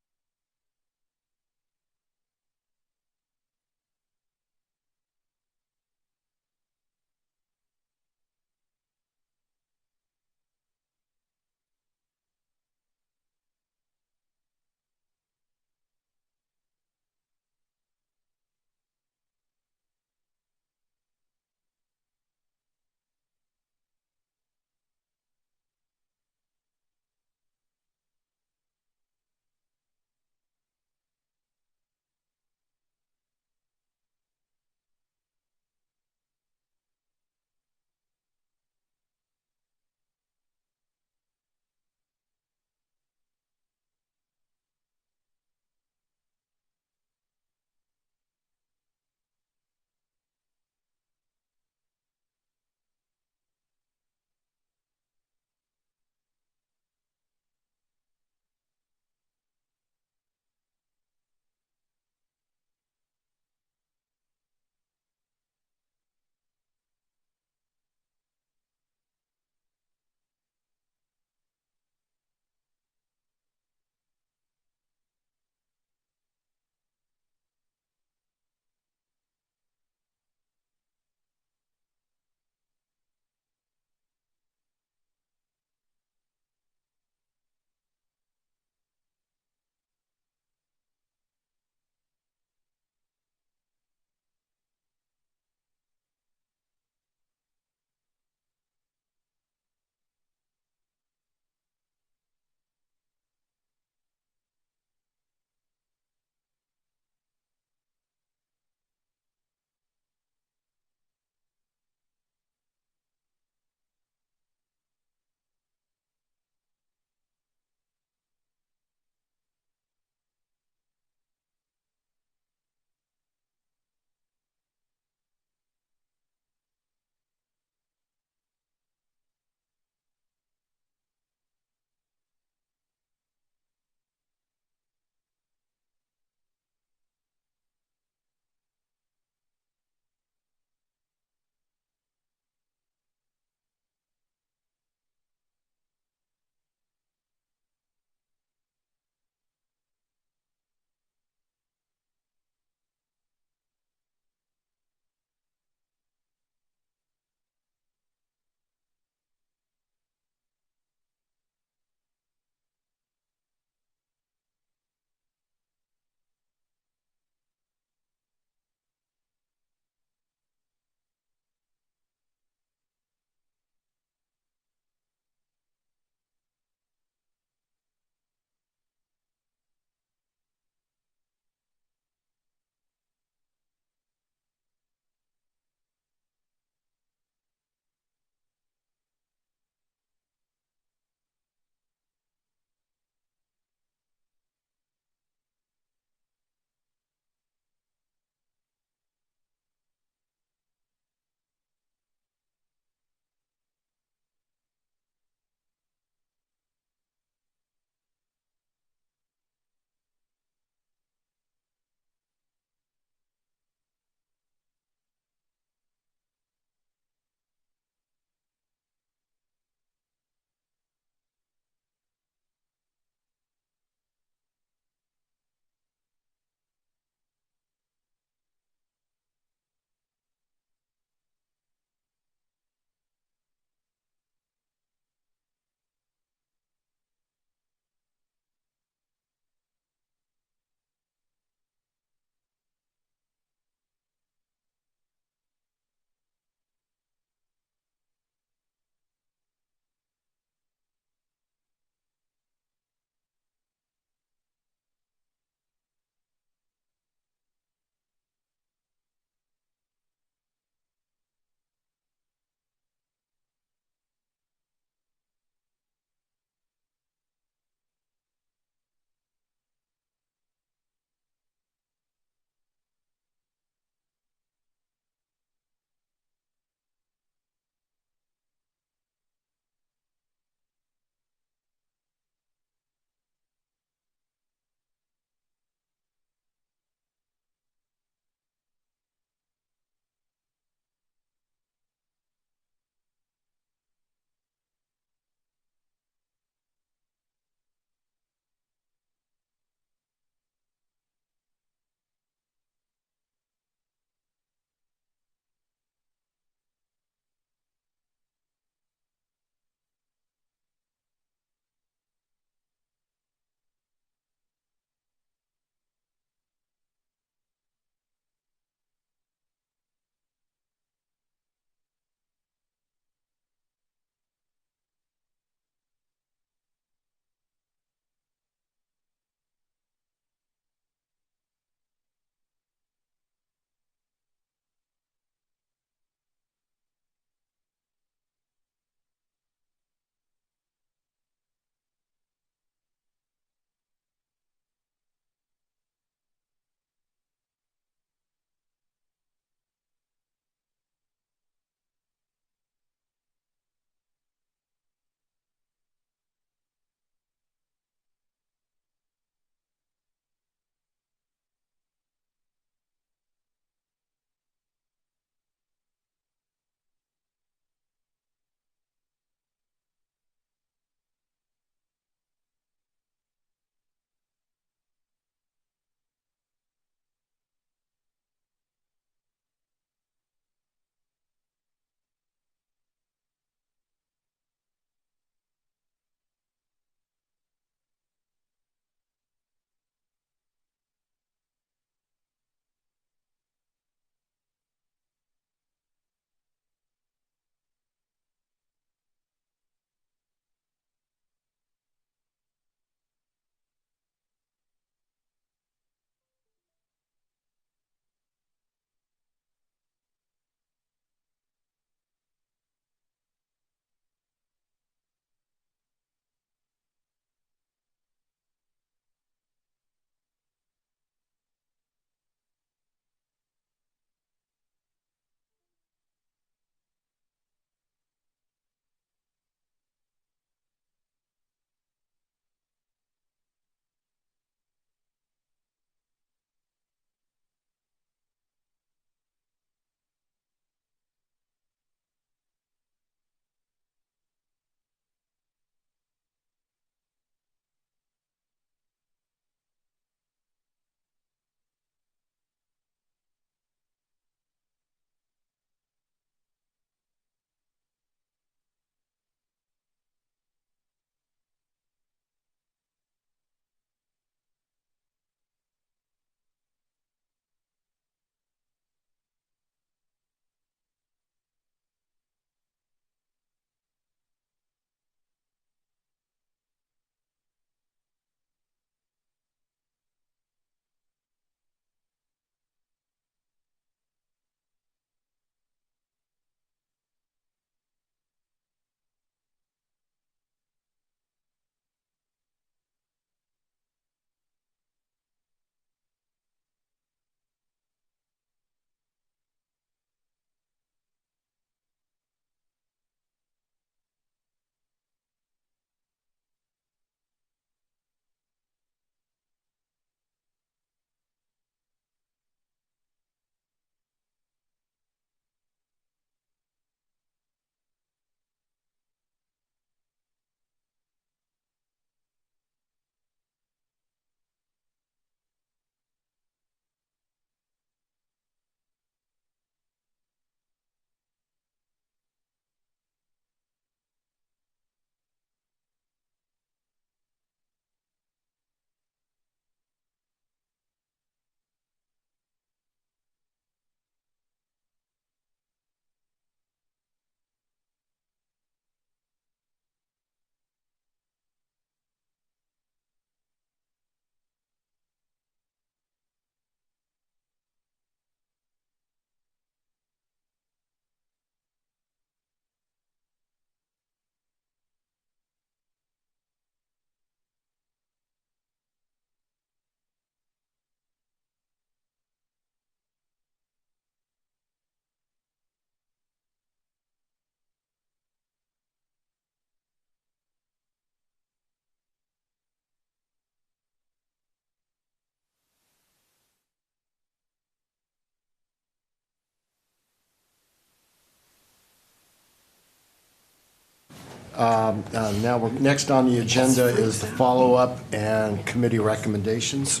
Speaker 3: Now, next on the agenda is the follow-up and committee recommendations.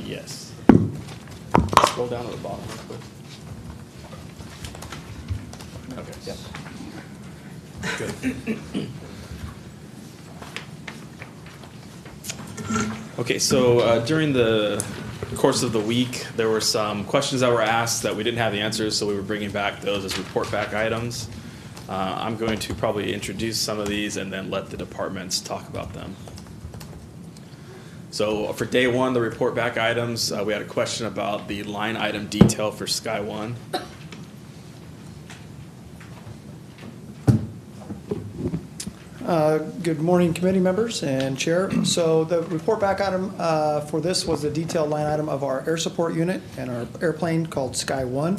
Speaker 17: Yes. Scroll down to the bottom real quick. Okay, yep. Good. Okay, so during the course of the week, there were some questions that were asked that we didn't have the answers, so we were bringing back those as report back items. I'm going to probably introduce some of these and then let the departments talk about them. So for day one, the report back items, we had a question about the line item detail for Sky One.
Speaker 18: Good morning, committee members and chair. So the report back item for this was the detailed line item of our air support unit and our airplane called Sky One.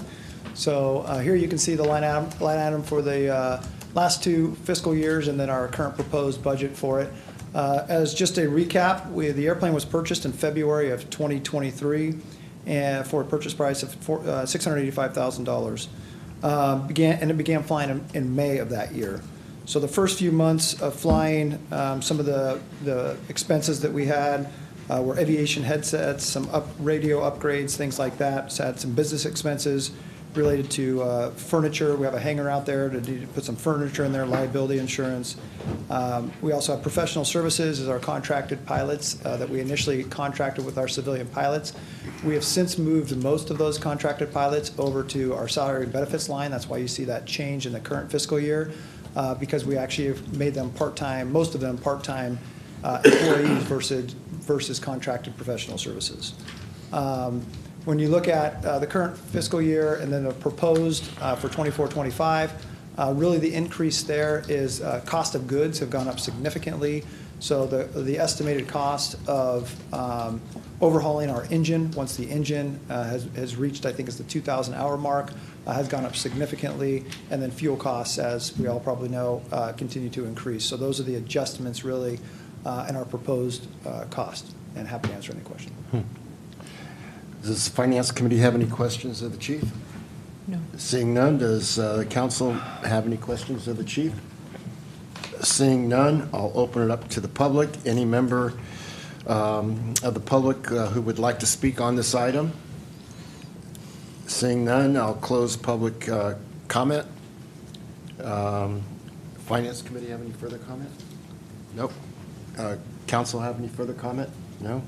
Speaker 18: So here you can see the line item for the last 2 fiscal years and then our current proposed budget for it. As just a recap, the airplane was purchased in February of 2023 and for a purchase price of $685,000. It began flying in May of that year. So the first few months of flying, some of the expenses that we had were aviation headsets, some radio upgrades, things like that. So had some business expenses related to furniture. We have a hangar out there to put some furniture in there, liability insurance. We also have professional services as our contracted pilots that we initially contracted with our civilian pilots. We have since moved most of those contracted pilots over to our salary and benefits line. That's why you see that change in the current fiscal year. Because we actually have made them part-time, most of them part-time employees versus contracted professional services. When you look at the current fiscal year and then the proposed for 24-25, really the increase there is cost of goods have gone up significantly. So the estimated cost of overhauling our engine, once the engine has reached, I think it's the 2,000 hour mark, has gone up significantly, and then fuel costs, as we all probably know, continue to increase. So those are the adjustments really in our proposed cost, and happy to answer any questions.
Speaker 3: Does the Finance Committee have any questions of the Chief?
Speaker 9: No.
Speaker 3: Seeing none, does the Council have any questions of the Chief? Seeing none, I'll open it up to the public. Any member of the public who would like to speak on this item? Seeing none, I'll close public comment. Finance Committee have any further comment? Nope. Council have any further comment? No?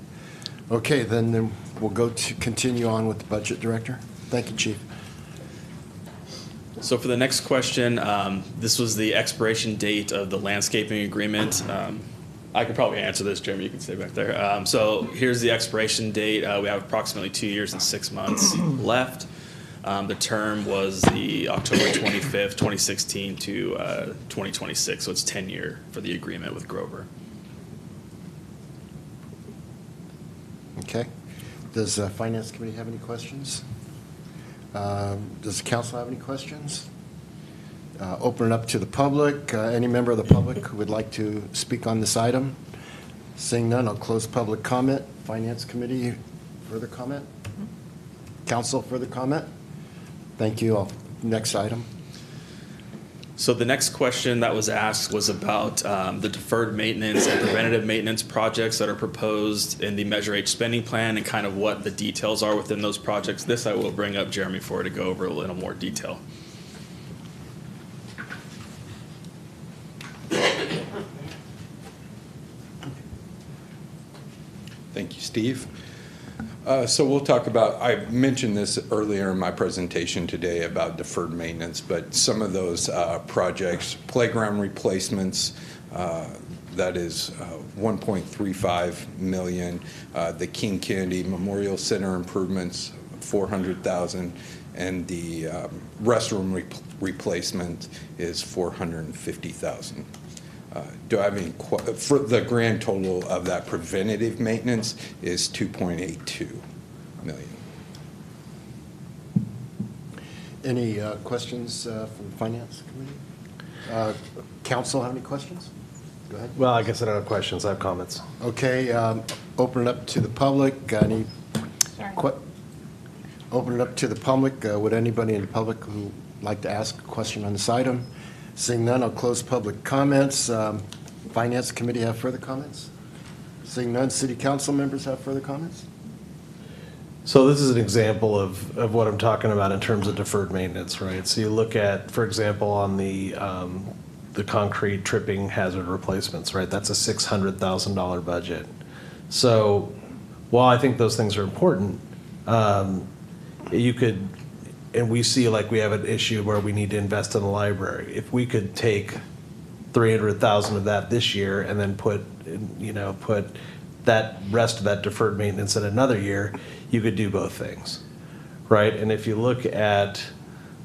Speaker 3: Okay, then we'll go to continue on with the Budget Director. Thank you, Chief.
Speaker 17: So for the next question, this was the expiration date of the landscaping agreement. I could probably answer this, Jeremy, you can stay back there. So here's the expiration date. We have approximately 2 years and 6 months left. The term was the October 25th, 2016 to 2026, so it's 10-year for the agreement with Grover.
Speaker 3: Okay. Does the Finance Committee have any questions? Does the Council have any questions? Open it up to the public. Any member of the public who would like to speak on this item? Seeing none, I'll close public comment. Finance Committee, further comment? Council, further comment? Thank you. Next item.
Speaker 17: So the next question that was asked was about the deferred maintenance and preventative maintenance projects that are proposed in the Measure H spending plan and kind of what the details are within those projects. This I will bring up Jeremy for to go over a little more detail.
Speaker 15: Thank you, Steve. So we'll talk about, I mentioned this earlier in my presentation today about deferred maintenance, but some of those projects, playground replacements, that is $1.35 million. The King Kennedy Memorial Center improvements, $400,000, and the restroom replacement is $450,000. Do I have any, for the grand total of that preventative maintenance is $2.82 million.
Speaker 3: Any questions from the Finance Committee? Council have any questions? Go ahead.
Speaker 13: Well, I guess I don't have questions, I have comments.
Speaker 3: Okay, open it up to the public. Any open it up to the public. Would anybody in the public who like to ask a question on this item? Seeing none, I'll close public comments. Finance Committee have further comments? Seeing none, City Council members have further comments?
Speaker 13: So this is an example of what I'm talking about in terms of deferred maintenance, right? So you look at, for example, on the concrete tripping hazard replacements, right? That's a $600,000 budget. So while I think those things are important, you could, and we see like we have an issue where we need to invest in the library. If we could take $300,000 of that this year and then put that rest of that deferred maintenance in another year, you could do both things, right? And if you look at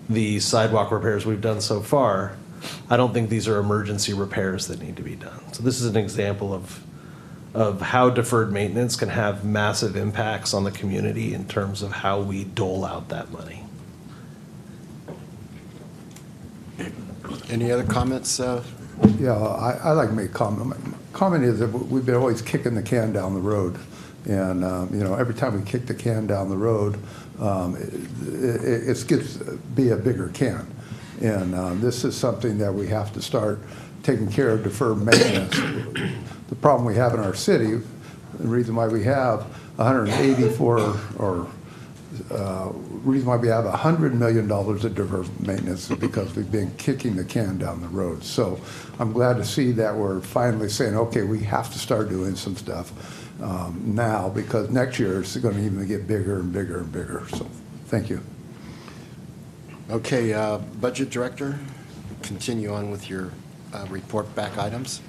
Speaker 13: the sidewalk repairs we've done so far, I don't think these are emergency repairs that need to be done. So this is an example of how deferred maintenance can have massive impacts on the community in terms of how we dole out that money.
Speaker 3: Any other comments?
Speaker 7: Yeah, I like to make a comment. Comment is that we've been always kicking the can down the road. And, every time we kick the can down the road, it gets to be a bigger can. And this is something that we have to start taking care of, deferred maintenance. The problem we have in our city, the reason why we have 184 or reason why we have $100 million of deferred maintenance is because we've been kicking the can down the road. So I'm glad to see that we're finally saying, okay, we have to start doing some stuff now, because next year it's going to even get bigger and bigger and bigger. So thank you.
Speaker 3: Okay, Budget Director, continue on with your report back items.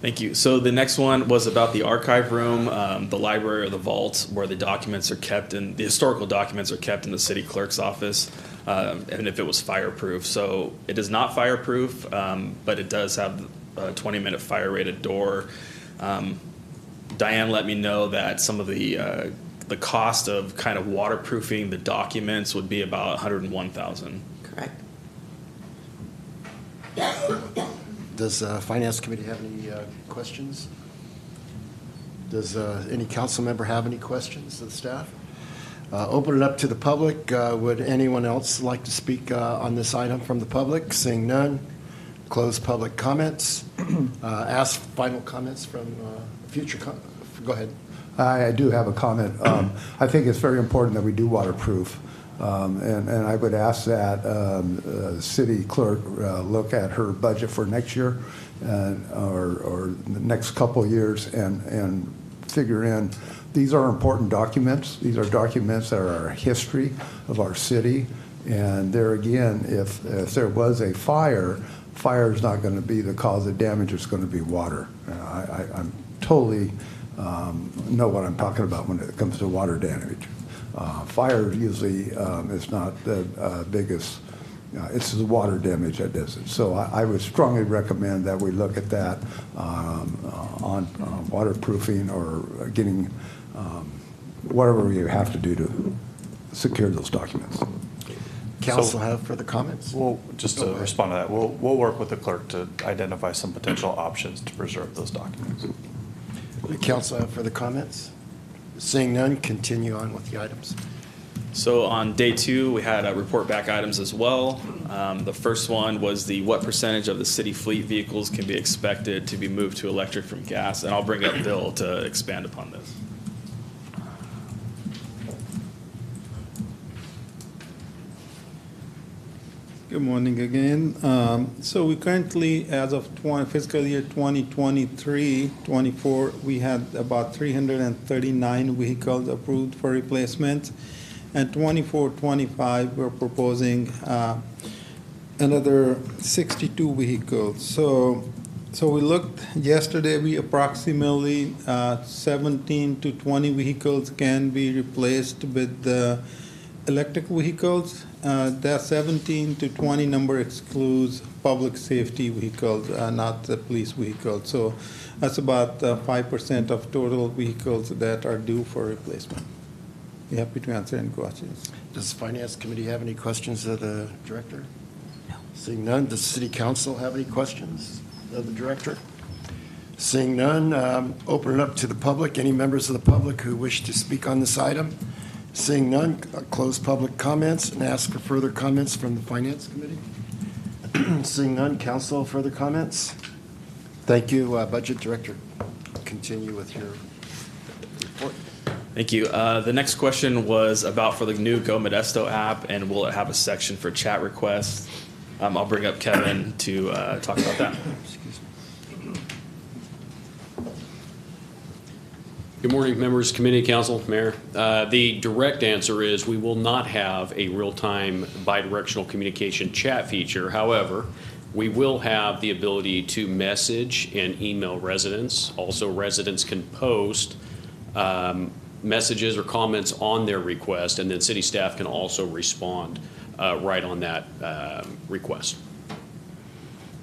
Speaker 17: Thank you. So the next one was about the archive room, the library or the vault where the documents are kept, and the historical documents are kept in the city clerk's office, and if it was fireproof. So it is not fireproof, but it does have a 20-minute fire rated door. Diane let me know that some of the cost of kind of waterproofing the documents would be about $101,000.
Speaker 4: Correct.
Speaker 3: Does Finance Committee have any questions? Does any council member have any questions of the staff? Open it up to the public. Would anyone else like to speak on this item from the public? Seeing none, close public comments. Ask final comments from future. Go ahead.
Speaker 7: I do have a comment. I think it's very important that we do waterproof. And I would ask that city clerk look at her budget for next year or the next couple of years and figure in, these are important documents. These are documents that are our history of our city. And there again, if there was a fire, fire is not going to be the cause of damage. It's going to be water. I'm totally know what I'm talking about when it comes to water damage. Fire usually is not the biggest, it's the water damage that does it. So I would strongly recommend that we look at that on waterproofing or getting whatever we have to do to secure those documents.
Speaker 3: Council have further comments?
Speaker 8: Well, just to respond to that, we'll work with the clerk to identify some potential options to preserve those documents.
Speaker 3: The council have further comments? Seeing none, continue on with the items.
Speaker 17: So on day 2, we had report back items as well. The first one was what percentage of the city fleet vehicles can be expected to be moved to electric from gas, and I'll bring up Bill to expand upon this.
Speaker 11: Good morning again. So we currently, as of fiscal year 2023-24, we had about 339 vehicles approved for replacement. And 24-25, we're proposing another 62 vehicles. So we looked yesterday, we approximately 17 to 20 vehicles can be replaced with the electric vehicles. That 17 to 20 number excludes public safety vehicles, not the police vehicles. So that's about 5% of total vehicles that are due for replacement. Be happy to answer any questions.
Speaker 3: Does the Finance Committee have any questions of the Director? No. Seeing none, does City Council have any questions? of the director? Seeing none, open it up to the public. Any members of the public who wish to speak on this item? Seeing none, close public comments and ask for further comments from the Finance Committee. Seeing none, council, further comments? Thank you. Budget Director, continue with your report.
Speaker 17: Thank you. The next question was about for the new Go Modesto app, and will it have a section for chat requests? I'll bring up Kevin to talk about that.
Speaker 19: Good morning, members, committee, council, mayor. The direct answer is we will not have a real-time bidirectional communication chat feature. However, we will have the ability to message and email residents. Also, residents can post messages or comments on their request, and then city staff can also respond right on that request.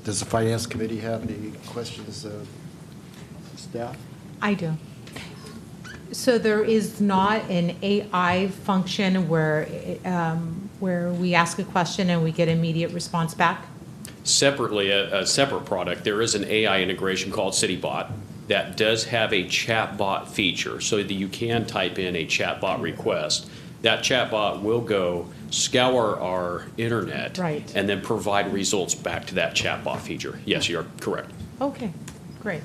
Speaker 3: Does the Finance Committee have any questions of staff?
Speaker 9: I do. So there is not an AI function where we ask a question and we get immediate response back?
Speaker 19: Separately, a separate product, there is an AI integration called CityBot that does have a chatbot feature so that you can type in a chatbot request. That chatbot will go scour our internet and then provide results back to that chatbot feature. Yes, you're correct.
Speaker 9: Okay, great.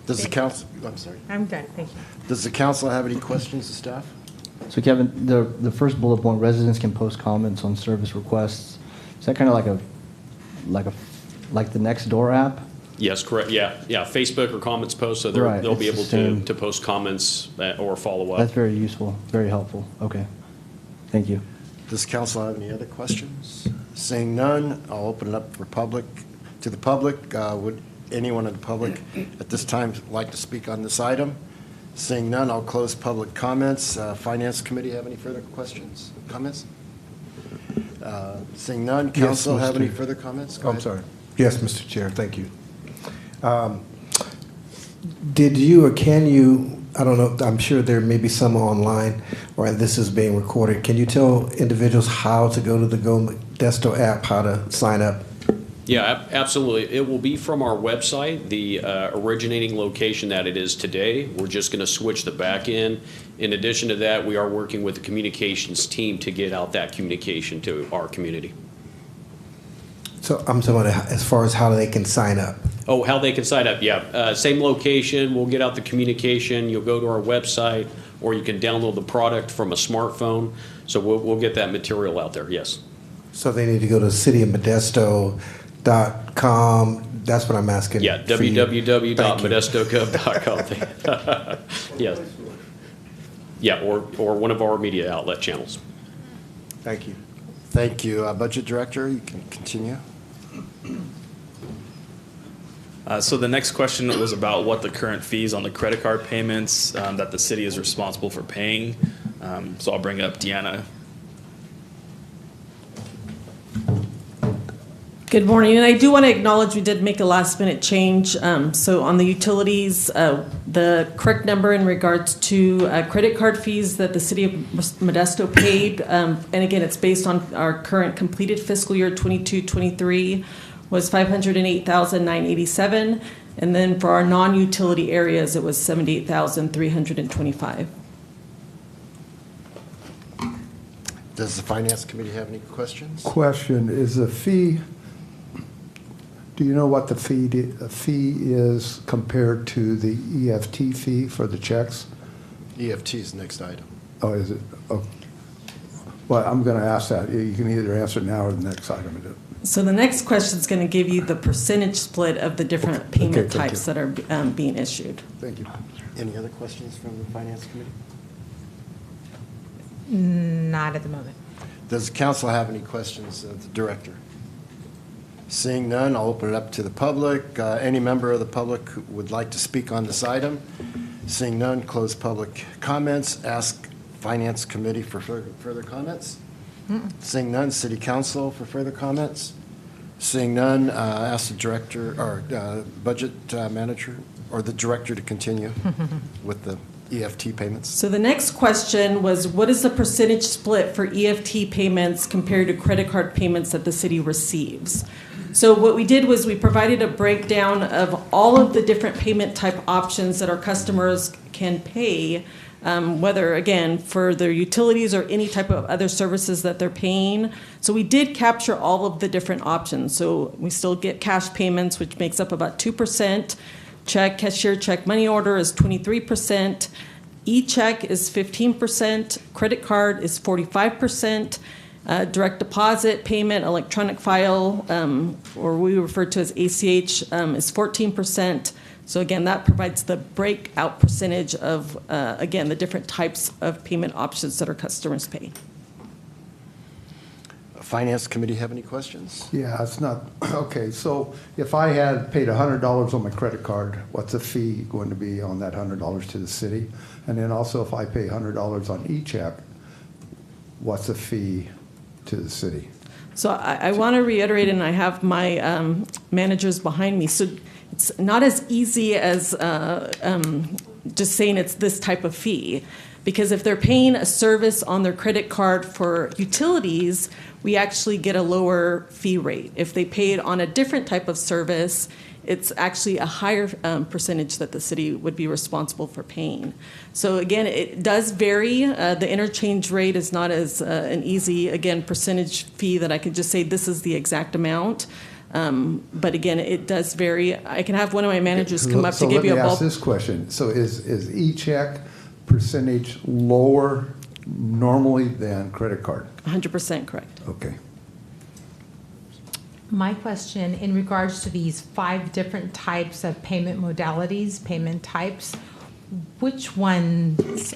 Speaker 3: Does the council, I'm sorry.
Speaker 9: I'm done, thank you.
Speaker 3: Does the council have any questions of staff?
Speaker 16: So Kevin, the first bullet point, residents can post comments on service requests. Is that kind of like the Nextdoor app?
Speaker 19: Yes, correct. Yeah. Facebook or comments post, so they'll be able to post comments or follow up.
Speaker 16: That's very useful, very helpful. Okay, thank you.
Speaker 3: Does council have any other questions? Seeing none, I'll open it up for to the public. Would anyone in the public at this time like to speak on this item? Seeing none, I'll close public comments. Finance Committee have any further questions, comments? Seeing none, council have any further comments? Go
Speaker 14: I'm
Speaker 3: ahead.
Speaker 14: sorry. Yes, Mr. Chair, thank you. Did you or can you, I don't know, I'm sure there may be some online, or this is being recorded. Can you tell individuals how to go to the Go Modesto app, how to sign up?
Speaker 19: Yeah, absolutely. It will be from our website, the originating location that it is today. We're just going to switch the back end. In addition to that, we are working with the communications team to get out that communication to our community.
Speaker 14: So I'm talking about as far as how they can sign up.
Speaker 19: Oh, how they can sign up, yeah. Same location, we'll get out the communication. You'll go to our website, or you can download the product from a smartphone. So we'll get that material out there, yes.
Speaker 14: So they need to go to cityofmodesto.com. That's what I'm asking.
Speaker 19: Yeah, www.modestogov.com. Yes. Yeah, or one of our media outlet channels.
Speaker 3: Thank you. Thank you. Budget Director, you can continue.
Speaker 17: So the next question was about what the current fees on the credit card payments that the city is responsible for paying. So I'll bring up Deanna.
Speaker 2: Good morning, and I do want to acknowledge we did make a last-minute change. So on the utilities, the correct number in regards to credit card fees that the city of Modesto paid, and again, it's based on our current completed fiscal year 22-23, was $508,987, and then for our non-utility areas, it was $78,325.
Speaker 3: Does the Finance Committee have any questions?
Speaker 7: Question, is the fee, do you know what the fee is compared to the EFT fee for the checks?
Speaker 3: EFT is the next item.
Speaker 7: Oh, is it? Oh. Well, I'm going to ask that. You can either answer it now or the next item.
Speaker 2: So the next question is going to give you the percentage split of the different payment types that are being issued.
Speaker 3: Thank you. Any other questions from the Finance Committee?
Speaker 9: Not at the moment.
Speaker 3: Does the council have any questions of the director? Seeing none, I'll open it up to the public. Any member of the public who would like to speak on this item? Seeing none, close public comments. Ask Finance Committee for further comments. Seeing none, City Council for further comments. Seeing none, ask the director or budget manager or the director to continue with the EFT payments.
Speaker 2: So the next question was, what is the percentage split for EFT payments compared to credit card payments that the city receives? So what we did was we provided a breakdown of all of the different payment type options that our customers can pay, whether, again, for their utilities or any type of other services that they're paying. So we did capture all of the different options. So we still get cash payments, which makes up about 2%. Check, cashier check, money order is 23%. E-check is 15%. Credit card is 45%. Direct deposit payment, electronic file, or we refer to as ACH, is 14%. So again, that provides the breakout percentage of, again, the different types of payment options that our customers pay.
Speaker 3: Finance Committee have any questions?
Speaker 7: Yeah, it's not, okay, so if I had paid $100 on my credit card, what's the fee going to be on that $100 to the city? And then also if I pay $100 on e-check, what's the fee to the city?
Speaker 2: So I want to reiterate, and I have my managers behind me, so it's not as easy as just saying it's this type of fee. Because if they're paying a service on their credit card for utilities, we actually get a lower fee rate. If they pay it on a different type of service, it's actually a higher percentage that the city would be responsible for paying. So again, it does vary. The interchange rate is not as an easy, again, percentage fee that I could just say this is the exact amount. But again, it does vary. I can have one of my managers come up to give you a
Speaker 7: So let me ask
Speaker 2: ball.
Speaker 7: this question. So is e-check percentage lower normally than credit card?
Speaker 2: 100% correct.
Speaker 7: Okay.
Speaker 9: My question in regards to these 5 different types of payment modalities, payment types, which ones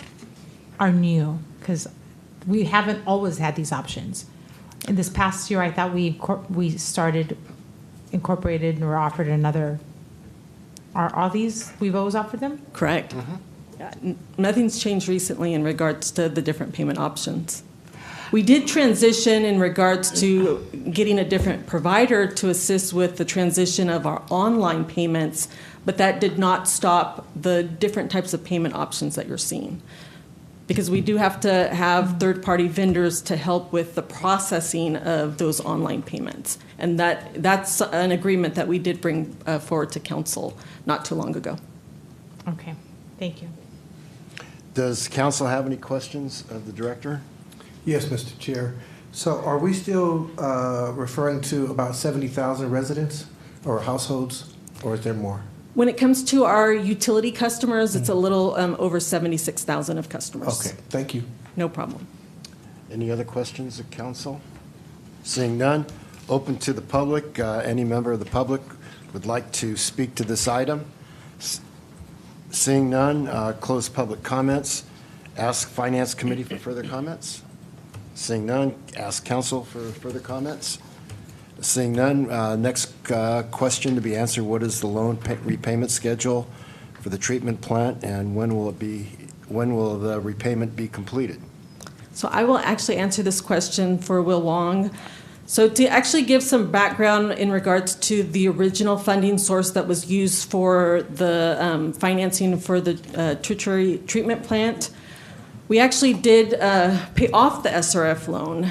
Speaker 9: are new? Because we haven't always had these options. In this past year, I thought we started incorporated or offered another. Are all these, we've always offered them?
Speaker 2: Correct. Yeah, nothing's changed recently in regards to the different payment options. We did transition in regards to getting a different provider to assist with the transition of our online payments, but that did not stop the different types of payment options that you're seeing. Because we do have to have third-party vendors to help with the processing of those online payments. And that's an agreement that we did bring forward to council not too long ago.
Speaker 9: Okay, thank you.
Speaker 3: Does council have any questions of the director?
Speaker 14: Yes, Mr. Chair. So are we still referring to about 70,000 residents or households, or is there more?
Speaker 2: When it comes to our utility customers, it's a little over 76,000 of customers.
Speaker 14: Okay, thank you.
Speaker 2: No problem.
Speaker 3: Any other questions of council? Seeing none, open to the public. Any member of the public would like to speak to this item? Seeing none, close public comments. Ask Finance Committee for further comments. Seeing none, ask council for further comments. Seeing none, next question to be answered, what is the loan repayment schedule for the treatment plant, and when will the repayment be completed?
Speaker 2: So I will actually answer this question for Will Wong. So to actually give some background in regards to the original funding source that was used for the financing for the tertiary treatment plant, we actually did pay off the SRF loan.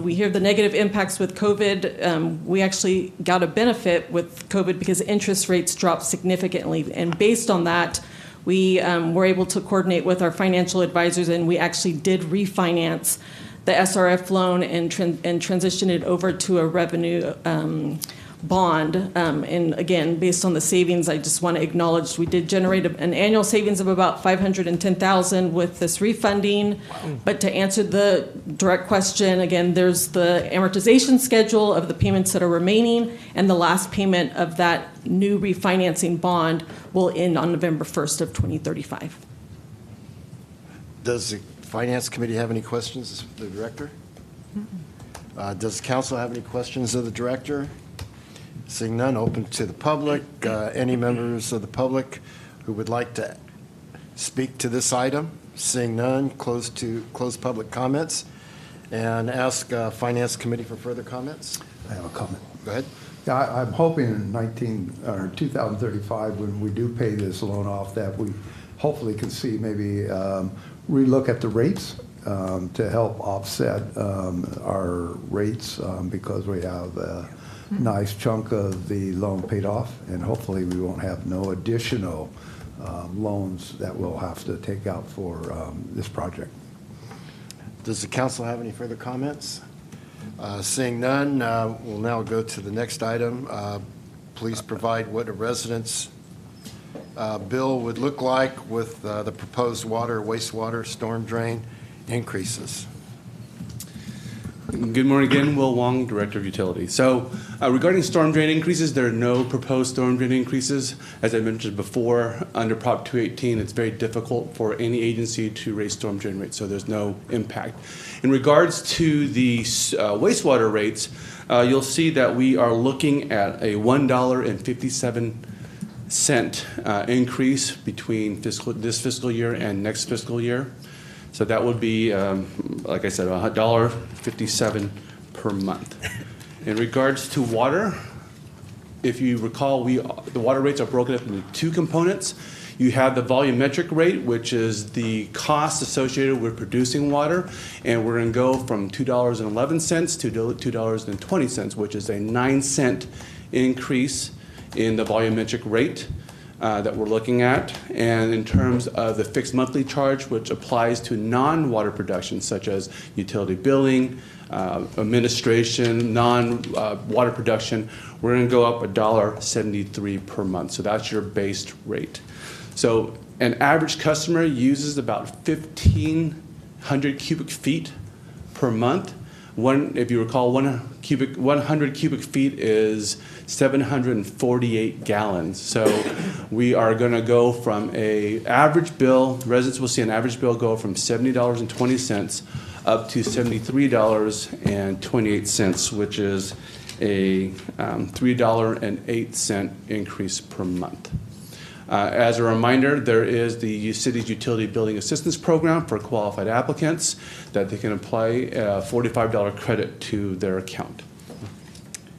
Speaker 2: We hear the negative impacts with COVID. We actually got a benefit with COVID because interest rates dropped significantly. And based on that, we were able to coordinate with our financial advisors, and we actually did refinance the SRF loan and transition it over to a revenue bond. And again, based on the savings, I just want to acknowledge we did generate an annual savings of about $510,000 with this refunding. But to answer the direct question, again, there's the amortization schedule of the payments that are remaining, and the last payment of that new refinancing bond will end on November 1st of 2035.
Speaker 3: Does the Finance Committee have any questions of the director? Does council have any questions of the director? Seeing none, open to the public. Any members of the public who would like to speak to this item? Seeing none, close public comments, and ask Finance Committee for further comments.
Speaker 7: I have a comment.
Speaker 3: Go ahead.
Speaker 7: Yeah, I'm hoping in 2035, when we do pay this loan off, that we hopefully can see maybe relook at the rates to help offset our rates because we have nice chunk of the loan paid off, and hopefully we won't have no additional loans that we'll have to take out for this project.
Speaker 3: Does the council have any further comments? Seeing none, we'll now go to the next item. Please provide what a resident's bill would look like with the proposed water, wastewater, storm drain increases.
Speaker 6: Good morning again, Will Wong, Director of Utilities. So regarding storm drain increases, there are no proposed storm drain increases. As I mentioned before, under Prop 218, it's very difficult for any agency to raise storm drain rates, so there's no impact. In regards to the wastewater rates, you'll see that we are looking at a $1.57 increase between this fiscal year and next fiscal year. So that would be, like I said, $1.57 per month. In regards to water, if you recall, the water rates are broken up into two components. You have the volumetric rate, which is the cost associated with producing water, and we're going to go from $2.11 to $2.20, which is a 9-cent increase in the volumetric rate that we're looking at. And in terms of the fixed monthly charge, which applies to non-water production, such as utility billing, administration, non-water production, we're going to go up $1.73 per month. So that's your base rate. So an average customer uses about 1,500 cubic feet per month. If you recall, 100 cubic feet is 748 gallons. So we are going to go from a average bill, residents will see an average bill go from $70.20 up to $73.28, which is a $3.08 increase per month. As a reminder, there is the city's utility billing assistance program for qualified applicants that they can apply a $45 credit to their account.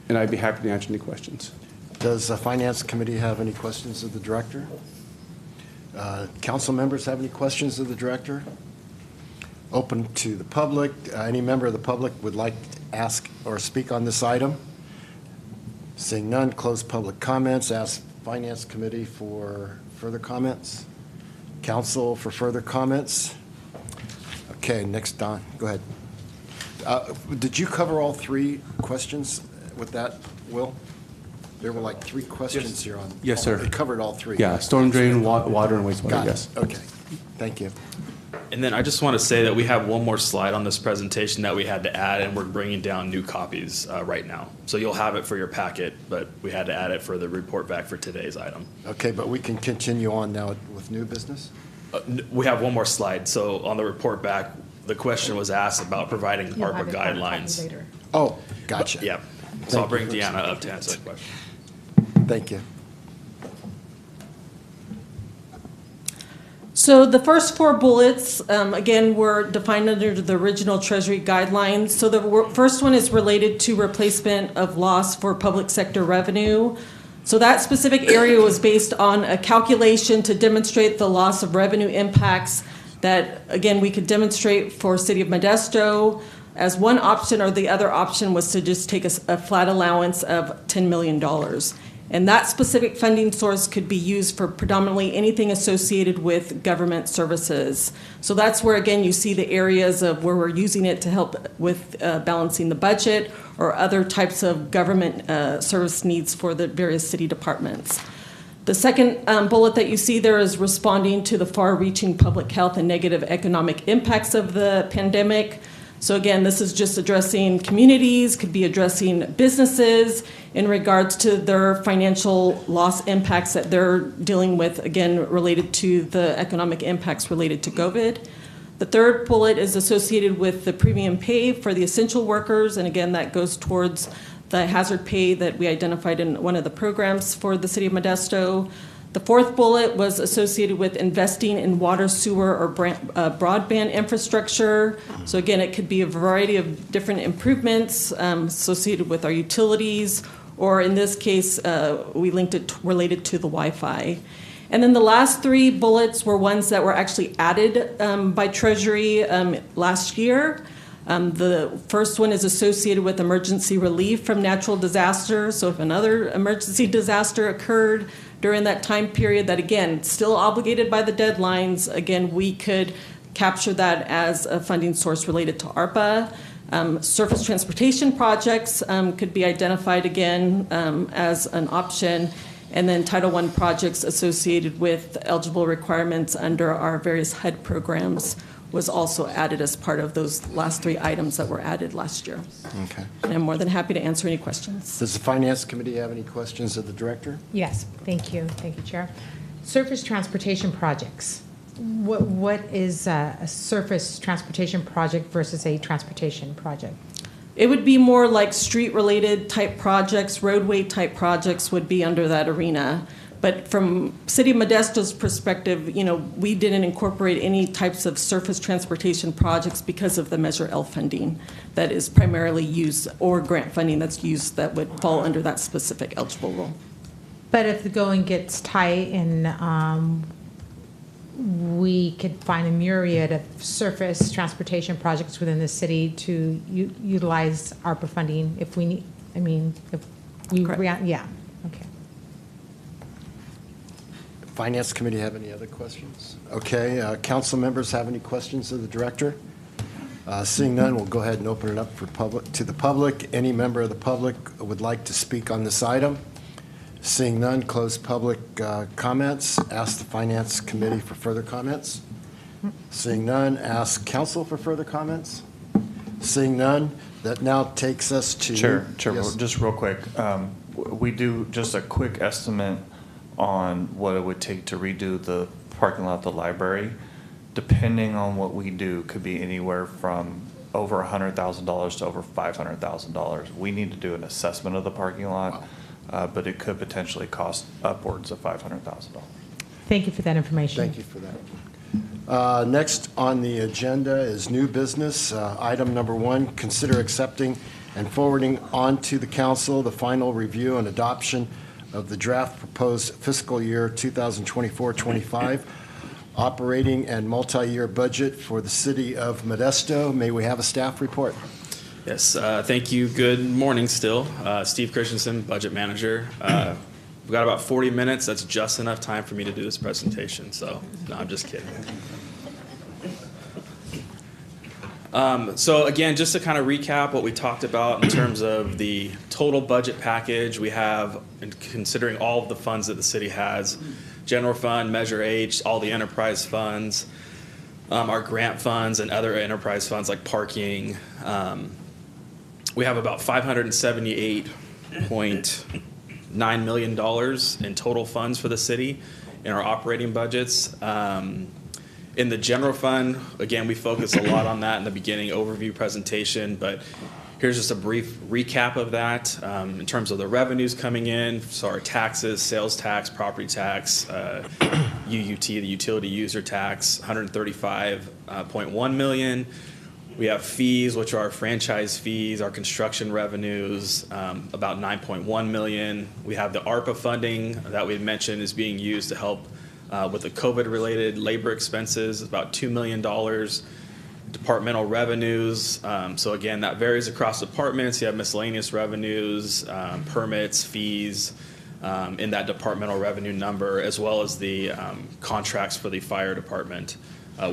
Speaker 6: And I'd be happy to answer any questions.
Speaker 3: Does the Finance Committee have any questions of the Director? Council members have any questions of the Director? Open to the public. Any member of the public would like to ask or speak on this item? Seeing none, close public comments. Ask Finance Committee for further comments. Council for further comments. Okay, next, Don, go ahead. Did you cover all three questions with that, Will? There were like three questions here on.
Speaker 6: Yes, sir.
Speaker 3: It covered all three.
Speaker 6: Yeah, storm drain, water, and wastewater,
Speaker 3: Got it.
Speaker 6: yes.
Speaker 3: Okay, thank you.
Speaker 17: And then I just want to say that we have one more slide on this presentation that we had to add, and we're bringing down new copies right now. So you'll have it for your packet, but we had to add it for the report back for today's item.
Speaker 3: Okay, but we can continue on now with new business?
Speaker 17: We have one more slide. So on the report back, the question was asked about providing ARPA guidelines.
Speaker 3: Oh, gotcha.
Speaker 17: Yeah. So I'll bring Deanna up to answer that question.
Speaker 3: Thank you.
Speaker 2: So the first four bullets, again, were defined under the original Treasury guidelines. So the first one is related to replacement of loss for public sector revenue. So that specific area was based on a calculation to demonstrate the loss of revenue impacts that, again, we could demonstrate for City of Modesto as one option, or the other option was to just take a flat allowance of $10 million. And that specific funding source could be used for predominantly anything associated with government services. So that's where, again, you see the areas of where we're using it to help with balancing the budget or other types of government service needs for the various city departments. The second bullet that you see there is responding to the far-reaching public health and negative economic impacts of the pandemic. So again, this is just addressing communities, could be addressing businesses in regards to their financial loss impacts that they're dealing with, again, related to the economic impacts related to COVID. The third bullet is associated with the premium pay for the essential workers, and again, that goes towards the hazard pay that we identified in one of the programs for the City of Modesto. The fourth bullet was associated with investing in water, sewer, or broadband infrastructure. So again, it could be a variety of different improvements associated with our utilities, or in this case, we linked it related to the Wi-Fi. And then the last three bullets were ones that were actually added by Treasury last year. The first one is associated with emergency relief from natural disaster. So if another emergency disaster occurred during that time period, that again, still obligated by the deadlines, again, we could capture that as a funding source related to ARPA. Surface transportation projects could be identified again as an option. And then Title I projects associated with eligible requirements under our various HUD programs was also added as part of those last 3 items that were added last year.
Speaker 3: Okay.
Speaker 2: And I'm more than happy to answer any questions.
Speaker 3: Does the Finance Committee have any questions of the Director?
Speaker 9: Yes, thank you. Thank you, Chair. Surface transportation projects. What is a surface transportation project versus a transportation project?
Speaker 2: It would be more like street-related type projects, roadway type projects would be under that arena. But from City of Modesto's perspective, we didn't incorporate any types of surface transportation projects because of the Measure L funding that is primarily used, or grant funding that's used that would fall under that specific eligible rule.
Speaker 9: But if the going gets tight and we could find a myriad of surface transportation projects within the city to utilize ARPA funding if we need, if we, yeah, okay.
Speaker 3: Finance Committee have any other questions? Okay, council members have any questions of the Director? Seeing none, we'll go ahead and open it up to the public. Any member of the public would like to speak on this item? Seeing none, close public comments. Ask the Finance Committee for further comments. Seeing none, ask council for further comments. Seeing none, that now takes us to...
Speaker 8: Chair,
Speaker 3: Yes.
Speaker 8: just real quick. We do just a quick estimate on what it would take to redo the parking lot at the library. Depending on what we do, could be anywhere from over $100,000 to over $500,000. We need to do an assessment of the parking lot. Wow. But it could potentially cost upwards of $500,000.
Speaker 9: Thank you for that information.
Speaker 3: Thank you for that. Next on the agenda is new business. Item number 1, consider accepting and forwarding on to the council the final review and adoption of the draft proposed fiscal year 2024-25 operating and multi-year budget for the City of Modesto. May we have a staff report?
Speaker 17: Yes, thank you. Good morning still. Steve Christensen, Budget Manager. We've got about 40 minutes. That's just enough time for me to do this presentation, so no, I'm just kidding. So again, just to kind of recap what we talked about in terms of the total budget package we have, and considering all of the funds that the city has, General Fund, Measure H, all the enterprise funds, our grant funds and other enterprise funds like parking. We have about $578.9 million in total funds for the city in our operating budgets. In the general fund, again, we focus a lot on that in the beginning overview presentation, but here's just a brief recap of that in terms of the revenues coming in. So our taxes, sales tax, property tax, UUT, the utility user tax, $135.1 million. We have fees, which are our franchise fees, our construction revenues, about $9.1 million. We have the ARPA funding that we mentioned is being used to help with the COVID-related labor expenses, about $2 million. Departmental revenues, so again, that varies across departments. You have miscellaneous revenues, permits, fees in that departmental revenue number, as well as the contracts for the fire department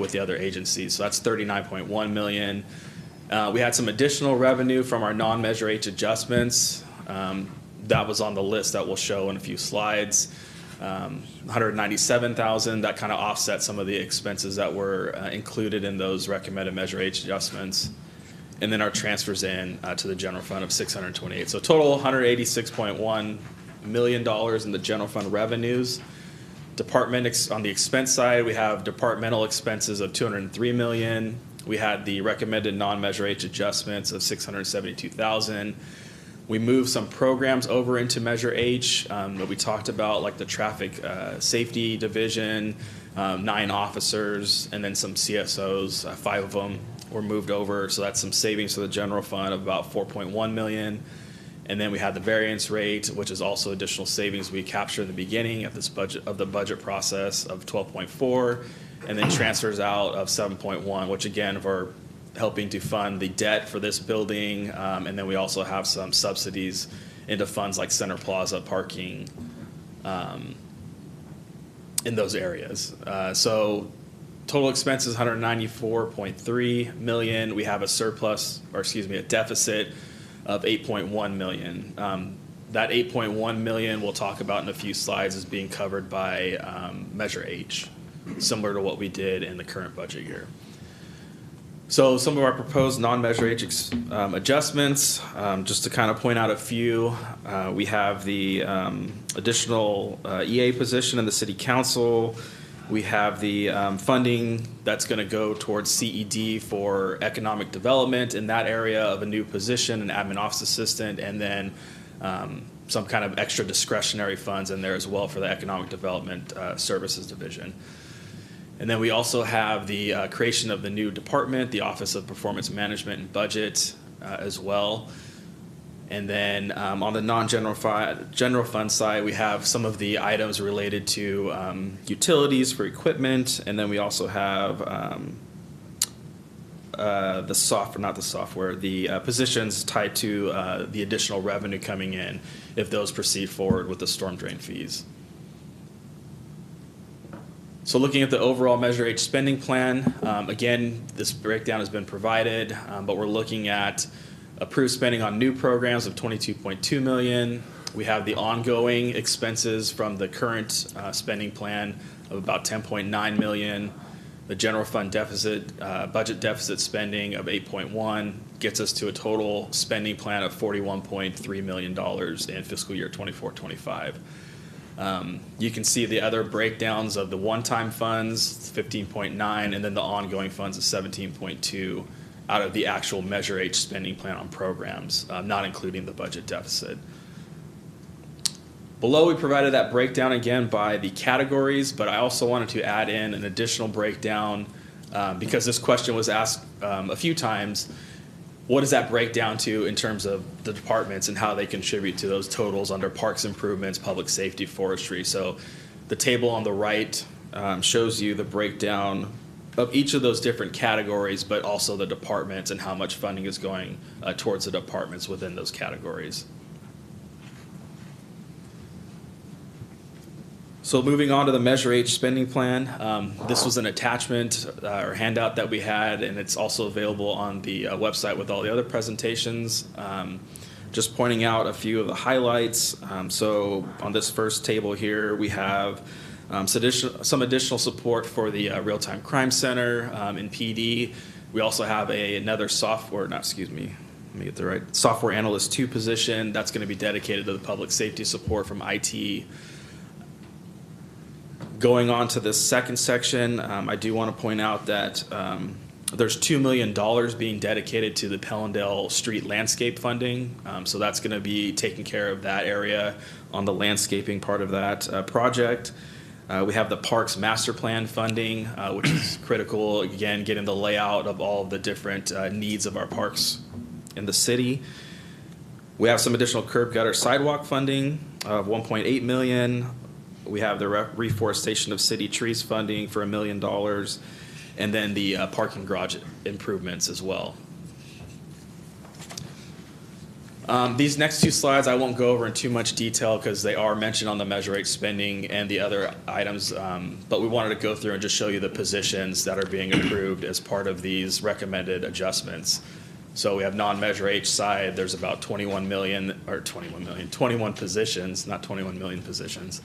Speaker 17: with the other agencies. So that's $39.1 million. We had some additional revenue from our non-Measure H adjustments. That was on the list that we'll show in a few slides. $197,000, that kind of offset some of the expenses that were included in those recommended Measure H adjustments. And then our transfers in to the general fund of $628. So total $186.1 million in the general fund revenues. Department on the expense side, we have departmental expenses of $203 million. We had the recommended non-Measure H adjustments of $672,000. We moved some programs over into Measure H that we talked about, like the traffic safety division, 9 officers, and then some CSOs, 5 of them were moved over. So that's some savings to the general fund of about $4.1 million. And then we had the variance rate, which is also additional savings we captured in the beginning at this budget process of 12.4, and then transfers out of 7.1, which again, for helping to fund the debt for this building, and then we also have some subsidies into funds like Center Plaza parking in those areas. So total expenses, $194.3 million. We have a surplus, or excuse me, a deficit of $8.1 million. That $8.1 million we'll talk about in a few slides is being covered by Measure H, similar to what we did in the current budget year. So some of our proposed non-Measure H adjustments, just to kind of point out a few, we have the additional EA position in the City Council. We have the funding that's going to go towards CED for economic development in that area of a new position, an admin office assistant, and then some kind of extra discretionary funds in there as well for the economic development services division. And then we also have the creation of the new department, the Office of Performance Management and Budget as well. And then on the general fund side, we have some of the items related to utilities for equipment, and then we also have the positions tied to the additional revenue coming in if those proceed forward with the storm drain fees. So looking at the overall Measure H spending plan, again, this breakdown has been provided, but we're looking at approved spending on new programs of $22.2 million. We have the ongoing expenses from the current spending plan of about $10.9 million. The general fund deficit, budget deficit spending of $8.1 gets us to a total spending plan of $41.3 million in fiscal year 24-25. You can see the other breakdowns of the one-time funds, 15.9, and then the ongoing funds of 17.2 out of the actual Measure H spending plan on programs, not including the budget deficit. Below, we provided that breakdown again by the categories, but I also wanted to add in an additional breakdown because this question was asked a few times. What does that break down to in terms of the departments and how they contribute to those totals under parks improvements, public safety, forestry? So the table on the right shows you the breakdown of each of those different categories, but also the departments and how much funding is going towards the departments within those categories. So moving on to the Measure H spending plan, this was an attachment or handout that we had, and it's also available on the website with all the other presentations. Just pointing out a few of the highlights. So on this first table here, we have some additional support for the Real-Time Crime Center in PD. We also have another software analyst 2 position that's going to be dedicated to the public safety support from IT. Going on to this second section, I do want to point out that there's $2 million being dedicated to the Pellendale Street landscape funding. So that's going to be taking care of that area on the landscaping part of that project. We have the Parks Master Plan funding, which is critical, again, getting the layout of all of the different needs of our parks in the city. We have some additional curb gutter sidewalk funding of $1.8 million. We have the reforestation of city trees funding for $1 million, and then the parking garage improvements as well. These next two slides I won't go over in too much detail because they are mentioned on the Measure H spending and the other items, but we wanted to go through and just show you the positions that are being approved as part of these recommended adjustments. So we have non-Measure H side, there's about 21 positions, not 21 million positions.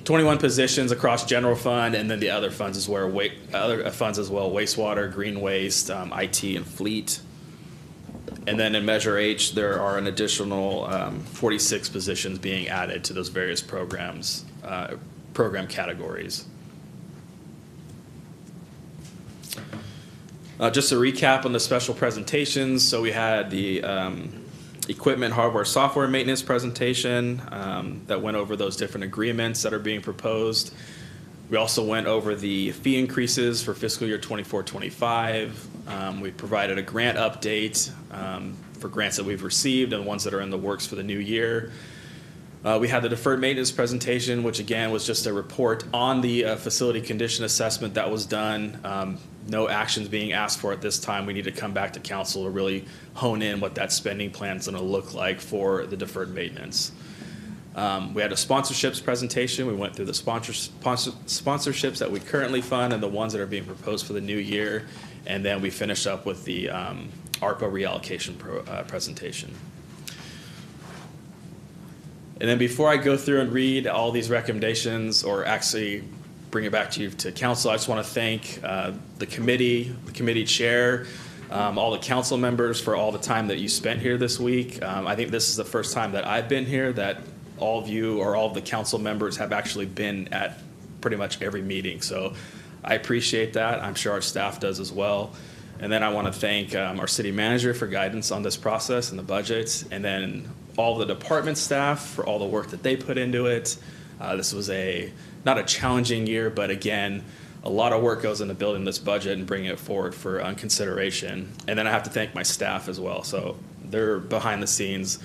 Speaker 17: 21 positions across general fund, and then the other funds as well, wastewater, green waste, IT, and fleet. And then in Measure H, there are an additional 46 positions being added to those various programs, program categories. Just a recap on the special presentations. So we had the equipment, hardware, software maintenance presentation that went over those different agreements that are being proposed. We also went over the fee increases for fiscal year 24-25. We provided a grant update for grants that we've received and ones that are in the works for the new year. We had the deferred maintenance presentation, which again was just a report on the facility condition assessment that was done. No actions being asked for at this time. We need to come back to council to really hone in what that spending plan is going to look like for the deferred maintenance. We had a sponsorships presentation. We went through the sponsorships that we currently fund and the ones that are being proposed for the new year. And then we finished up with the ARPA reallocation presentation. And then before I go through and read all these recommendations, or actually bring it back to you to council, I just want to thank the committee chair, all the council members for all the time that you spent here this week. I think this is the first time that I've been here that all of you or all of the council members have actually been at pretty much every meeting. So I appreciate that. I'm sure our staff does as well. And then I want to thank our city manager for guidance on this process and the budgets, and then all the department staff for all the work that they put into it. This was not a challenging year, but again, a lot of work goes into building this budget and bringing it forward for consideration. And then I have to thank my staff as well. So they're behind the scenes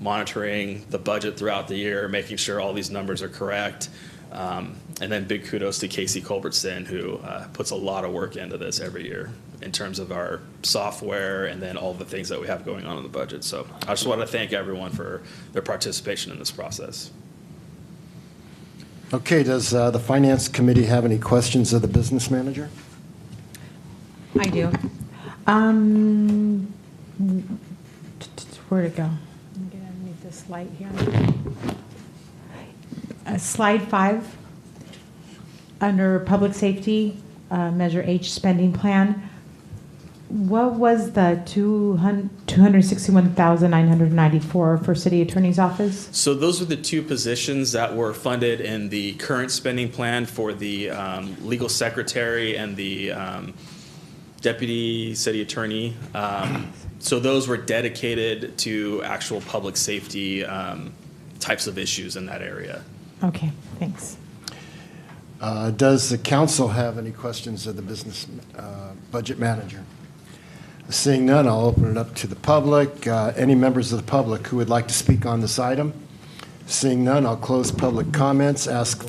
Speaker 17: monitoring the budget throughout the year, making sure all these numbers are correct. And then big kudos to Casey Culbertson, who puts a lot of work into this every year in terms of our software and then all the things that we have going on in the budget. So I just want to thank everyone for their participation in this process.
Speaker 3: Okay, does the Finance Committee have any questions of the business manager?
Speaker 9: I do. Where'd it go? I'm going to need this light here. Slide 5, under Public Safety, Measure H spending plan. What was the $261,994 for City Attorney's Office?
Speaker 17: So those are the two positions that were funded in the current spending plan for the legal secretary and the deputy city attorney. So those were dedicated to actual public safety types of issues in that area.
Speaker 9: Okay, thanks.
Speaker 3: Does the council have any questions of the business budget manager? Seeing none, I'll open it up to the public. Any members of the public who would like to speak on this item? Seeing none, I'll close public comments. Ask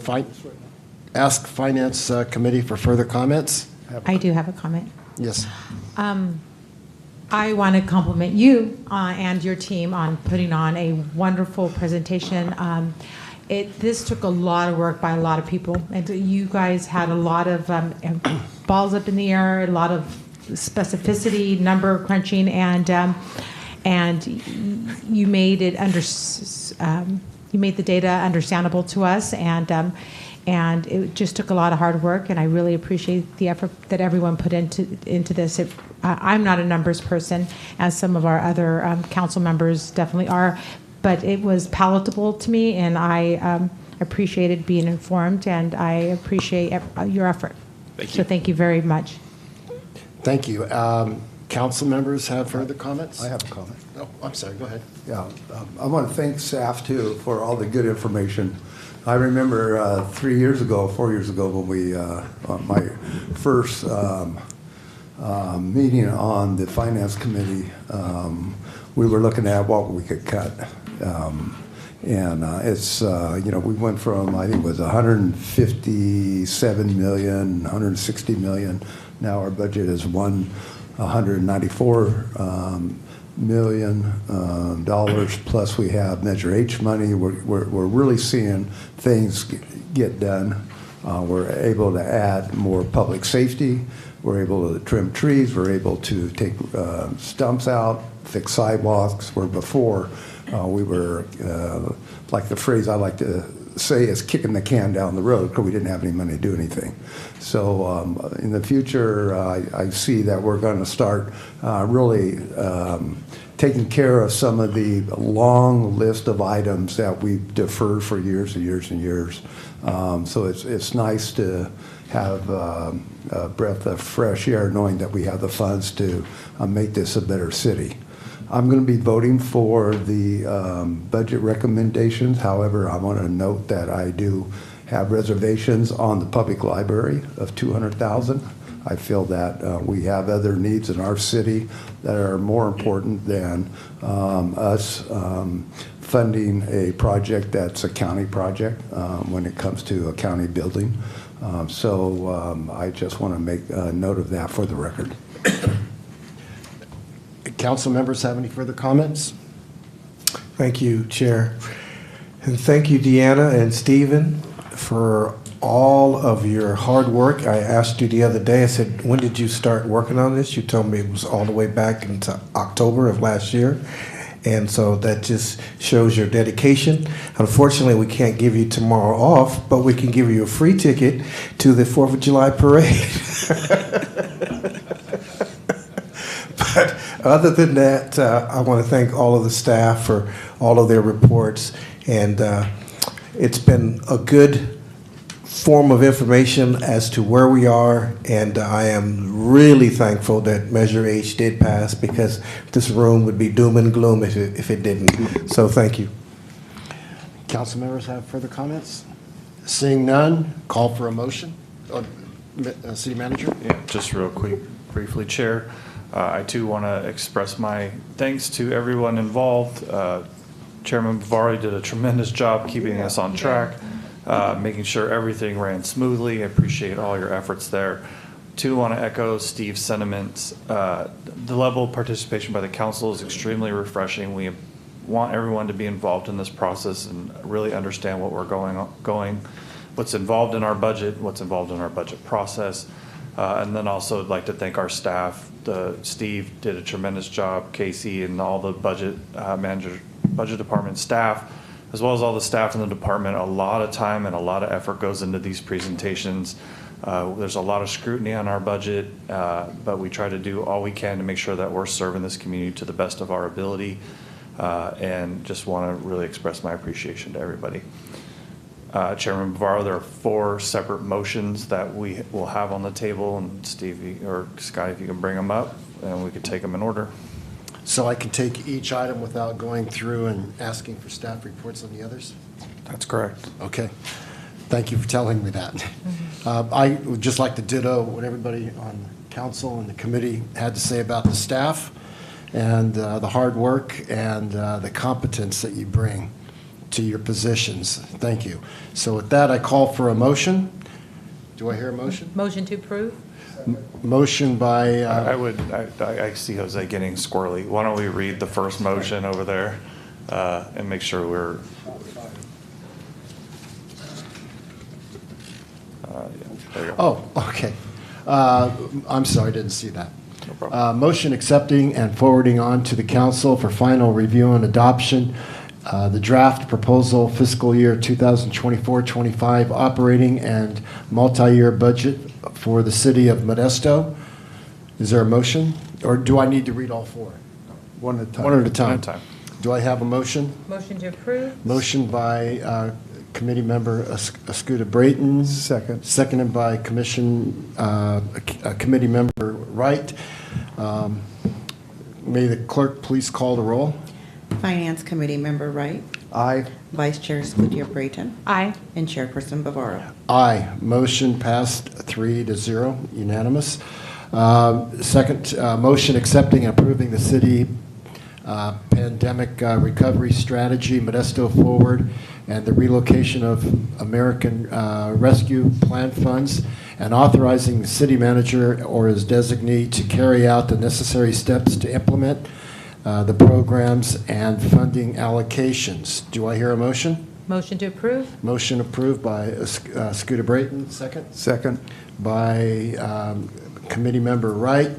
Speaker 3: Finance Committee for further comments.
Speaker 9: I do have a comment.
Speaker 3: Yes.
Speaker 9: I want to compliment you and your team on putting on a wonderful presentation. This took a lot of work by a lot of people, and you guys had a lot of balls up in the air, a lot of specificity, number crunching, and you made it you made the data understandable to us, and it just took a lot of hard work, and I really appreciate the effort that everyone put into this. I'm not a numbers person, as some of our other council members definitely are, but it was palatable to me, and I appreciated being informed, and I appreciate your effort.
Speaker 17: Thank you.
Speaker 9: So thank you very much.
Speaker 3: Thank you. Council members have further comments?
Speaker 7: I have a comment.
Speaker 3: Oh, I'm sorry, go ahead.
Speaker 7: Yeah, I want to thank staff too for all the good information. I remember 4 years ago, when we, my first meeting on the Finance Committee, we were looking at what we could cut. It's, we went from, I think it was 157 million, 160 million. Now our budget is $194 million dollars, plus we have Measure H money. We're really seeing things get done. We're able to add more public safety. We're able to trim trees. We're able to take stumps out, fix sidewalks, where before we were, like the phrase I like to say is kicking the can down the road because we didn't have any money to do anything. So in the future, I see that we're going to start really taking care of some of the long list of items that we've deferred for years and years and years. So it's nice to have a breath of fresh air knowing that we have the funds to make this a better city. I'm going to be voting for the budget recommendations. However, I want to note that I do have reservations on the public library of $200,000. I feel that we have other needs in our city that are more important than us funding a project that's a county project when it comes to a county building. So I just want to make a note of that for the record.
Speaker 3: Council members have any further comments?
Speaker 14: Thank you, Chair. And thank you, Deanna and Stephen, for all of your hard work. I asked you the other day, I said, when did you start working on this? You told me it was all the way back into October of last year. And so that just shows your dedication. Unfortunately, we can't give you tomorrow off, but we can give you a free ticket to the 4th of July parade. But other than that, I want to thank all of the staff for all of their reports. And it's been a good form of information as to where we are, and I am really thankful that Measure H did pass, because this room would be doom and gloom if it didn't. So thank you.
Speaker 3: Council members have further comments? Seeing none, call for a motion. City Manager?
Speaker 8: Yeah, just real quick, briefly, Chair. I too want to express my thanks to everyone involved. Chairman Bavaro did a tremendous job keeping us on track. Making sure everything ran smoothly. I appreciate all your efforts there. Too, want to echo Steve's sentiments. The level of participation by the council is extremely refreshing. We want everyone to be involved in this process and really understand what we're what's involved in our budget, what's involved in our budget process. And then also I'd like to thank our staff. Steve did a tremendous job, Casey, and all the budget department staff, as well as all the staff in the department. A lot of time and a lot of effort goes into these presentations. There's a lot of scrutiny on our budget, but we try to do all we can to make sure that we're serving this community to the best of our ability, and just want to really express my appreciation to everybody. Chairman Bavaro, there are 4 separate motions that we will have on the table, and Steve or Scott, if you can bring them up, and we could take them in order.
Speaker 3: So I can take each item without going through and asking for staff reports on the others?
Speaker 8: That's correct.
Speaker 3: Okay. Thank you for telling me that. I would just like to ditto what everybody on council and the committee had to say about the staff and the hard work and the competence that you bring to your positions. Thank you. So with that, I call for a motion. Do I hear a motion?
Speaker 20: Motion to approve?
Speaker 3: Motion by...
Speaker 8: I see Jose getting squirrely. Why don't we read the first motion over there and make sure we're... there you go.
Speaker 3: Oh, okay. I'm sorry, I didn't see that. No problem. Motion accepting and forwarding on to the council for final review and adoption the draft proposal fiscal year 2024-25 operating and multi-year budget for the city of Modesto. Is there a motion? Or do I need to read all 4?
Speaker 7: One at a time.
Speaker 3: One at a time. Do I have a motion?
Speaker 20: Motion to approve?
Speaker 3: Motion by Committee Member Ascuda Brayton.
Speaker 7: Second.
Speaker 3: Seconded by Committee Member Wright. May the clerk please call the roll.
Speaker 4: Finance Committee Member Wright.
Speaker 7: Aye.
Speaker 4: Vice Chair Scudia Brayton.
Speaker 20: Aye.
Speaker 4: And Chairperson Bavaro.
Speaker 3: Aye. Motion passed 3-0, unanimous. Second, motion accepting and approving the city pandemic recovery strategy, Modesto Forward, and the relocation of American Rescue Plan funds, and authorizing the city manager or his designee to carry out the necessary steps to implement the programs and funding allocations. Do I hear a motion?
Speaker 20: Motion to approve?
Speaker 3: Motion approved by Scooter Brayton. Second?
Speaker 7: Second.
Speaker 3: By Committee Member Wright.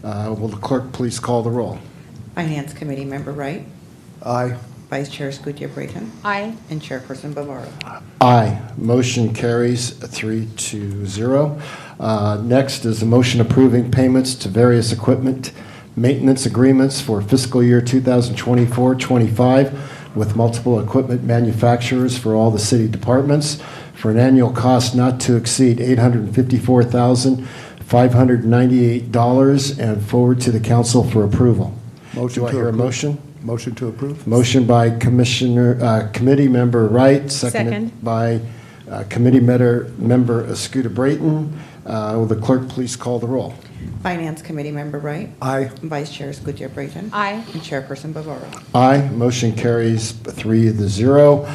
Speaker 3: Will the clerk please call the roll?
Speaker 4: Finance Committee Member Wright.
Speaker 7: Aye.
Speaker 4: Vice Chair Scudia Brayton.
Speaker 20: Aye.
Speaker 4: And Chairperson Bavaro.
Speaker 3: Aye. Motion carries 3-0. Next is a motion approving payments to various equipment maintenance agreements for fiscal year 2024-25 with multiple equipment manufacturers for all the city departments for an annual cost not to exceed $854,598 and forward to the council for approval.
Speaker 7: Motion
Speaker 3: Do I hear a motion?
Speaker 7: Motion to approve.
Speaker 3: Motion by Committee Member Wright, seconded by Committee member Escuda Brayton. Will the clerk please call the roll?
Speaker 4: Finance Committee Member Wright.
Speaker 3: Aye.
Speaker 4: Vice Chair Escutia Brayton.
Speaker 20: Aye.
Speaker 4: And Chairperson Bavaro.
Speaker 3: Aye. Motion carries 3-0.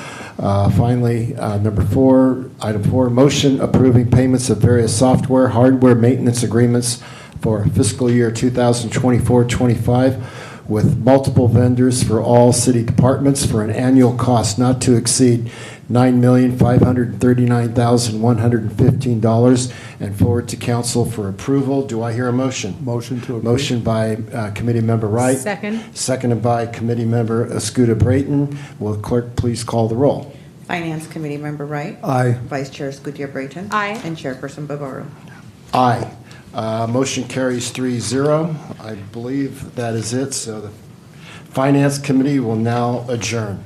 Speaker 3: Finally, number 4, item 4, motion approving payments of various software, hardware maintenance agreements for fiscal year 2024-25 with multiple vendors for all city departments for an annual cost not to exceed $9,539,115 and forward to council for approval. Do I hear a motion?
Speaker 7: Motion to approve.
Speaker 3: Motion by Committee Member Wright.
Speaker 20: Second.
Speaker 3: Seconded by Committee Member Escuda Brayton. Will the clerk please call the roll?
Speaker 4: Finance Committee Member Wright.
Speaker 3: Aye.
Speaker 4: Vice Chair Escutia Brayton.
Speaker 20: Aye.
Speaker 4: And Chairperson Bavaro.
Speaker 3: Aye. Motion carries 3-0. I believe that is it, so the Finance Committee will now adjourn.